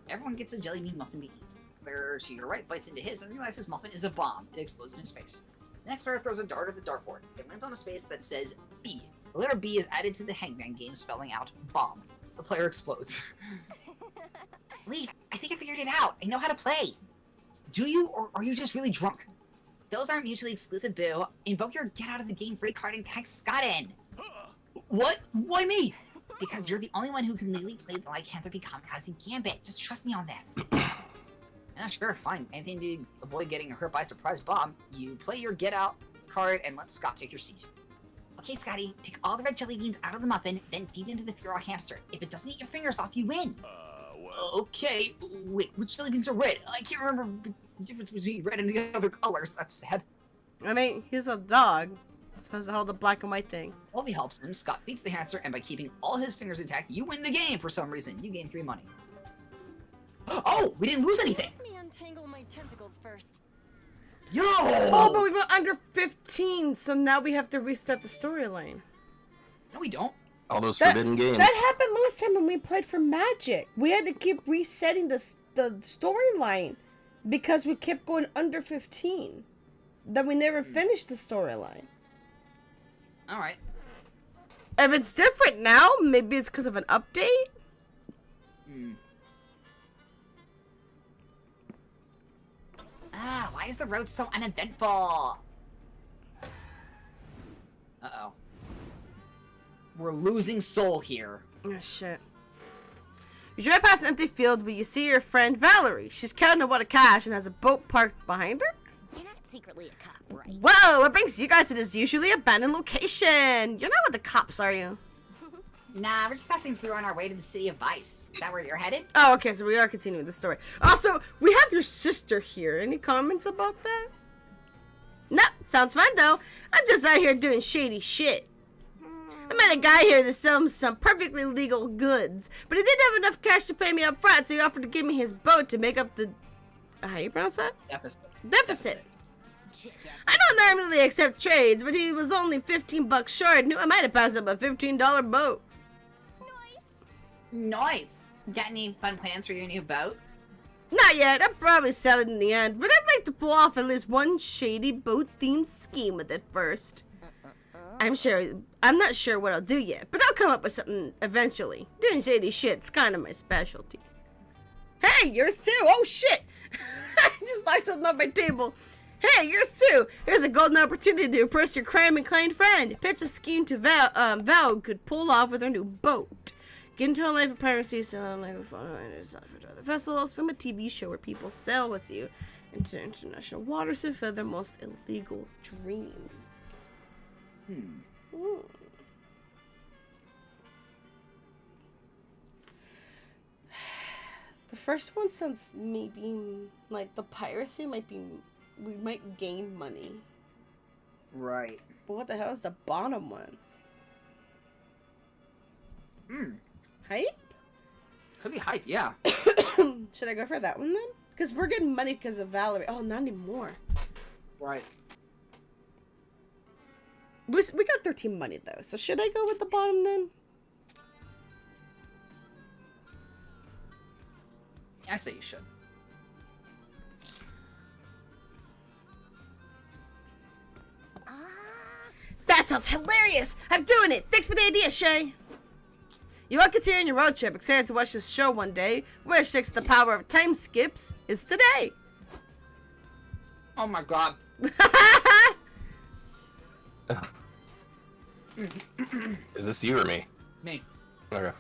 Everyone gets a jelly bean muffin to eat. The player to your right bites into his and realizes muffin is a bomb. It explodes in his face. The next player throws a dart at the dartboard. It lands on a space that says B. The letter B is added to the Hangman game, spelling out bomb. The player explodes. Leave! I think I figured it out! I know how to play! Do you, or are you just really drunk? Those aren't mutually exclusive, boo. Invoke your get out of the game free card and tag Scott in! What? Why me? Because you're the only one who can legally play the Lycanthropy Kamikaze Gambit. Just trust me on this. Yeah, sure, fine. Anything to avoid getting hurt by a surprise bomb, you play your get out card and let Scott take your seat. Okay, Scotty, pick all the red jelly beans out of the muffin, then feed into the feral hamster. If it doesn't eat your fingers off, you win. Okay, wait, which jelly beans are red? I can't remember the difference between red and the other colors. That's sad. I mean, he's a dog. So has the whole black and white thing. Ollie helps him. Scott feeds the hamster, and by keeping all his fingers intact, you win the game for some reason. You gain 3 money. Oh, we didn't lose anything. Let me untangle my tentacles first. Yo! Oh, but we went under 15, so now we have to restart the storyline. No, we don't. All those forbidden games. That happened last time when we played for Magic. We had to keep resetting the storyline because we kept going under 15. Then we never finished the storyline. All right. If it's different now, maybe it's because of an update? Ah, why is the road so uneventful? Uh-oh. We're losing soul here. Oh, shit. You drive past an empty field where you see your friend Valerie. She's counting a wad of cash and has a boat parked behind her. You're not secretly a cop, right? Whoa, what brings you guys to this usually abandoned location? You're not with the cops, are you? Nah, we're just passing through on our way to the city of Vice. Is that where you're headed? Oh, okay, so we are continuing the story. Also, we have your sister here. Any comments about that? No, sounds fun though. I'm just out here doing shady shit. I met a guy here that sells some perfectly legal goods, but he didn't have enough cash to pay me up front, so he offered to give me his boat to make up the... How you pronounce that? Deficit. I don't normally accept trades, but he was only 15 bucks short. Knew I might have passed up a $15 boat. Nice. Got any fun plans for your new boat? Not yet. I'll probably sell it in the end, but I'd like to pull off at least one shady boat-themed scheme with it first. I'm not sure what I'll do yet, but I'll come up with something eventually. Doing shady shit's kind of my specialty. Hey, yours too! Oh shit! I just knocked something off my table. Hey, yours too! Here's a golden opportunity to impress your crime-inclined friend. Pitch a scheme to Val could pull off with her new boat. Get into a life of piracy, selling like a photo and for other vessels, film a TV show where people sail with you into international waters to fulfill their most illegal dreams. Ooh. The first one sounds maybe like the piracy might be, we might gain money. Right. But what the hell is the bottom one? Hype? Could be hype, yeah. Should I go for that one then? Because we're getting money because of Valerie. Oh, not anymore. Right. We got 13 money though, so should I go with the bottom then? I say you should. That sounds hilarious! I'm doing it! Thanks for the idea, Shay! You all continue your road trip, excited to watch this show one day, where thanks to the power of time skips is today! Oh my god. Is this you or me? Me. Okay.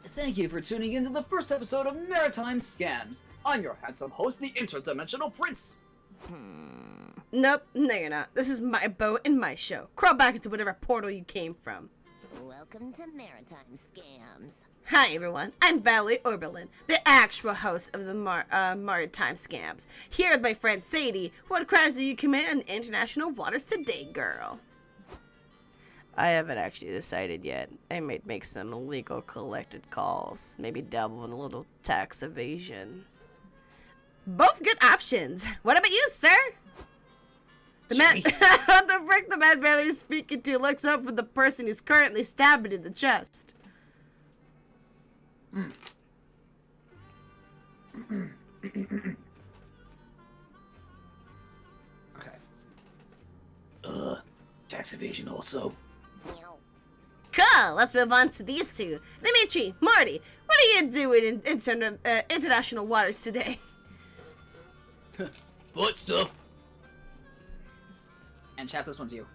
Thank you for tuning into the first episode of Maritime Scams. I'm your handsome host, the Interdimensional Prince. Nope, no you're not. This is my boat and my show. Crawl back into whatever portal you came from. Welcome to Maritime Scams. Hi everyone, I'm Valerie Oberlin, the actual host of the Maritime Scams. Here with my friend Sadie. What crimes do you commit in international waters today, girl? I haven't actually decided yet. I might make some illegal collected calls. Maybe dabble in a little tax evasion. Both good options. What about you, sir? The man, the frick the man barely is speaking to looks up for the person he's currently stabbing in the chest. Okay. Tax evasion also. Cool, let's move on to these two. Dimitri, Marty, what are you doing in international waters today? What stuff? And chat, this one's you.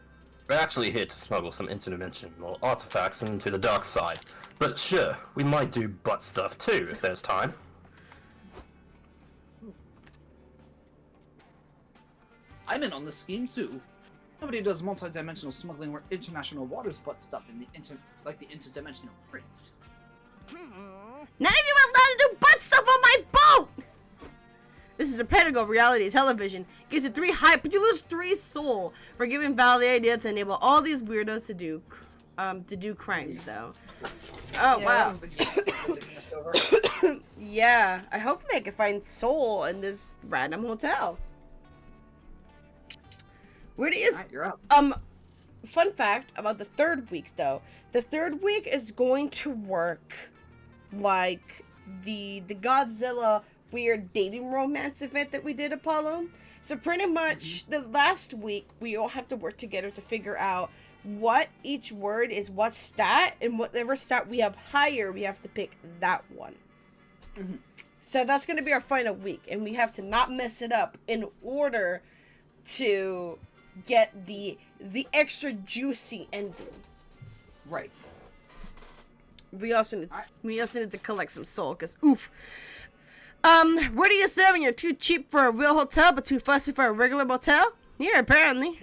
We're actually here to smuggle some interdimensional artifacts into the dark side. But sure, we might do butt stuff too, if there's time. I'm in on the scheme too. Nobody does multi-dimensional smuggling or international waters butt stuff in the interdimensional prince. None of you are allowed to do butt stuff on my boat! This is a Pentagon reality television. Gives you 3 hype, but you lose 3 soul for giving Val the idea to enable all these weirdos to do crimes, though. Oh, Yeah, wow. that was Yeah, I hope they can find soul in this random hotel. Where do you... Alright, you're up. Fun fact about the 3rd week, though. The 3rd week is going to work like the Godzilla weird dating romance event that we did, Apollo. So pretty much the last week we all have to work together to figure out what each word is what stat, and whatever stat we have higher, we have to pick that one. So that's going to be our final week, and we have to not mess it up in order to get the extra juicy ending. Right. We also need to collect some soul, because oof. Where do you say when you're too cheap for a real hotel but too fussy for a regular motel? Here, apparently.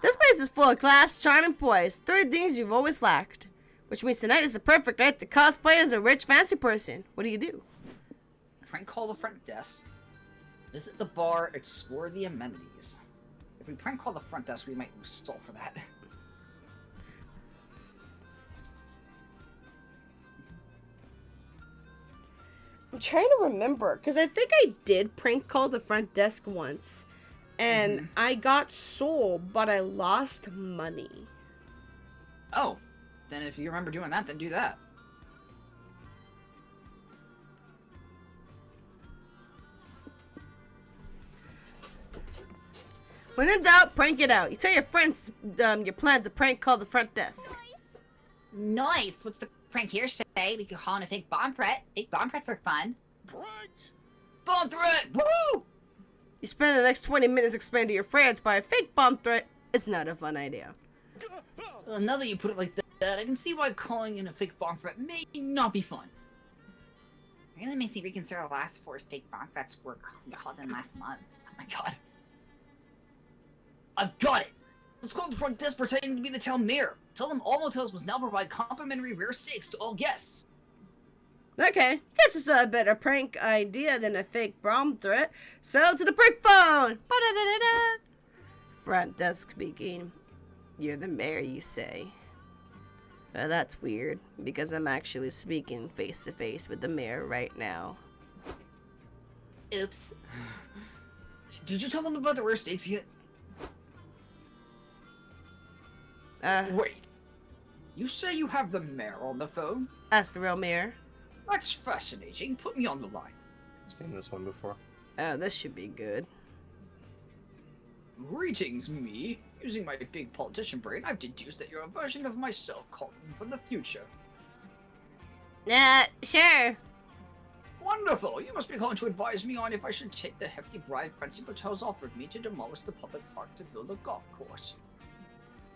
This place is full of class, charming boys. 3 things you've always lacked. Which means tonight is the perfect night to cosplay as a rich fancy person. What do you do? Prank call the front desk. Visit the bar. Explore the amenities. If we prank call the front desk, we might lose soul for that. I'm trying to remember, because I think I did prank call the front desk once. And I got soul, but I lost money. Oh, then if you remember doing that, then do that. When in doubt, prank it out. You tell your friends your plan to prank call the front desk. Nice. What's the prank here, Shay? We could call in a fake bomb threat. Fake bomb threats are fun. Pranked! Bomb threat! Woo! You spend the next 20 minutes explaining to your friends why a fake bomb threat is not a fun idea. Well, now that you put it like that, I can see why calling in a fake bomb threat may not be fun. Really makes me reconsider the last 4 fake bomb threats were called in last month. Oh my god. I've got it! Let's call the front desk pretending to be the town mayor. Tell them all motels must now provide complimentary rare steaks to all guests. Okay, guess it's a better prank idea than a fake bomb threat. So to the prank phone! Ba-da-da-da-da. Front desk speaking. You're the mayor, you say. That's weird, because I'm actually speaking face to face with the mayor right now. Oops. Did you tell them about the rare steaks yet? Wait. You say you have the mayor on the phone? That's the real mayor. That's fascinating. Put me on the line. I've seen this one before. Oh, this should be good. Greetings, me. Using my big politician brain, I've deduced that you're a version of myself calling from the future. Sure. Wonderful! You must be calling to advise me on if I should take the hefty bribe Fancy Motels offered me to demolish the public park to build a golf course.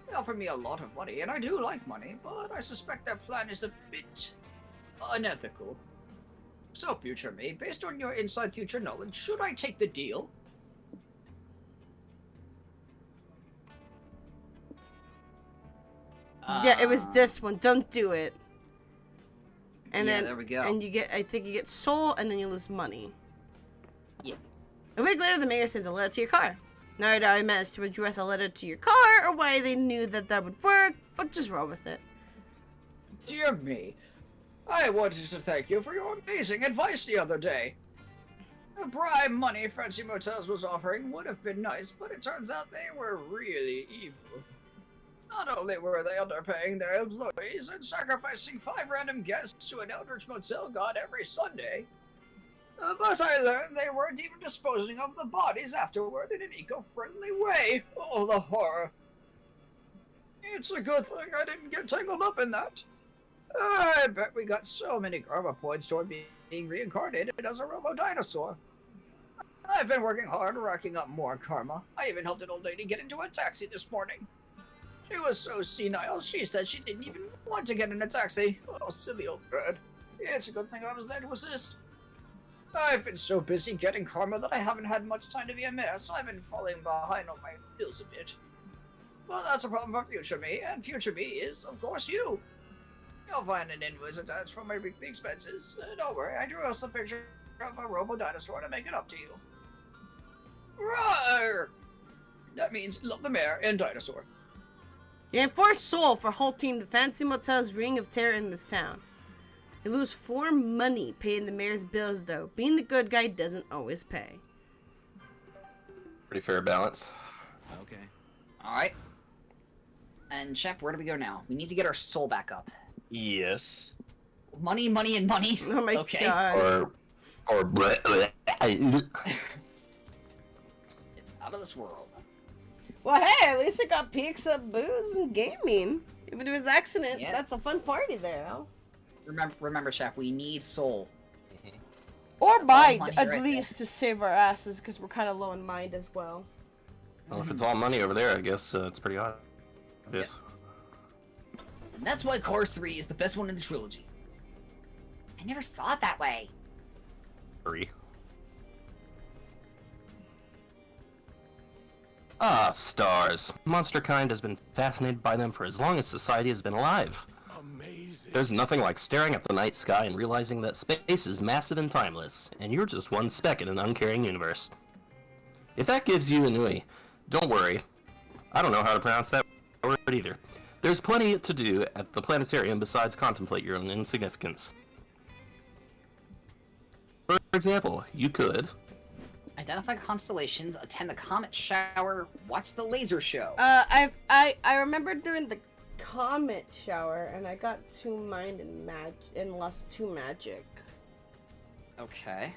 They offered me a lot of money, and I do like money, but I suspect their plan is a bit unethical. So, future me, based on your inside future knowledge, should I take the deal? Yeah, it was this one. Don't do it. And Yeah, then there we go. And you get, I think you get soul, and then you lose money. Yeah. A week later, the mayor sends a letter to your car. Now I managed to address a letter to your car, or why they knew that that would work, but just roll with it. Dear me, I wanted to thank you for your amazing advice the other day. The bribe money Fancy Motels was offering would have been nice, but it turns out they were really evil. Not only were they underpaying their employees and sacrificing 5 random guests to an Eldritch Motel god every Sunday, but I learned they weren't even disposing of the bodies afterward in an eco-friendly way. Oh, the horror. It's a good thing I didn't get tangled up in that. I bet we got so many karma points toward being reincarnated as a robo-dinosaur. I've been working hard racking up more karma. I even helped an old lady get into a taxi this morning. She was so senile, she said she didn't even want to get in a taxi. Oh, silly old bird. It's a good thing I was there to assist. I've been so busy getting karma that I haven't had much time to be a mayor, so I've been falling behind on my bills a bit. Well, that's a problem for future me, and future me is, of course, you. You'll find an invoice attached for my weekly expenses. Don't worry, I drew us a picture of a robo-dinosaur to make it up to you. Roar! That means love the mayor and dinosaur. You have 4 soul for halting the Fancy Motel's Ring of Terror in this town. You lose 4 money paying the mayor's bills, though. Being the good guy doesn't always pay. Pretty fair balance. Okay. Alright. And Shep, where do we go now? We need to get our soul back up. Yes. Money, money, and money. Oh my Okay. god. Or It's out of this world. Well, hey, at least I got peaks of booze and gaming. Even if it was accident, Yeah. that's a fun party there, Al. Remember, Shep, we need soul. Or That's all mind, money at right least, to save our asses, because we're kind of low in mind as well. Well, if it's all money over there, I guess it's pretty odd. Yes. And that's why Cars 3 is the best one in the trilogy. I never saw it that way. 3. Ah, stars. Monster kind has been fascinated by them for as long as society has been alive. Amazing. There's nothing like staring at the night sky and realizing that space is massive and timeless, and you're just one speck in an uncaring universe. If that gives you an ooey, don't worry. I don't know how to pronounce that word either. There's plenty to do at the planetarium besides contemplate your own insignificance. For example, you could Identify constellations, attend the comet shower, watch the laser show. I remember during the comet shower, and I got 2 mind and lost 2 magic. Okay.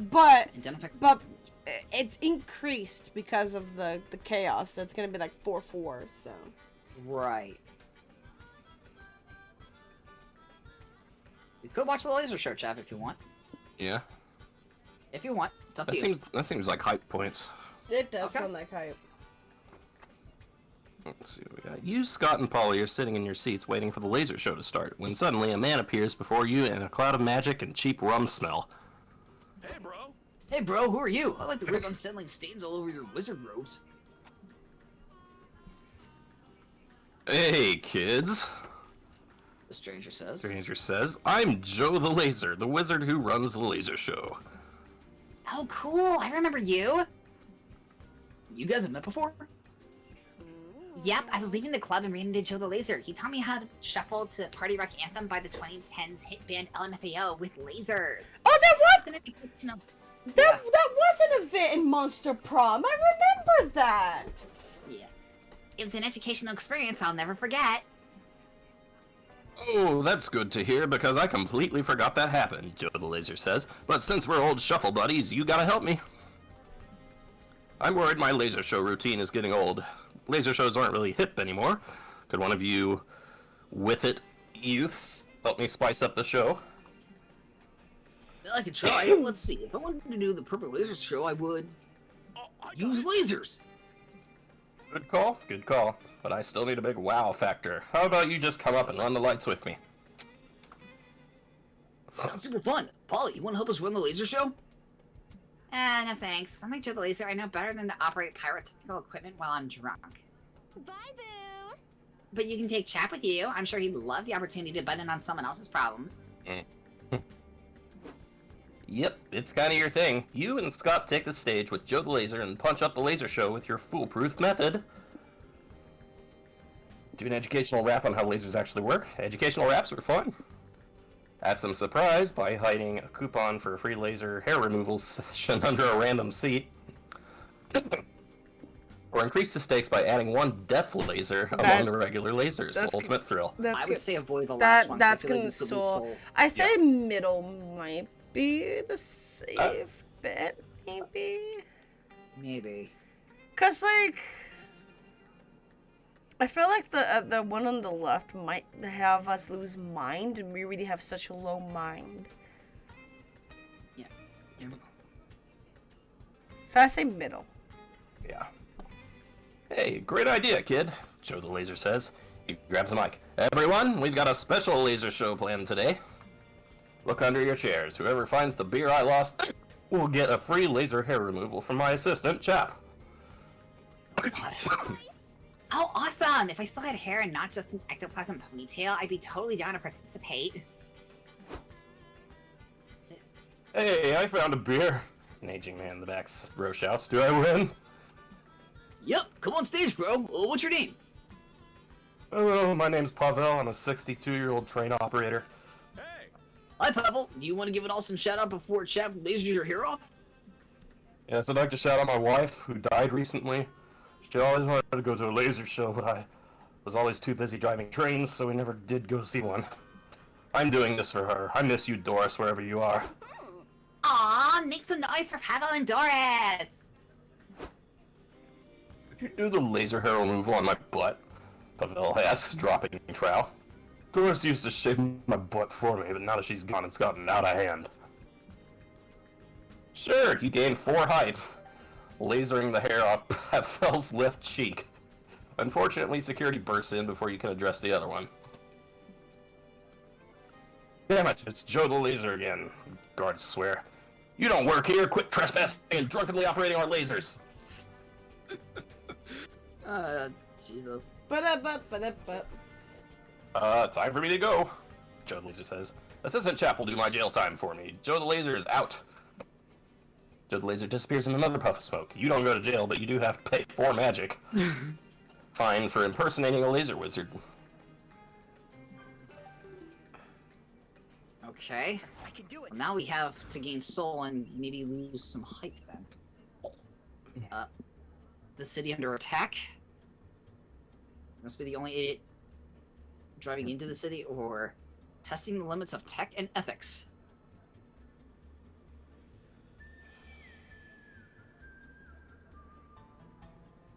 But Identify. it's increased because of the chaos, so it's gonna be like 4/4. So Right. You could watch the laser show, Chav, if you want. Yeah. If you want, it's up to you. That seems like hype points. it does Okay. sound like hype. Let's see what we got. You, Scott, and Polly are sitting in your seats waiting for the laser show to start, when suddenly a man appears before you in a cloud of magic and cheap rum smell. Hey, bro. Hey, bro, who are you? I like the weird unsettling stains all over your wizard robes. Hey, kids, The stranger says. Stranger says. I'm Joe the Laser, the wizard who runs the laser show. Oh, cool. I remember you. You guys have met before? Yep, I was leaving the club and ran into Joe the Laser. He taught me how to shuffle to Party Rock Anthem by the 2010s hit band LMFAO with lasers. Oh, It's an educational... that was an event in Monster Prom. I remember that. Yeah. It was an educational experience I'll never forget. Oh, that's good to hear, because I completely forgot that happened, Joe the Laser says. But since we're old shuffle buddies, you gotta help me. I'm worried my laser show routine is getting old. Laser shows aren't really hip anymore. Could one of you with it youths help me spice up the show? I could try. Let's see. If I wanted to do the perfect laser show, I would Oh, I got use it. lasers. Good call, good call. But I still need a big wow factor. How about you just come up and run the lights with me? Sounds super fun. Polly, you want to help us run the laser show? No thanks. Unlike Joe the Laser, I know better than to operate pyrotechnical equipment while I'm drunk. Bye, boo. But you can take Chap with you. I'm sure he'd love the opportunity to butt in on someone else's problems. Yep, it's kind of your thing. You and Scott take the stage with Joe the Laser and punch up the laser show with your foolproof method. Do an educational rap on how lasers actually work. Educational raps are fun. Add some surprise by hiding a coupon for a free laser hair removal session under a random seat. Or increase the stakes by adding 1 death laser among the regular lasers. that's Ultimate thrill. That's I would good. say avoid the last one. 'cause I That's feel like gonna you could lose soul. soul. I say middle might be the safe bet, maybe. Maybe. Cause like, I feel like the one on the left might have us lose mind, and we really have such a low mind. Yeah. Here we go. So I say middle. Yeah. Hey, great idea, kid, Joe the Laser says. He grabs a mic. Everyone, we've got a special laser show planned today. Look under your chairs. Whoever finds the beer I lost will get a free laser hair removal from my assistant, Chap. Oh, awesome! If I still had hair and not just an ectoplasm ponytail, I'd be totally down to participate. Hey, I found a beer. An aging man in the back row shouts. Do I win? Yep. Come on stage, bro. What's your name? Hello, my name's Pavel. I'm a 62-year-old train operator. Hey. Hi, Pavel. Do you want to give an awesome shout out before Chap lasers your hair off? Yes, I'd like to shout out my wife, who died recently. She always wanted to go to a laser show, but I was always too busy driving trains, so we never did go see one. I'm doing this for her. I miss you, Doris, wherever you are. Aw, make some noise for Pavel and Doris! Could you do the laser hair removal on my butt? Pavel asks, dropping the trowel. Doris used to shave my butt for me, but now that she's gone, it's gotten out of hand. Sure, you gained 4 height, lasering the hair off Pavel's left cheek. Unfortunately, security bursts in before you can address the other one. Damn it, it's Joe the Laser again, guards swear. You don't work here, quit trespassing and drunkenly operating our lasers. Jesus. Ba-da-ba-ba-da-ba. Time for me to go, Joe the Laser says. Assistant Chap will do my jail time for me. Joe the Laser is out. Joe the Laser disappears in another puff of smoke. You don't go to jail, but you do have to pay 4 magic. Fine for impersonating a laser wizard. Okay. I can do it. Well, now we have to gain soul and maybe lose some height then. The city under attack? Must be the only idiot driving into the city, or testing the limits of tech and ethics.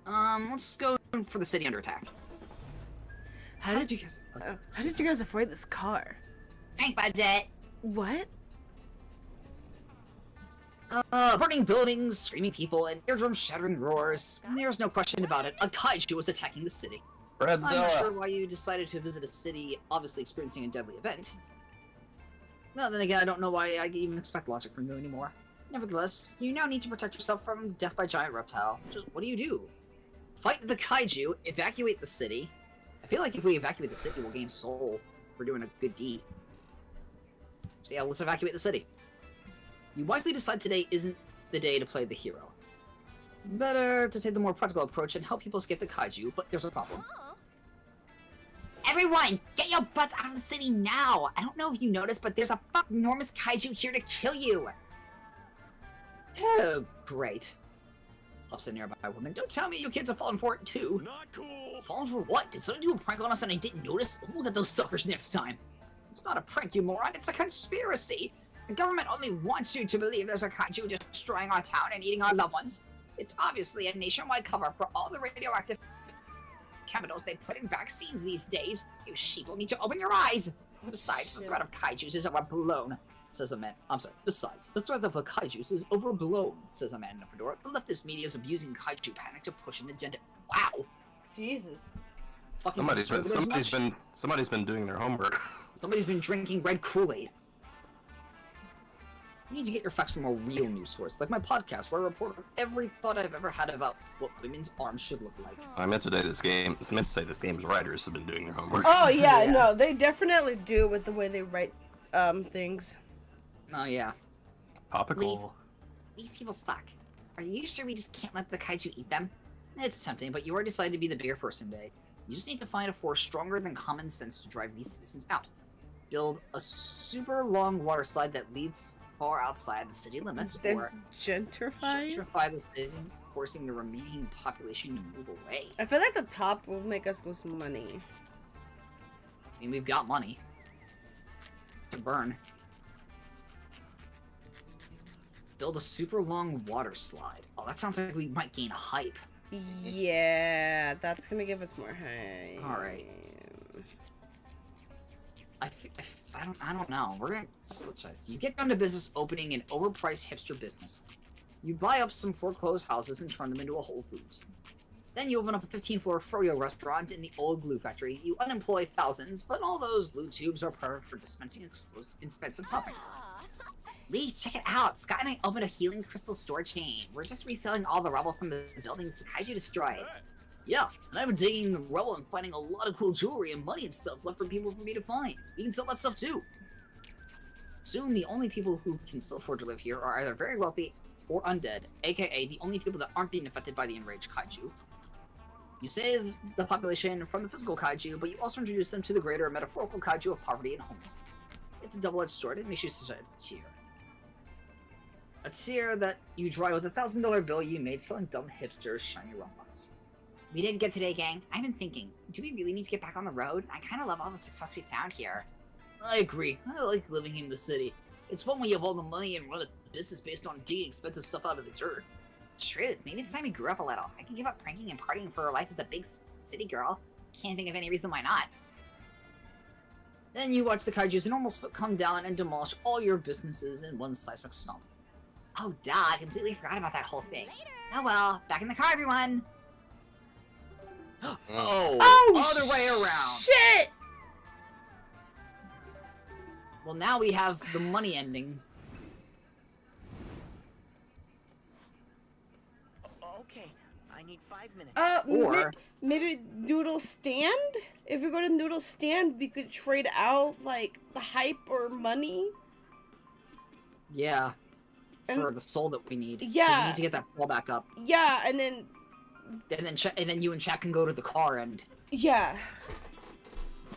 Let's go for the city under attack. How did you guys afford this car? Bank budget! What? Burning buildings, screaming people, and eardrum shattering roars. There's no question about it. A kaiju was attacking the city. I'm not sure why you decided to visit a city obviously experiencing a deadly event. No, then again, I don't know why I even expect logic from you anymore. Nevertheless, you now need to protect yourself from death by giant reptile. Just what do? Fight the kaiju, evacuate the city. I feel like if we evacuate the city, we'll gain soul for doing a good deed. So yeah, let's evacuate the city. You wisely decide today isn't the day to play the hero. Better to take the more practical approach and help people escape the kaiju, but there's a problem. Everyone, get your butts out of the city now! I don't know if you noticed, but there's a enormous kaiju here to kill you! Oh, great. Ups a nearby woman. Don't tell me you kids have fallen for it too. Not cool. Fallen for what? Did someone do a prank on us and I didn't notice? We'll get those suckers next time. It's not a prank, you moron. It's a conspiracy. The government only wants you to believe there's a kaiju destroying our town and eating our loved ones. It's obviously a nationwide cover for all the radioactive chemicals they put in vaccines these days. You sheeple need to open your eyes. Besides, the threat of kaijus is overblown, says a man. I'm sorry. Besides, the threat of a kaijus is overblown, says a man in a fedora. The leftist media is abusing kaiju panic to push an agenda. Wow. Jesus. Fucking Somebody's been doing their homework. Somebody's been drinking red Kool-Aid. You need to get your facts from a real news source, like my podcast, where I report on every thought I've ever had about what women's arms should look like. I meant to say this game's writers have been doing their homework. Oh yeah, no, they definitely do with the way they write things. Oh yeah. Topical. These people suck. Are you sure we just can't let the kaiju eat them? It's tempting, but you already decided to be the bigger person today. You just need to find a force stronger than common sense to drive these citizens out. Build a super long water slide that leads far outside the city limits, or Gentrify? gentrify the city, forcing the remaining population to move away. I feel like the top will make us lose money. I mean, we've got money to burn. Build a super long water slide. Oh, that sounds like we might gain hype. Yeah, that's gonna give us more hype. All right. I don't know. Let's try this. You get down to business opening an overpriced hipster business. You buy up some foreclosed houses and turn them into a Whole Foods. Then you open up a 15-floor froyo restaurant in the old glue factory. You unemploy thousands, but all those glue tubes are perfect for dispensing expensive toppings. Lee, check it out! Scott and I opened a healing crystal store chain. We're just reselling all the rubble from the buildings the kaiju destroyed. Yeah, and I've been digging the rubble and finding a lot of cool jewelry and money and stuff left for people for me to find. You can sell that stuff too. Soon, the only people who can still afford to live here are either very wealthy or undead, aka the only people that aren't being affected by the enraged kaiju. You save the population from the physical kaiju, but you also introduce them to the greater metaphorical kaiju of poverty and homelessness. It's a double-edged sword. It makes you such a tier. A tier that you dry with a $1,000 bill you made selling dumb hipsters shiny robots. We didn't get today, gang. I've been thinking, do we really need to get back on the road? I kind of love all the success we found here. I agree. I like living in the city. It's fun when you have all the money and run a business based on digging expensive stuff out of the dirt. Truth, maybe it's time we grew up a little. I can give up pranking and partying for a life as a big city girl. Can't think of any reason why not. Then you watch the kaiju's enormous foot come down and demolish all your businesses in one seismic stomp. Oh, duh, I completely forgot about that whole thing. Oh well, back in the car, everyone! Other way around! Shit! Well, now we have the money ending. Okay, I need 5 minutes. Or- maybe Noodle Stand? If we go to Noodle Stand, we could trade out, like, the hype or money. Yeah. And- For the soul that we need. 'Cause Yeah. We need to get that soul back up. Yeah, and then, And then you and Shaq can go to the car and... yeah.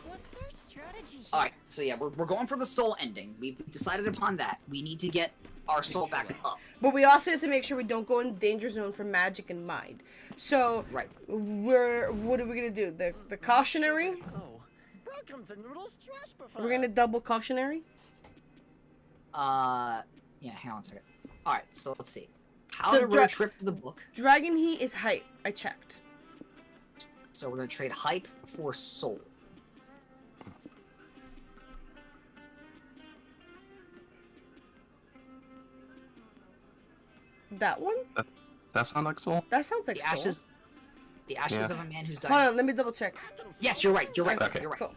What's our strategy here? Alright, so yeah, we're going for the soul ending. We've decided upon that. We need to get our soul back up. But we also have to make sure we don't go in danger zone for magic and mind. So, Right. what are we gonna do? The cautionary? Oh, welcome to Noodle's Trash Buffet. We're gonna double cautionary? Yeah, hang on a second. Alright, so let's see. How So to road trip the book. Dragon Heat is hype. I checked. So we're gonna trade hype for soul. That one? That sound like soul? That sounds like The soul. ashes. The ashes Yeah. of a man who's died. Hold on, let me double check. Yes, you're right. You're right. Okay. You're right. Cool.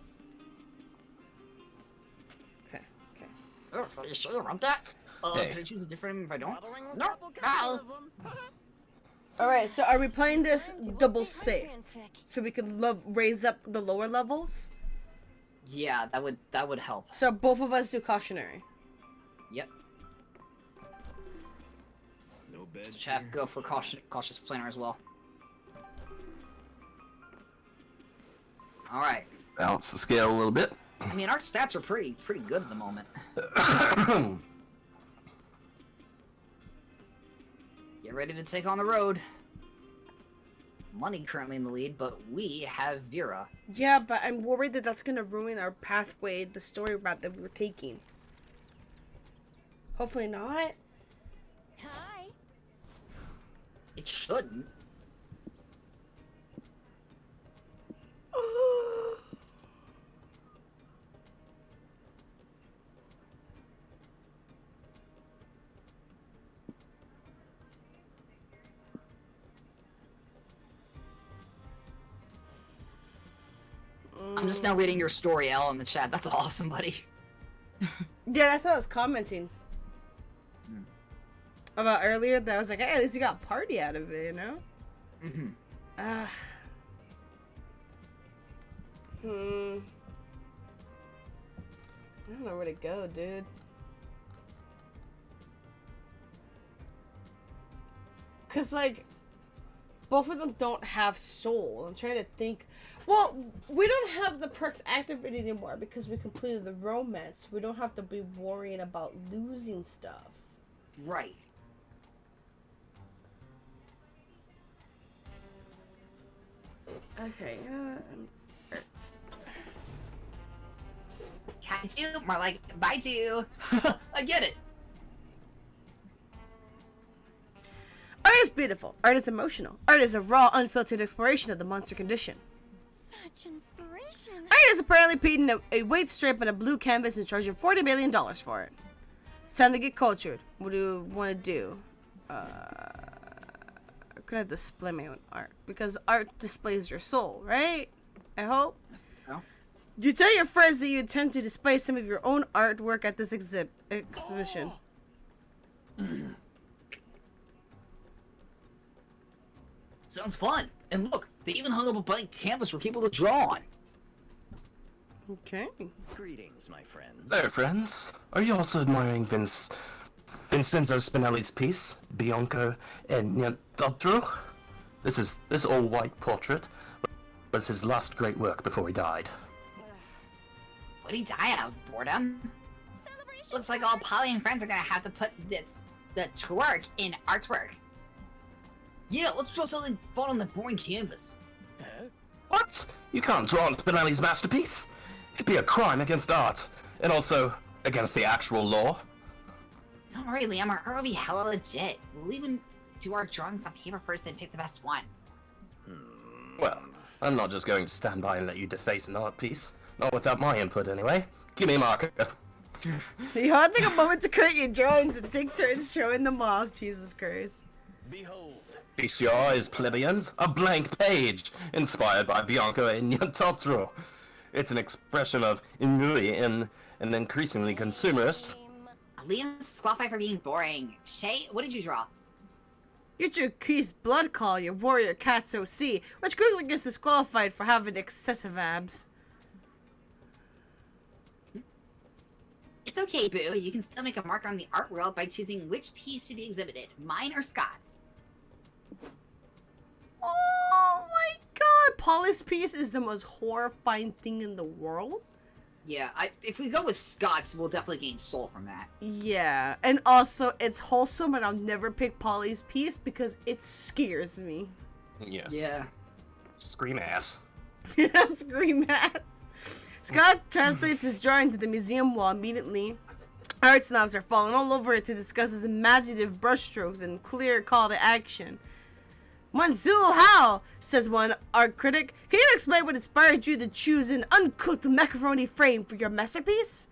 Okay, okay. Oh, are you sure you want that? Hey. Can I choose a different name if I don't? Following the No. double No. capitalism. Alright, so are we playing this Time to double update my safe? fanfic. So we can raise up the lower levels? Yeah, that would help. So both of us do cautionary. Yep. No bed. So Chap, go for cautious planner as well. All right. Balance the scale a little bit. I mean, our stats are pretty good at the moment. Get ready to take on the road. Money currently in the lead, but we have Vera. Yeah, but I'm worried that that's gonna ruin our pathway, the story route that we were taking. Hopefully not. Hi. It shouldn't. I'm just now reading your story, Al, in the chat. That's awesome, buddy. Yeah, that's what I was commenting. Hmm. About earlier, that I was like, hey, at least you got a party out of it, you know? Mm-hmm. I don't know where to go, dude. Cause like, both of them don't have soul. I'm trying to think. Well, we don't have the perks activated anymore because we completed the romance. We don't have to be worrying about losing stuff. Right. Okay. Can do? More like, bye do. I get it. Art is beautiful. Art is emotional. Art is a raw, unfiltered exploration of the monster condition. Such inspiration. Art is apparently painting a white strip on a blue canvas and charging $40 million for it. It's time to get cultured. What do you want to do? I'm gonna display my own art because art displays your soul, right? I hope. No. You tell your friends that you intend to display some of your own artwork at this exhibition. Sounds fun. And look, they even hung up a blank canvas for people to draw on. Okay. Greetings, my friends. There, friends. Are you also admiring Vincenzo Spinelli's piece, Bianco e Nient'altro? This all-white portrait was his last great work before he died. What did he die of? Boredom? Celebration. Looks like all Polly and friends are gonna have to put the twerk in artwork. Yeah, let's draw something fun on the boring canvas. What? You can't draw on Spinelli's masterpiece? It'd be a crime against art, and also against the actual law. Don't worry, Liam, our art will be hella legit. We'll even do our drawings on paper first, then pick the best one. Well, I'm not just going to stand by and let you deface an art piece. Not without my input, anyway. Give me a marker. You all take a moment to create your drawings and take turns showing them off. Jesus Christ. Behold. Feast your eyes, plebeians. A blank page, inspired by Bianco e Nient'altro. It's an expression of ennui in an Get your Keith blood call, your warrior cat's OC, which quickly gets disqualified for having excessive abs. It's okay, Boo. You can still make a mark on the art world by choosing which piece to be exhibited, mine or Scott's. Oh my god, Polly's piece is the most horrifying thing in the world. Yeah, if we go with Scott's, we'll definitely gain soul from that. Yeah, and also it's wholesome, and I'll never pick Polly's piece because it scares me. Yes. Yeah. Scream ass. Scream ass. Scott translates his drawing to the museum wall immediately. Art snobs are falling all over it to discuss his imaginative brushstrokes and clear call to action. Manzul, how? Says one art critic. Can you explain what inspired you to choose an uncooked macaroni frame for your masterpiece?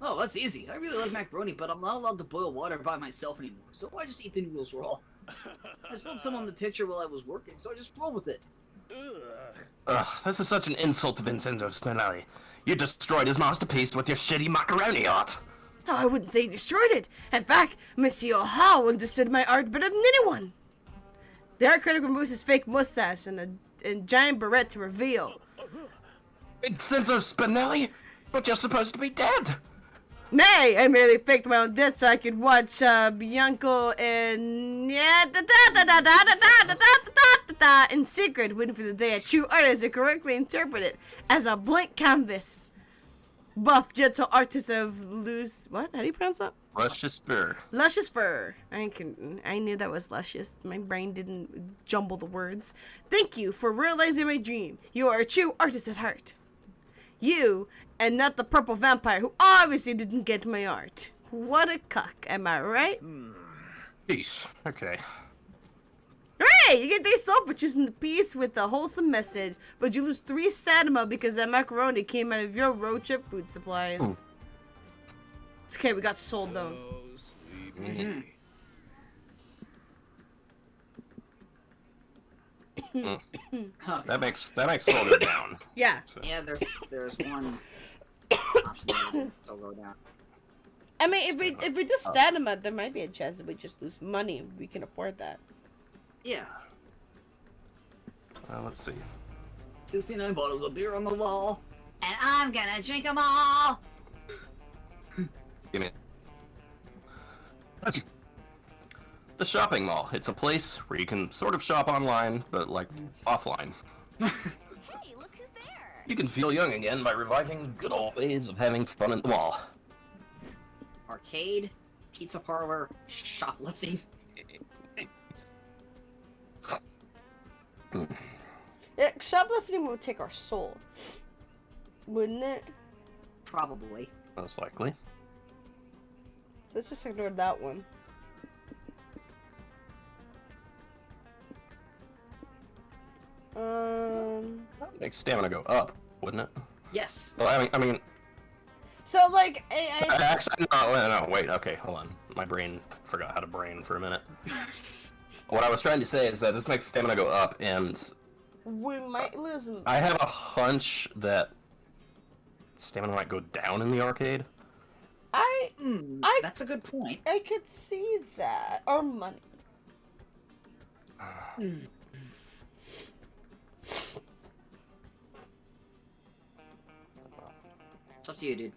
Oh, that's easy. I really like macaroni, but I'm not allowed to boil water by myself anymore, so I just eat the noodles raw. I spilled some on the picture while I was working, so I just rolled with it. Ugh, this is such an insult to Vincenzo Spinelli. You destroyed his masterpiece with your shitty macaroni art. Oh, I wouldn't say he destroyed it. In fact, Monsieur Howe understood my art better than anyone. The art critic removes his fake mustache and a giant beret to reveal. Vincenzo Spinelli? But you're supposed to be dead. Nay, I merely faked my own death so I could watch Bianco and in secret, waiting for the day a true artist to correctly interpret it as a blank canvas. Buff, gentle artist of loose... What? How do you pronounce that? Luscious fur. Luscious fur. I knew that was luscious. My brain didn't jumble the words. Thank you for realizing my dream. You are a true artist at heart. You, and not the purple vampire who obviously didn't get my art. What a cuck, am I right? Peace. Okay. Hooray! You get days off for choosing the piece with a wholesome message, but you lose 3 Sadama because that macaroni came out of your road trip food supplies. Ooh. It's okay, we got sold though. That makes Soul go down. Yeah. So. Yeah, there's one option to go down. I mean, if we do Sadama, there might be a chance that we just lose money. We can afford that. Yeah. Let's see. 69 bottles of beer on the wall. And I'm gonna drink them all! Give me. The shopping mall. It's a place where you can sort of shop online, but like offline. Hey, look who's there! You can feel young again by reviving good old days of having fun at the mall. Arcade, pizza parlor, shoplifting. Yeah, shoplifting would take our soul, wouldn't it? Probably. Most likely. So let's just ignore that one. Makes stamina go up, wouldn't it? Yes. Well, I mean. So like, Actually, no, wait, okay, hold on. My brain forgot how to brain for a minute. What I was trying to say is that this makes stamina go up, and we might lose. I have a hunch that stamina might go down in the arcade. That's a good point. I could see that. Or money. It's up to you, dude.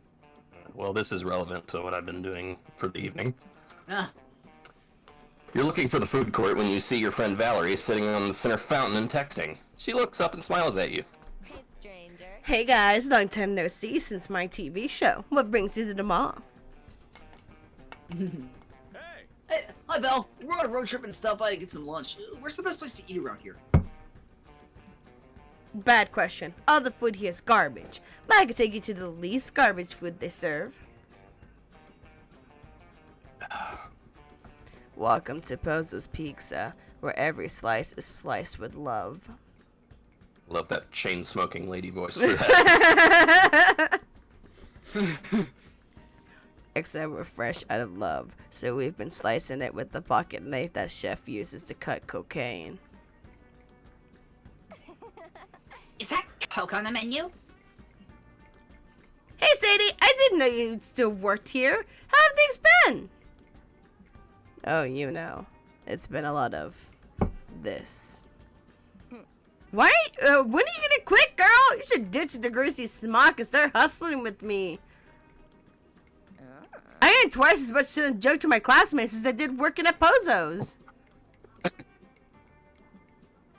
Well, this is relevant to what I've been doing for the evening. Ah, You're looking for the food court when you see your friend Valerie sitting on the center fountain and texting. She looks up and smiles at you. Hey, stranger. Hey guys, long time no see since my TV show. What brings you to the mall? Hey, hey, hi, Belle. We're on a road trip and stop by to get some lunch. Where's the best place to eat around here? Bad question. All the food here is garbage. But I could take you to the least garbage food they serve. Welcome to Pozzo's Pizza, where every slice is sliced with love. Love that chain-smoking lady voice for that. Except we're fresh out of love, so we've been slicing it with the pocket knife that chef uses to cut cocaine. Is that Coke on the menu? Hey Sadie, I didn't know you still worked here. How have things been? Oh, you know. It's been a lot of this. Why? When are you gonna quit, girl? You should ditch the greasy smock and start hustling with me. I earned twice as much to joke to my classmates as I did working at Pozo's.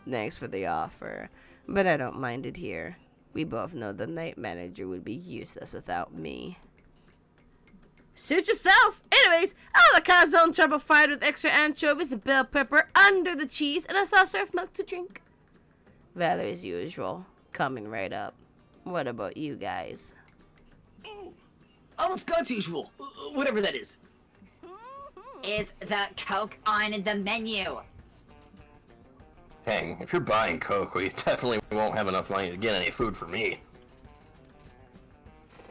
Thanks for the offer, but I don't mind it here. We both know the night manager would be useless without me. Suit yourself! Anyways, avocado trouble fried with extra anchovies and bell pepper under the cheese and a saucer of milk to drink. Valor as usual, coming right up. What about you guys? Almost as usual. Whatever that is. Is the Coke on the menu? Hang, if you're buying Coke, we definitely won't have enough money to get any food for me.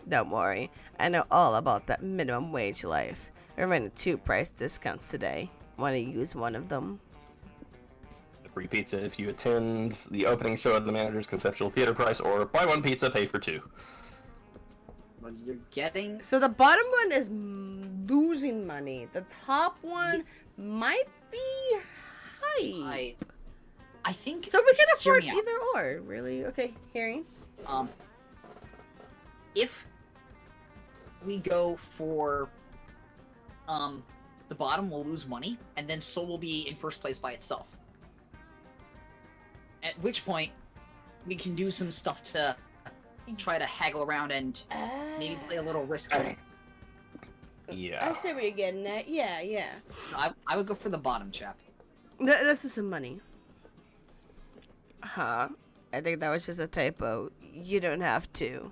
Don't worry, I know all about that minimum wage life. We're running 2 price discounts today. Want to use one of them? Free pizza if you attend the opening show at the manager's conceptual theater price, or buy 1 pizza, pay for 2. Well, you're getting. So the bottom one is losing money. The top one might be high. I think. So we can hear afford me out. either or, really? Okay, hearing. If we go for the bottom, will lose money, and then Soul will be in first place by itself. At which point, we can do some stuff to try to haggle around and maybe play a little risk. Yeah. I see where you're getting at. Yeah, yeah. I would go for the bottom, chap. This is some money. Huh? I think that was just a typo. You don't have to.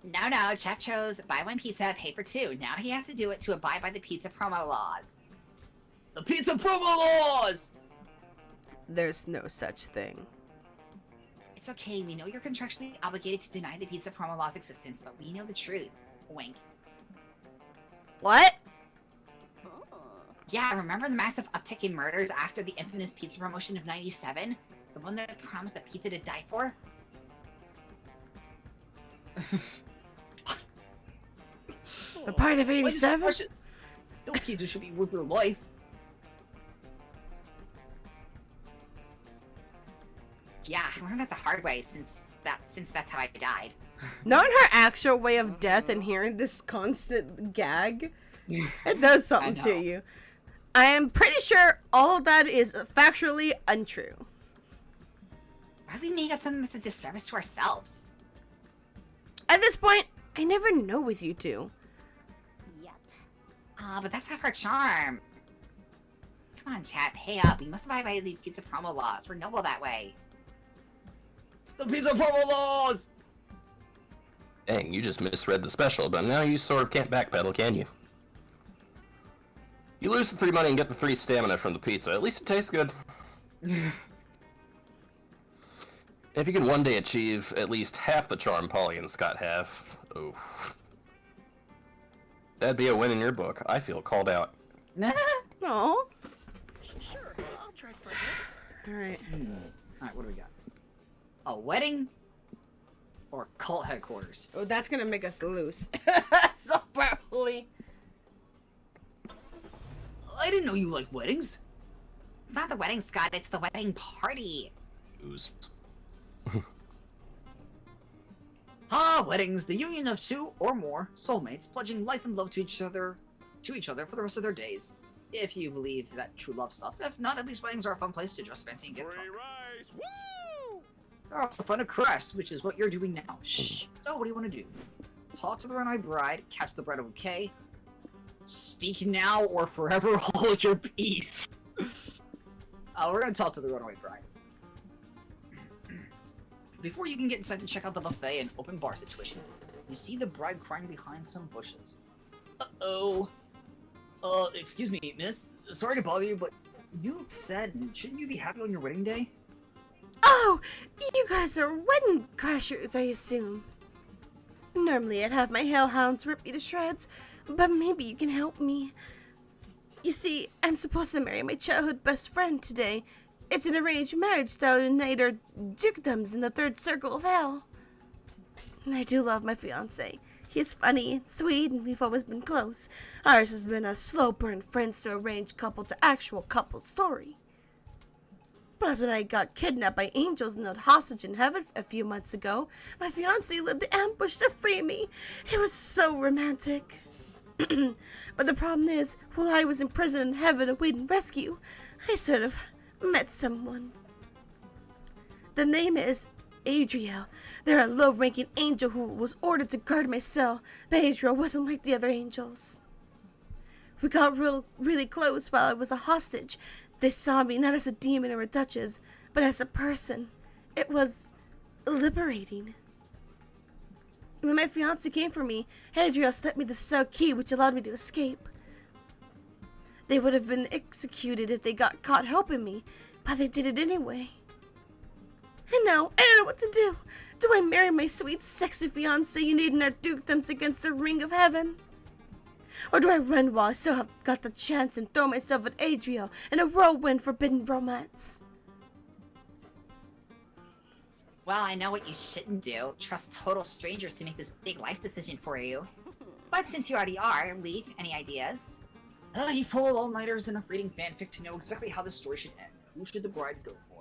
No, Chef chose buy 1 pizza, pay for 2. Now he has to do it to abide by the pizza promo laws. The pizza promo laws! There's no such thing. It's okay, we know you're contractually obligated to deny the pizza promo law's existence, but we know the truth. Wink. What? Yeah, remember the massive uptick in murders after the infamous pizza promotion of '97? The one that promised the pizza to die for? The part of Life is 87? precious. No pizza should be worth their life. Yeah, I learned that the hard way since that's how I died. Knowing her actual way of death and hearing this constant gag, it does something to know. you. I am pretty sure all of that is factually untrue. Why are we making up something that's a disservice to ourselves? At this point, I never know with you two. Yep. But that's half our charm. Come on, chat, pay up. We must abide by the pizza promo laws. We're noble that way. The pizza promo laws! Dang, you just misread the special, but now you sort of can't backpedal, can you? You lose the 3 money and get the 3 stamina from the pizza. At least it tastes good. If you can one day achieve at least half the charm Polly and Scott have, oh, that'd be a win in your book. I feel called out. Oh. Sure, I'll try for it. Alright. Alright, what do we got? A wedding? Or cult headquarters? Oh, that's gonna make us lose. So probably. I didn't know you liked weddings. It's not the wedding, Scott. It's the wedding party. Ooze. Weddings, the union of 2 or more soulmates pledging life and love to each other for the rest of their days. If you believe that true love stuff. If not, at least weddings are a fun place to dress fancy and get drunk. Rice, woo! They're also fun to crash, which is what you're doing now. Shh. So what do you want to do? Talk to the runaway bride, catch the bride bouquet. Speak now or forever hold your peace. We're gonna talk to the runaway bride. Before you can get inside to check out the buffet and open bar situation, you see the bride crying behind some bushes. Uh-oh. Excuse me, miss. Sorry to bother you, but you look sad. Shouldn't you be happy on your wedding day? Oh, you guys are wedding crashers, I assume. Normally I'd have my hellhounds rip you to shreds, but maybe you can help me. You see, I'm supposed to marry my childhood best friend today. It's an arranged marriage that will unite our dukedoms in the 3rd circle of hell. And I do love my fiancé. He's funny and sweet, and we've always been close. Ours has been a slow burn friends to arrange couple to actual couple story. Plus, when I got kidnapped by angels and held hostage in heaven a few months ago, my fiancé led the ambush to free me. It was so romantic. But the problem is, while I was in prison in heaven awaiting rescue, I sort of met someone. The name is Adriel. They're a low-ranking angel who was ordered to guard my cell, but Adriel wasn't like the other angels. We got really close while I was a hostage. They saw me not as a demon or a duchess, but as a person. It was liberating. When my fiancé came for me, Adriel slipped me the cell key, which allowed me to escape. They would have been executed if they got caught helping me, but they did it anyway. And now, I don't know what to do. Do I marry my sweet, sexy fiancé uniting our dukedoms against the ring of heaven? Or do I run while I still have got the chance and throw myself at Adriel in a whirlwind forbidden romance? Well, I know what you shouldn't do. Trust total strangers to make this big life decision for you. But since you already are, Leaf, any ideas? You pulled all-nighters enough reading fanfic to know exactly how the story should end. Who should the bride go for?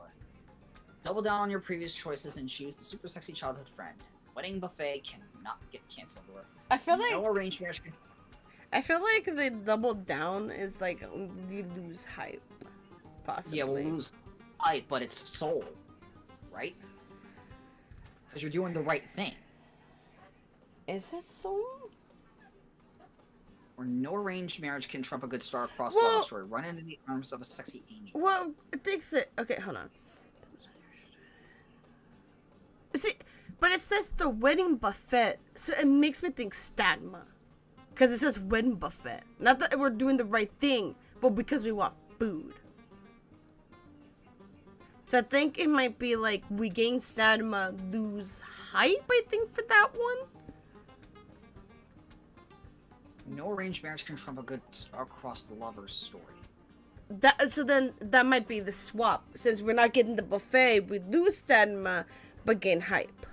Double down on your previous choices and choose the super sexy childhood friend. Wedding buffet cannot get canceled, or I feel like no arranged marriage. the double down is like you lose hype, possibly. Yeah, we'll lose hype, but it's soul, right? Because you're doing the right thing. Is it so? Or no arranged marriage can trump a good star-crossed Well- love story. Run into the arms of a sexy angel. Well, I think that. Okay, hold on. See, but it says the wedding buffet, so it makes me think Statma. Because it says wedding buffet. Not that we're doing the right thing, but because we want food. So I think it might be like we gain Statma, lose hype, I think, for that one. No arranged marriage can trump a good star-crossed lover's story. So then that might be the swap. Since we're not getting the buffet, we lose Statma, but gain hype.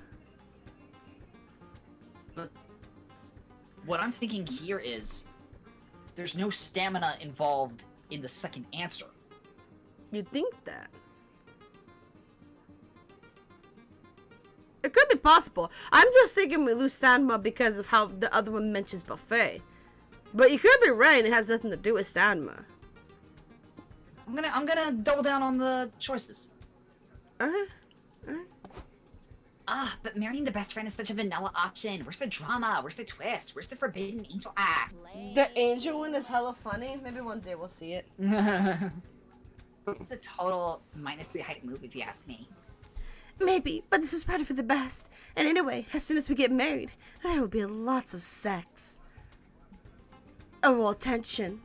But what I'm thinking here is there's no stamina involved in the second answer. You'd think that. It could be possible. I'm just thinking we lose Statma because of how the other one mentions buffet. But you could be right, and it has nothing to do with Statma. I'm gonna double down on the choices. Okay. But marrying the best friend is such a vanilla option. Where's the drama? Where's the twist? Where's the forbidden angel act? The angel one is hella funny. Maybe one day we'll see it. It's a total -3 hype move if you ask me. Maybe, but this is probably for the best. And anyway, as soon as we get married, there will be lots of sex. Oh, well, tension.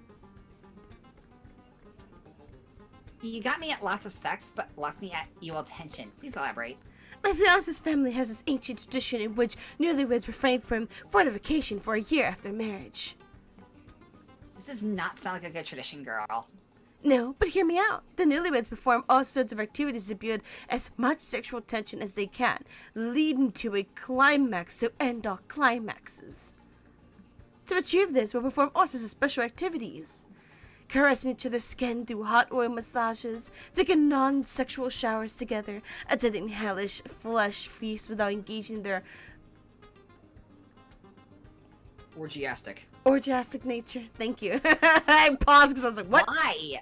You got me at lots of sex, but lost me at you all tension. Please elaborate. My fiance's family has this ancient tradition in which newlyweds refrain from fortification for a year after marriage. This does not sound like a good tradition, girl. No, but hear me out. The newlyweds perform all sorts of activities to build as much sexual tension as they can, leading to a climax to end all climaxes. To achieve this, we'll perform all sorts of special activities. Caressing each other's skin through hot oil massages, taking non-sexual showers together, attending hellish flesh feasts without engaging their orgiastic nature. Thank you. I paused because I was like, what? Why?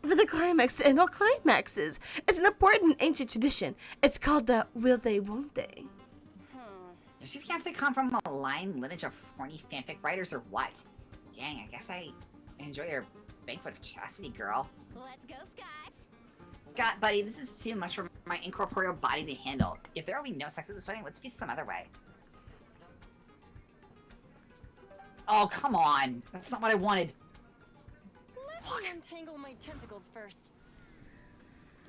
For the climax to end all climaxes. It's an important ancient tradition. It's called the will they, won't they. Does your fiancé come from a line lineage of horny fanfic writers or what? Dang, I guess I enjoy your banquet of chastity, girl. Let's go, Scott. Scott, buddy, this is too much for my incorporeal body to handle. If there will be no sex at this wedding, let's feast some other way. Oh, come on. That's not what I wanted. Let me untangle my tentacles first.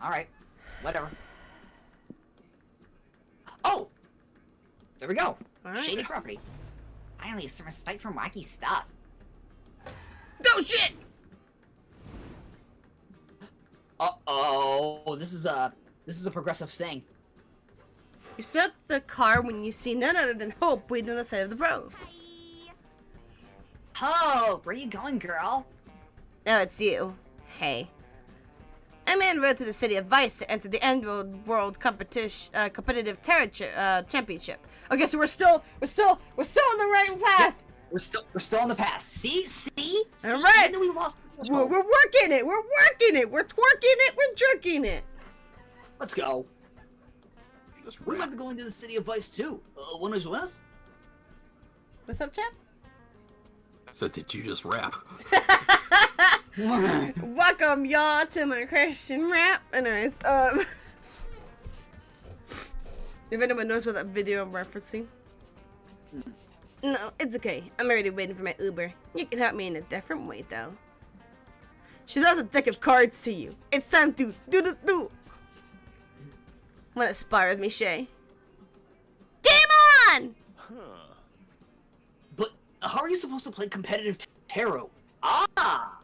Alright. Whatever. Oh! There we go. All right. Shady property. Finally, some respect for wacky stuff. No shit! Uh-oh. This is a progressive thing. You stop the car when you see none other than Hope waiting on the side of the road. Hope, where you going, girl? Oh, it's you. Hey. I'm en route to the city of Vice to enter the annual world competitive terror championship. Okay, so we're still on the right path. We're still on the path. See? All right. Even though we lost the We're control. working it. We're working it. We're twerking it. We're jerking it. Let's go. Just We rap. might be going to the city of Vice too. Wanna join us? What's up, chap? So did you just rap? Welcome, y'all, to my Christian rap. Anyways, if anyone knows what that video I'm referencing. No, it's okay. I'm already waiting for my Uber. You can help me in a different way, though. She does a deck of cards to you. It's time to do. Wanna spar with me, Shay? Game on! But how are you supposed to play competitive tarot? Ah!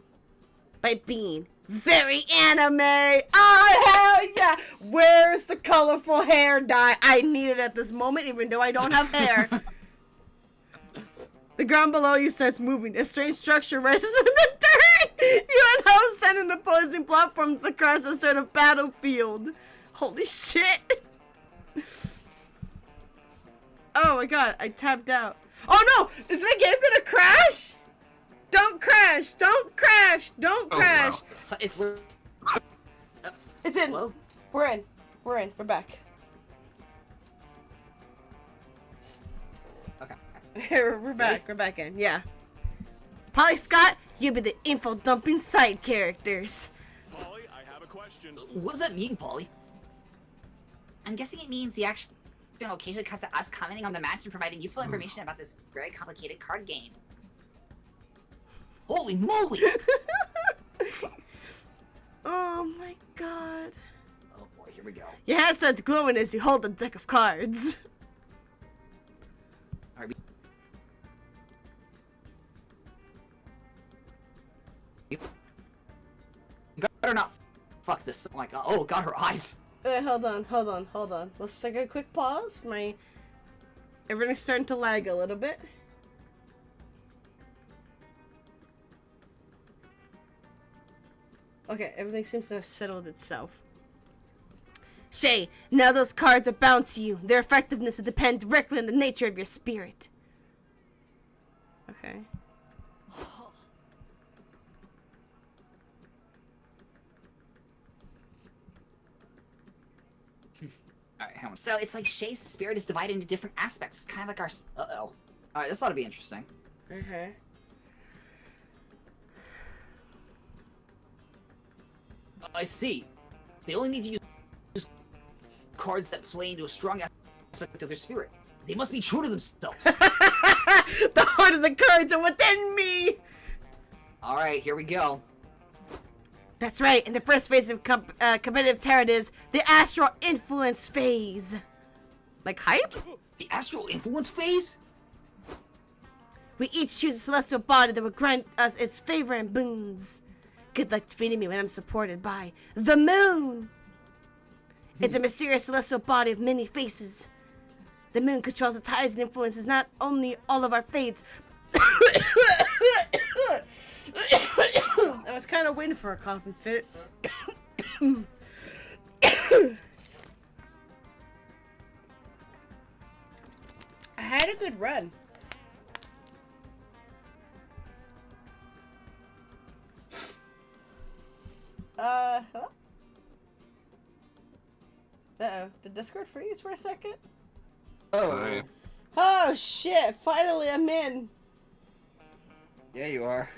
By being very anime. Oh, hell yeah! Where's the colorful hair dye? I need it at this moment, even though I don't have hair. The ground below you starts moving. A strange structure rises in the dirt. You and Hope sending opposing platforms across a sort of battlefield. Holy shit. Oh my god, I tapped out. Oh no! Is my game gonna crash? Don't crash! Don't crash! Don't crash! wow. It's It's in. Hello? We're in. We're in. We're back. Okay. We're back. We're back in. Yeah. Polly Scott, you be the info dumping side characters. Polly, I have a question. What does that mean, Polly? I'm guessing it means the action occasionally cuts to us commenting on the match and providing useful information about this very complicated card game. Holy moly! Oh my god. Oh boy, here we go. Your hand starts glowing as you hold the deck of cards. You better not fuck this. Oh my god. Oh god, her eyes. Wait, hold on. Let's take a quick pause. Everything's starting to lag a little bit. Okay, everything seems to have settled itself. Shay, now those cards are bound to you. Their effectiveness will depend directly on the nature of your spirit. Okay. Alright, hang on. So it's like Shay's spirit is divided into different aspects, kind of like our. Uh-oh. Alright, this ought to be interesting. Okay. I see. They only need to use cards that play into a strong aspect of their spirit. They must be true to themselves. The heart of the cards are within me! Alright, here we go. That's right, in the first phase of competitive tarot is the astral influence phase. Like hype? The astral influence phase? We each choose a celestial body that will grant us its favor and boons. Good luck defeating me when I'm supported by the moon. It's a mysterious celestial body of many faces. The moon controls the tides and influences not only all of our fates. I was kind of waiting for a coughing fit. I had a good run. Hello? Uh-oh. Did Discord freeze for a second? Oh. Oh, shit. Finally, I'm in. Yeah, you are.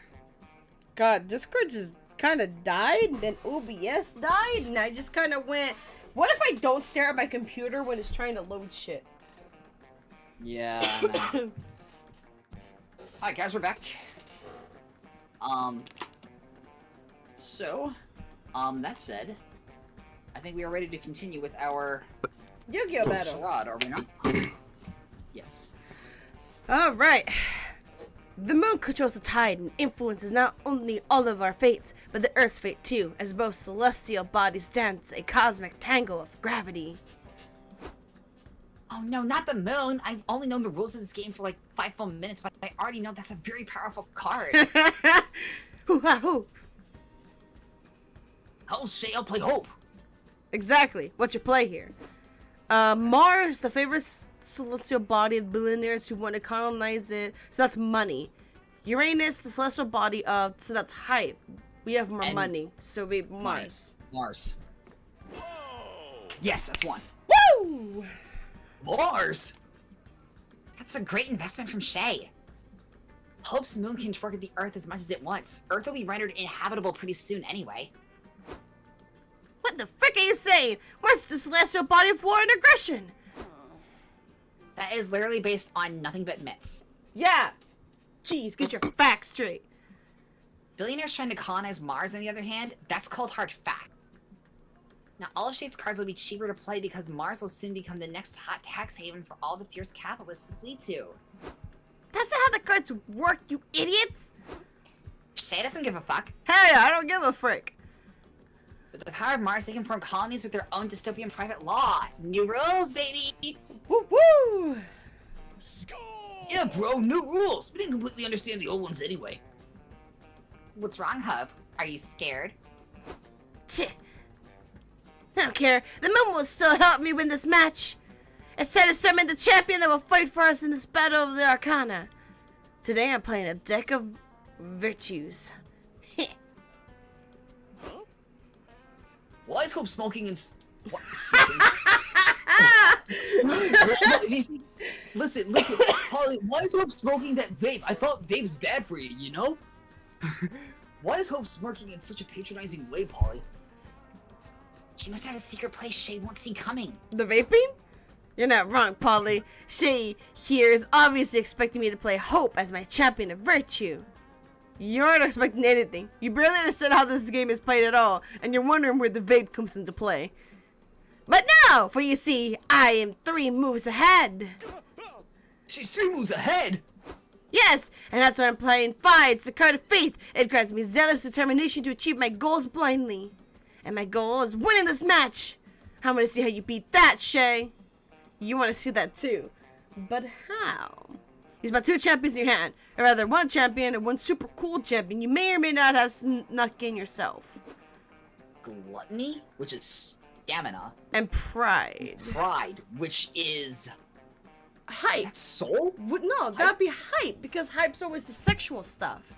God, Discord just kind of died, then OBS died, and I just kind of went, what if I don't stare at my computer when it's trying to load shit? Yeah, I know. Alright, guys, we're back. That said, I think we are ready to continue with our Yu-Gi-Oh battle. charade, are we not? Yes. Alright. The moon controls the tide and influences not only all of our fates, but the Earth's fate too, as both celestial bodies dance a cosmic tango of gravity. Oh no, not the moon! I've only known the rules of this game for like 5 full minutes, but I already know that's a very powerful card. Hoo-ha-hoo. Oh, Shay, I'll play Hope. Exactly. What's your play here? Mars, the favorite celestial body of billionaires who want to colonize it. So that's money. Uranus, the celestial body of, so that's hype. We have more And money, so we Mars. Mars. Whoa! Yes, that's one. Woo! Mars! That's a great investment from Shay. Hope's moon can target the Earth as much as it wants. Earth will be rendered inhabitable pretty soon anyway. What the frick are you saying? What's the celestial body of war and aggression? That is literally based on nothing but myths. Yeah. Jeez, get your facts straight. Billionaires trying to colonize Mars, on the other hand, that's cold hard fact. Now, all of Shay's cards will be cheaper to play because Mars will soon become the next hot tax haven for all the fierce capitalists to flee to. That's not how the cards work, you idiots! Shay doesn't give a fuck. Hey, I don't give a frick. With the power of Mars, they can form colonies with their own dystopian private law. New rules, baby! Woo woo! Score! Yeah, bro, new rules! We didn't completely understand the old ones anyway. What's wrong, Hub? Are you scared? Tch. I don't care. The moon will still help me win this match. It's set to summon the champion that will fight for us in this battle of the Arcana. Today I'm playing a deck of virtues. Why is Hope smoking and what? Smoking? listen, Polly, why is Hope smoking that vape? I thought vape's bad for you, you know? Why is Hope smirking in such a patronizing way, Polly? She must have a secret place Shay won't see coming. The vaping? You're not wrong, Polly. Shay here is obviously expecting me to play Hope as my champion of virtue. You aren't expecting anything. You barely understand how this game is played at all, and you're wondering where the vape comes into play. But no, for you see, I am 3 moves ahead. She's 3 moves ahead! Yes, and that's why I'm playing Fweet. It's the card of faith. It grants me zealous determination to achieve my goals blindly. And my goal is winning this match. I want to see how you beat that, Shay. You want to see that too. But how? He's about 2 champions in your hand. Or rather, 1 champion and 1 super cool champion you may or may not have snuck in yourself. Gluttony, which is stamina. And pride. Pride, which is... Hype. Is that soul? No, that'd be hype, because hype's always the sexual stuff.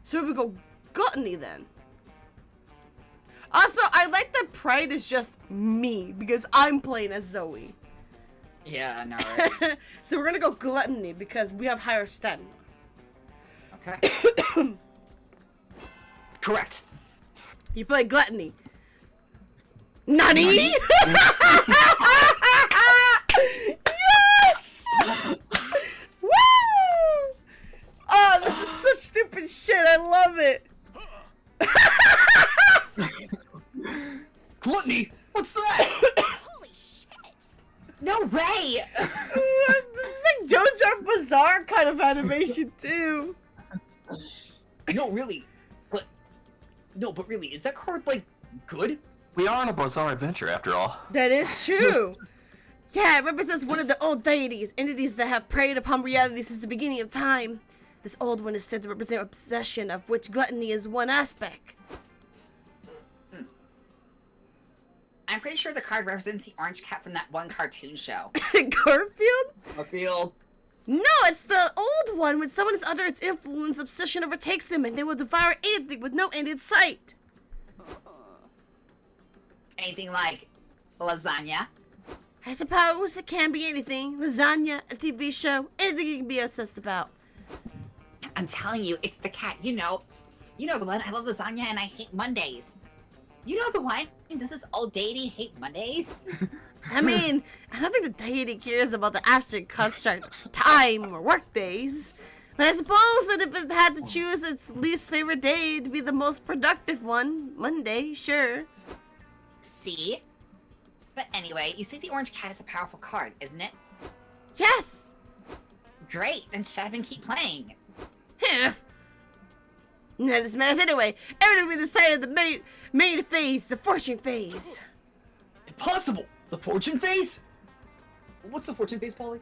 So we go gluttony then. Also, I like that pride is just me, because I'm playing as Zoe. Yeah, I know, right? So we're gonna go gluttony, because we have higher stamina. Okay. Correct. You play gluttony. Nani? Yes! Woo! Oh, this is such stupid shit. I love it. Gluttony? What's that? Holy shit! No way! This is like JoJo Bizarre kind of animation too. No, really. But really, is that card, like, good? We are on a bizarre adventure, after all. That is true. Yeah, it represents one of the old deities, entities that have preyed upon reality since the beginning of time. This old one is said to represent obsession, of which gluttony is one aspect. I'm pretty sure the card represents the orange cat from that one cartoon show. Garfield? Garfield. No, it's the old one. When someone is under its influence, obsession overtakes them, and they will devour anything with no end in sight. Anything like lasagna? I suppose it can be anything. Lasagna, a TV show, anything you can be obsessed about. I'm telling you, it's the cat. You know the one. I love lasagna and I hate Mondays. You know the one. Does this old deity hate Mondays? I mean, I don't think the deity cares about the abstract construct time or work days. But I suppose that if it had to choose its least favorite day to be the most productive one, Monday, sure. See? But anyway, you see the orange cat is a powerful card, isn't it? Yes! Great, then shut up and keep playing. None of this matters anyway. Everything will be decided in the main phase, the fortune phase. Impossible! The fortune phase? What's the fortune phase, Polly?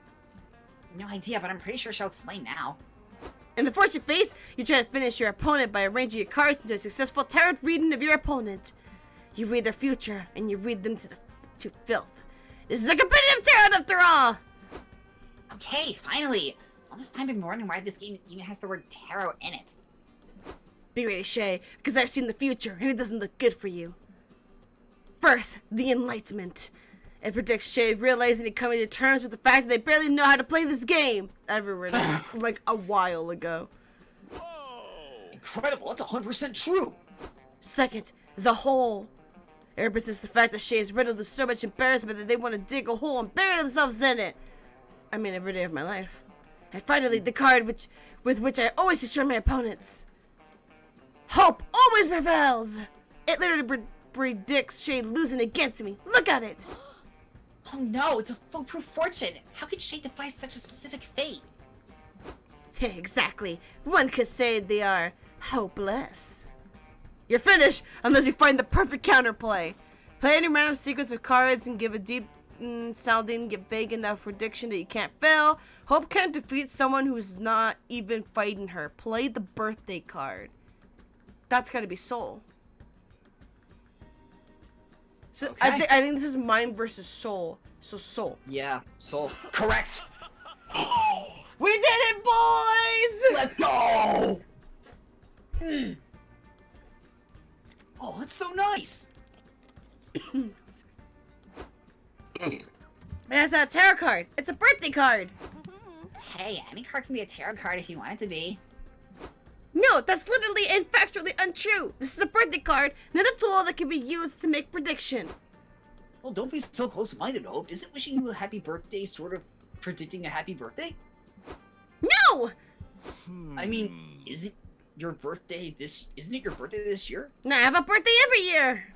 No idea, but I'm pretty sure she'll explain now. In the fortune phase, you try to finish your opponent by arranging your cards into a successful tarot reading of your opponent. You read their future, and you read them to filth. This is a competitive tarot after all! Okay, finally! All this time I've been wondering why this game even has the word tarot in it. Be ready, Shay, because I've seen the future, and it doesn't look good for you. First, the Enlightenment. It predicts Shay realizing and coming to terms with the fact that they barely know how to play this game. I've read it like a while ago. Incredible, that's 100% true! Second, the hole. It represents the fact that Shay is riddled with so much embarrassment that they want to dig a hole and bury themselves in it. I mean, every day of my life. And finally, the card with which I always destroy my opponents. Hope always prevails! It literally predicts Shay losing against me. Look at it! Oh no, it's a foolproof fortune! How could Shay defy such a specific fate? Exactly. One could say they are hopeless. You're finished unless you find the perfect counterplay. Play any random sequence of cards and give a deep sounding yet vague enough prediction that you can't fail. Hope can't defeat someone who's not even fighting her. Play the birthday card. That's gotta be Soul. So Okay. I think this is Mind versus Soul. So Soul. Yeah, Soul. Correct! We did it, boys! Let's go! Oh, that's so nice! It has a tarot card. It's a birthday card. Hey, any card can be a tarot card if you want it to be. No, that's literally and factually untrue. This is a birthday card, not a tool that can be used to make prediction. Well, don't be so close-minded, Hope. Isn't wishing you a happy birthday sort of predicting a happy birthday? No! I mean, isn't it your birthday this year? I have a birthday every year.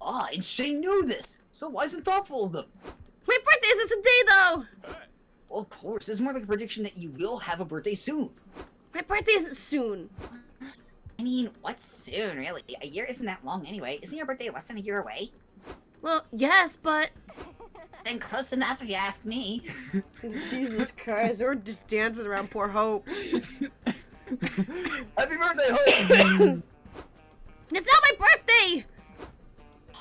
Ah, and Shay knew this, so wise and thoughtful of them. My birthday isn't today, though. Well, of course, it's more like a prediction that you will have a birthday soon. My birthday isn't soon. I mean, what's soon, really? A year isn't that long anyway. Isn't your birthday less than a year away? Well, yes, but... Then close enough if you ask me. Jesus Christ, we're just dancing around poor Hope. Happy birthday, Hope! It's not my birthday!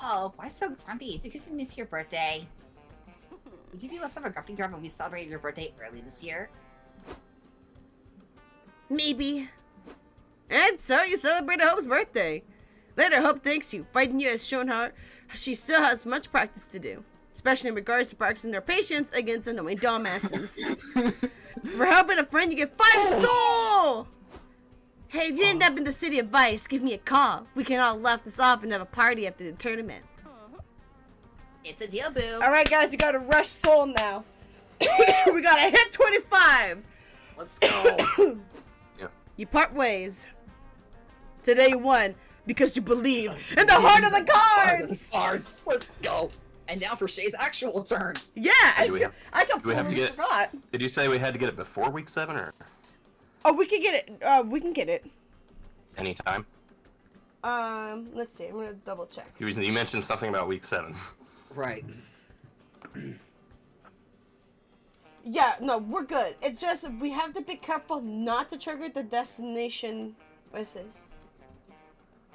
Oh, why so grumpy? It's because you missed your birthday. Would you be less of a grumpy grump when we celebrated your birthday early this year? Maybe. And so you celebrated Hope's birthday. Later, Hope thanks you. Fighting you has shown her she still has much practice to do, especially in regards to practicing their patience against annoying dumbasses. For helping a friend, you get 5 soul! Hey, if you end up in the city of Vice, give me a call. We can all laugh this off and have a party after the tournament. It's a deal, boo. Alright, guys, we gotta rush soul now. We gotta hit 25. Let's go. You part ways. Today you won because you believe in the heart of the cards. Cards. Let's go. And now for Shay's actual turn. Yeah, Do we have completely to get- forgot. Did you say we had to get it before week 7 or Oh, we can get it. We can get it. anytime? Let's see. I'm gonna double check. You mentioned something about week 7. Right. Yeah, no, we're good. It's just we have to be careful not to trigger the destination. What is it?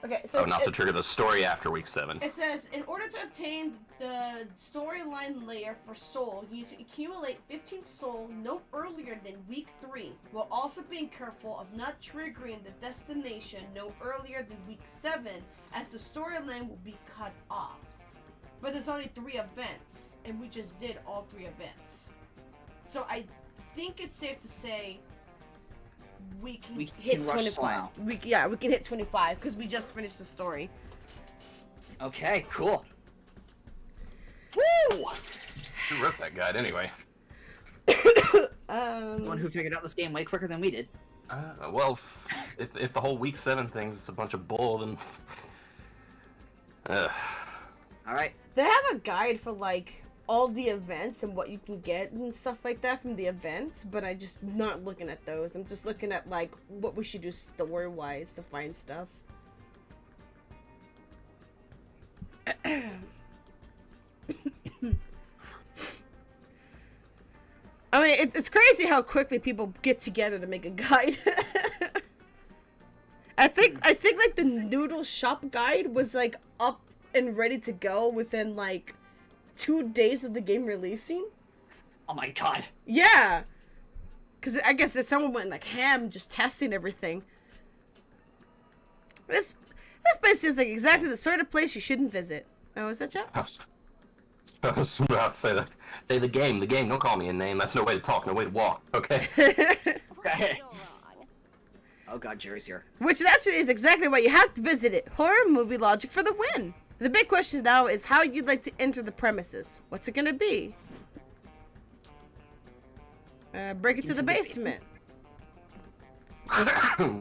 Okay, so Not to trigger the story after week 7. it says, in order to obtain the storyline layer for Soul, you need to accumulate 15 Soul no earlier than week 3, while also being careful of not triggering the destination no earlier than week 7, as the storyline will be cut off. But there's only 3 events, and we just did all 3 events. So I think it's safe to say we can hit rush 25. Slow. We can hit 25 because we just finished the story. Okay, cool. Woo! Who wrote that guide anyway? The one who figured out this game way quicker than we did. Well, if the whole week 7 thing's a bunch of bull, then... Alright. They have a guide for like all the events and what you can get and stuff like that from the events, but I just not looking at those. I'm just looking at like what we should do story wise to find stuff. crazy how quickly people get together to make a guide. I think like the noodle shop guide was like up and ready to go within like 2 days of the game releasing. Oh my god. Yeah. Cause I guess if someone went like ham just testing everything. This place seems like exactly the sort of place you shouldn't visit. Oh, is that Jeff? I was about to say that. Say the game. Don't call me a name. That's no way to talk, no way to walk. Okay. Okay. Oh god, Jerry's here. Which actually is exactly why you have to visit it. Horror movie logic for the win. The big question now is how you'd like to enter the premises. What's it gonna be? Break it to the basement.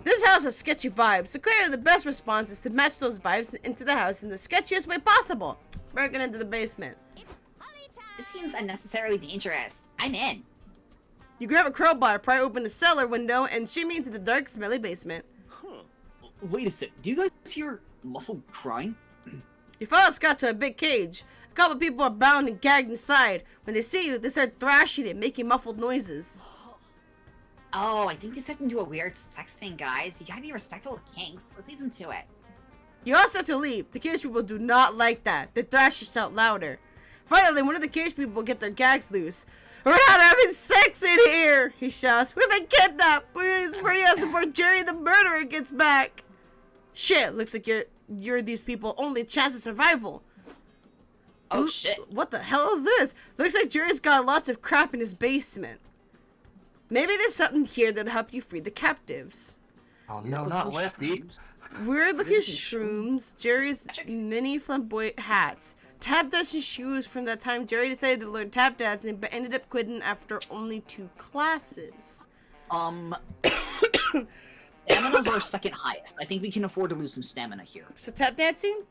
This house has sketchy vibes, so clearly the best response is to match those vibes into the house in the sketchiest way possible. Breaking into the basement. It seems unnecessarily dangerous. I'm in. You grab a crowbar, pry open the cellar window, and shimmy into the dark, smelly basement. Wait a sec. Do you guys hear muffled crying? You follow Scott to a big cage. A couple people are bound and gagged inside. When they see you, they start thrashing and making muffled noises. Oh, I think we stepped into a weird sex thing, guys. You gotta be respectful of kinks. Let's leave them to it. You all start to leave. The cage people do not like that. The thrashers shout louder. Finally, one of the cage people get their gags loose. We're not having sex in here, he shouts. We've been kidnapped. Please free us before Jerry the murderer gets back. Shit, looks like you're these people only chance of survival. Oh shit. What the hell is this? Looks like Jerry's got lots of crap in his basement. Maybe there's something here that'll help you free the captives. Oh no, not Lefty. Weird looking shrooms, Jerry's mini flamboyant hats, tap dancing shoes from that time Jerry decided to learn tap dancing but ended up quitting after only 2 classes. Stamina's our second highest. I think we can afford to lose some stamina here. So tap dancing?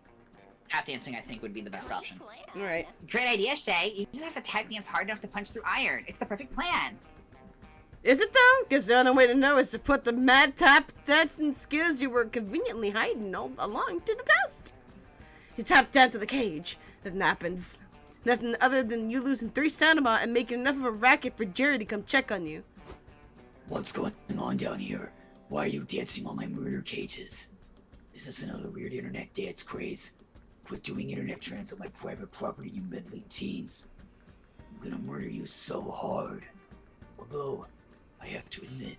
Tap dancing, I think, would be the best option. Alright. Great idea, Shay. You just have to tap dance hard enough to punch through iron. It's the perfect plan. Is it though? Guess the only way to know is to put the mad tap dancing skills you were conveniently hiding all along to the test. You tap dance to the cage. Nothing happens. Nothing other than you losing 3 stamina and making enough of a racket for Jerry to come check on you. What's going on down here? Why are you dancing on my murder cages? Is this another weird internet dance craze? Quit doing internet trends on my private property, you meddling teens. I'm gonna murder you so hard. Although, I have to admit,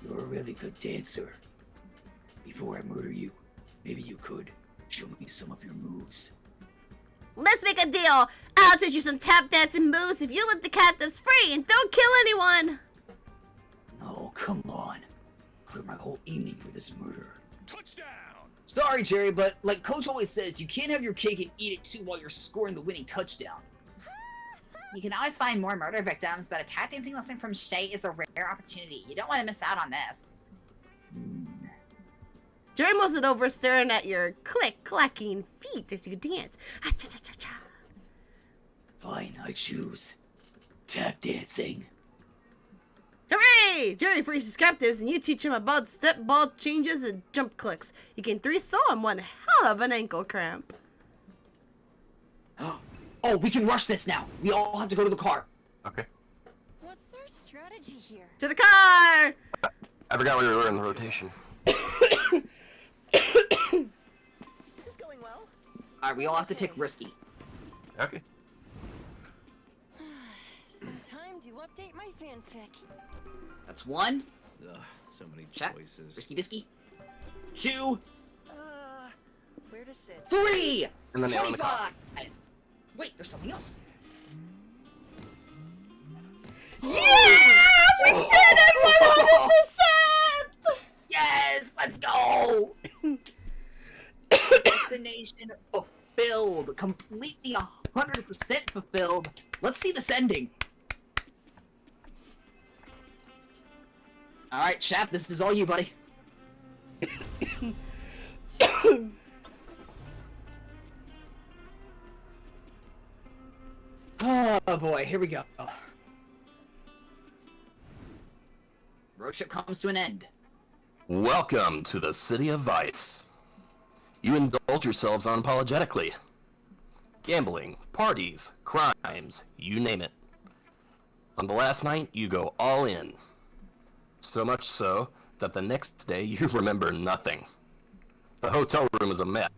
you're a really good dancer. Before I murder you, maybe you could show me some of your moves. Let's make a deal. I'll teach you some tap dancing moves if you let the captives free and don't kill anyone. No, come on. Clear my whole evening for this murder. Touchdown! Sorry, Jerry, but like Coach always says, you can't have your cake and eat it too while you're scoring the winning touchdown. You can always find more murder victims, but a tap dancing lesson from Shay is a rare opportunity. You don't want to miss out on this. Jerry moves it over, staring at your click-clacking feet as you dance. Ah-cha-cha-cha-cha. Fine, I choose. Tap dancing. Hooray! Jerry frees his captives and you teach him about step ball changes and jump clicks. You gain 3 soul and 1 hell of an ankle cramp. Oh, we can rush this now. We all have to go to the car. Okay. What's our strategy here? To the car! I forgot we were in the rotation. This is going well. Alright, we all have to pick risky. Okay. So time to update my fanfic. That's 1. Ugh, so many Chat. choices. Risky bisky. 2. Where to sit? 3. And then nail in the car. 25. Wait, there's something else. Yeah! We did it 100%! Yes, let's go. Destination fulfilled. Completely 100% fulfilled. Let's see this ending. All right, chap, this is all you, buddy. Oh boy, here we go. Road trip comes to an end. Welcome to the City of Vice. You indulge yourselves unapologetically. Gambling, parties, crimes, you name it. On the last night, you go all in. So much so that the next day you remember nothing. The hotel room is a mess.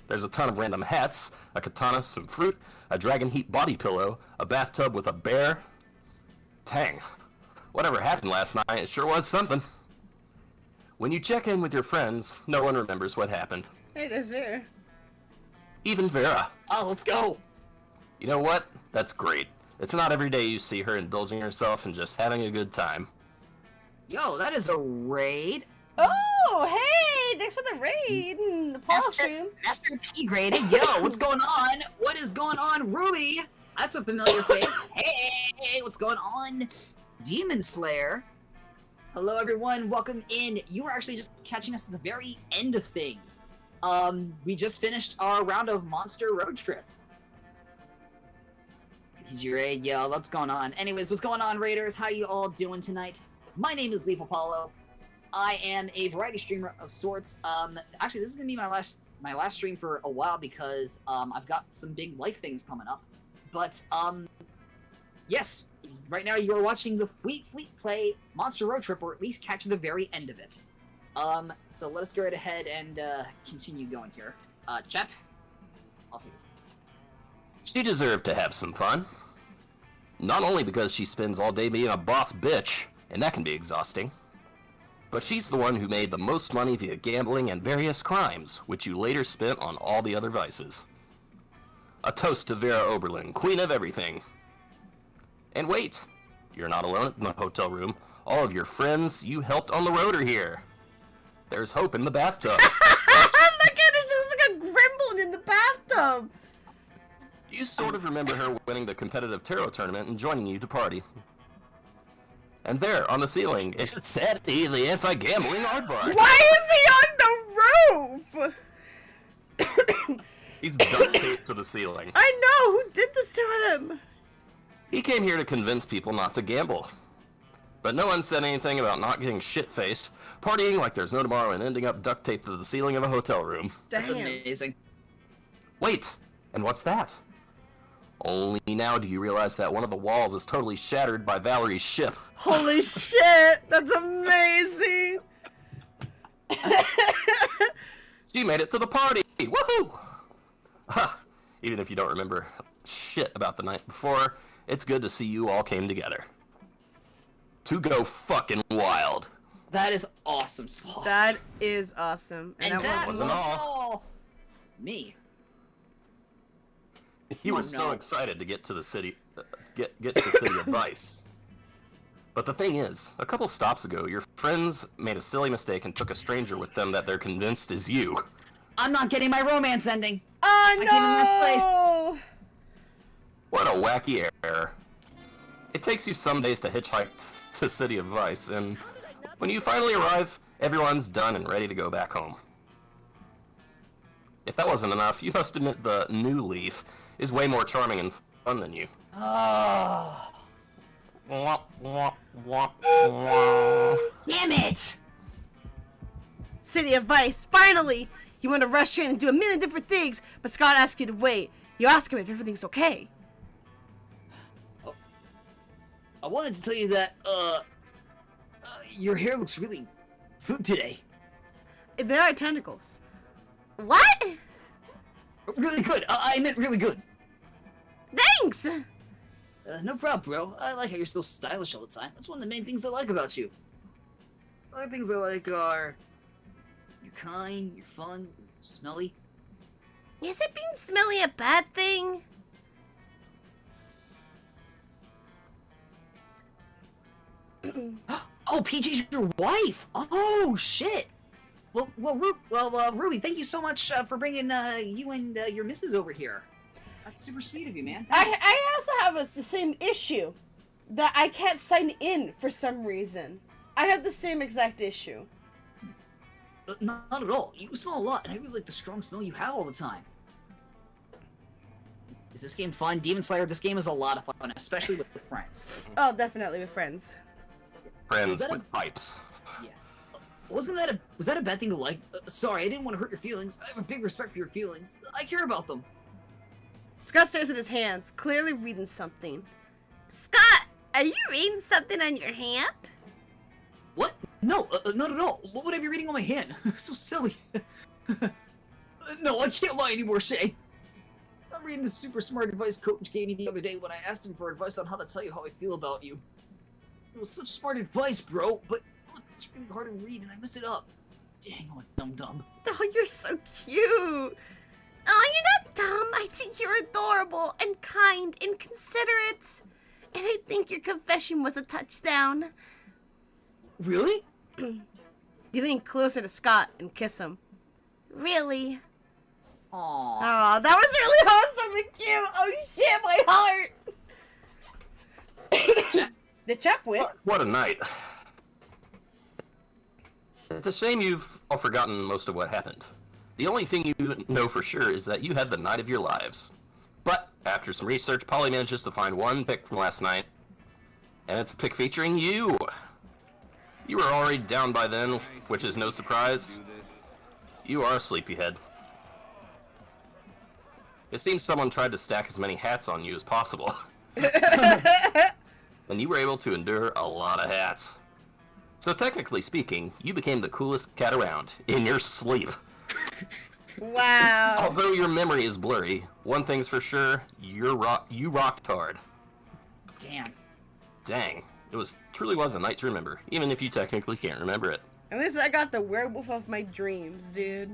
There's a ton of random hats, a katana, some fruit, a dragon heat body pillow, a bathtub with a bear. Dang. Whatever happened last night, it sure was something. When you check in with your friends, no one remembers what happened. It is there. Even Vera. Oh, let's go. You know what? That's great. It's not every day you see her indulging herself and just having a good time. Yo, that is a raid. Oh, hey! Thanks for the raid. The Paul stream. Master P graded. Yo, what's going on? What is going on, Ruby? That's a familiar face. Hey, what's going on? Demon Slayer. Hello, everyone. Welcome in. You were actually just catching us at the very end of things. We just finished our round of Monster Road Trip. He's your raid. Yo, what's going on? Anyways, what's going on, Raiders? How you all doing tonight? My name is Leaf Apollo. I am a variety streamer of sorts. Actually, this is gonna be my last stream for a while because I've got some big life things coming up. But yes, right now you are watching the Fweet play Monster Road Trip, or at least catch the very end of it. So let us go right ahead and continue going here. Chap, off you. She deserved to have some fun. Not only because she spends all day being a boss bitch, and that can be exhausting, but she's the one who made the most money via gambling and various crimes, which you later spent on all the other vices. A toast to Vera Oberlin, queen of everything. And wait, you're not alone in the hotel room. All of your friends you helped on the road are here. There's hope in the bathtub. Look at it, it's just like a gremlin in the bathtub. You sort of remember her winning the competitive tarot tournament and joining you to party. And there, on the ceiling, it's Eddie, the anti-gambling aardvark. Why is he on the roof? He's duct taped to the ceiling. I know, who did this to him? He came here to convince people not to gamble. But no one said anything about not getting shit-faced, partying like there's no tomorrow, and ending up duct taped to the ceiling of a hotel room. That's Damn. amazing. Wait, and what's that? Only now do you realize that one of the walls is totally shattered by Valerie's ship. Holy shit, that's amazing. She made it to the party! Woohoo! Ha! Even if you don't remember shit about the night before, it's good to see you all came together. To go fucking wild. That is awesome sauce. That is awesome. And that wasn't all. Me. You were so excited to get to the city, get to City of Vice. But the thing is, a couple stops ago, your friends made a silly mistake and took a stranger with them that they're convinced is you. I'm not getting my romance ending. Oh no! I came in this place. What a wacky error. It takes you some days to hitchhike to City of Vice, and when you finally arrive, everyone's done and ready to go back home. If that wasn't enough, you must admit the new Leaf is way more charming and fun than you. Oh. Damn it! City of Vice, finally! You want to rush in and do a million different things, but Scott asks you to wait. You ask him if everything's okay. I wanted to tell you that, your hair looks really food today. They are tentacles. What? Really good. I meant really good. Thanks! No problem, bro. I like how you're still stylish all the time. That's one of the main things I like about you. Other things I like are... you're kind, you're fun, you're smelly. Is it being smelly a bad thing? Oh, PG's your wife! Oh, shit! Well, Ruby, thank you so much for bringing you and your missus over here. That's super sweet of you, man. Thanks. I also have the same issue. That I can't sign in for some reason. I have the same exact issue. Not at all. You smell a lot, and I really like the strong smell you have all the time. Is this game fun? Demon Slayer, this game is a lot of fun, especially with friends. Oh, definitely with friends. Friends with pipes. Yeah. Was that a bad thing to like? Sorry, I didn't want to hurt your feelings. I have a big respect for your feelings. I care about them. Scott stares at his hands, clearly reading something. Scott, Are you reading something on your hand? What? No, not at all. What would I be reading on my hand? So silly. No, I can't lie anymore, Shay. I'm reading the super smart advice Coach gave me the other day when I asked him for advice on how to tell you how I feel about you. It was such smart advice, bro, but it's really hard to read and I messed it up. Dang, I'm a dum-dum. Oh, you're so cute. Oh, you're not dumb. I think you're adorable and kind and considerate. And I think your confession was a touchdown. Really? You lean closer to Scott and kiss him. Really? Aww. Aw, that was really awesome and cute. Oh shit, my heart. The chap went. What a night. It's a shame you've all forgotten most of what happened. The only thing you know for sure is that you had the night of your lives. But after some research, Polly manages to find one pic from last night, and it's a pic featuring you. You were already down by then, which is no surprise. You are a sleepyhead. It seems someone tried to stack as many hats on you as possible. And you were able to endure a lot of hats. So technically speaking, you became the coolest cat around, in your sleep. Wow. Although your memory is blurry, one thing's for sure, you rocked hard. Damn. Dang, truly was a night to remember, even if you technically can't remember it. At least I got the werewolf of my dreams, dude.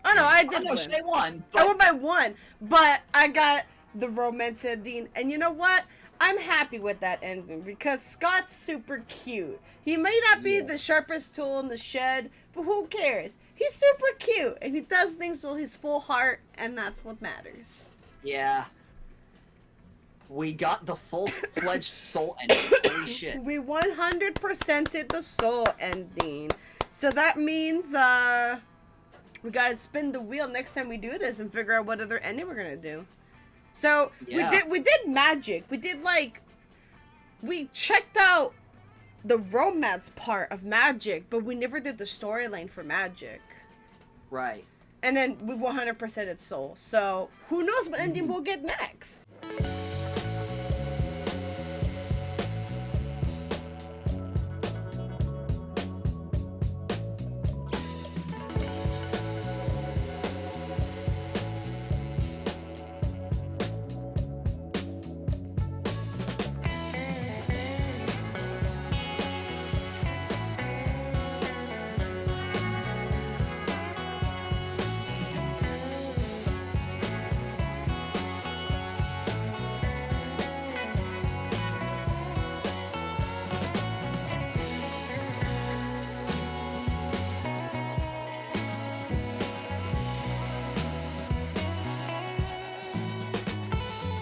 Oh no, I did No, win. Shay won. I won by 1, but I got the romance ending, and you know what? I'm happy with that ending because Scott's super cute. He may not be the sharpest tool in the shed, but who cares? He's super cute, and he does things with his full heart, and that's what matters. Yeah. We got the full-fledged soul ending. Holy shit. We 100%ed the soul ending. So that means, we gotta spin the wheel next time we do this and figure out what other ending we're gonna do. So, Yeah. we did magic. We did, we checked out the romance part of magic, but we never did the storyline for magic. Right. And then we 100%ed soul. So, who knows what ending we'll get next?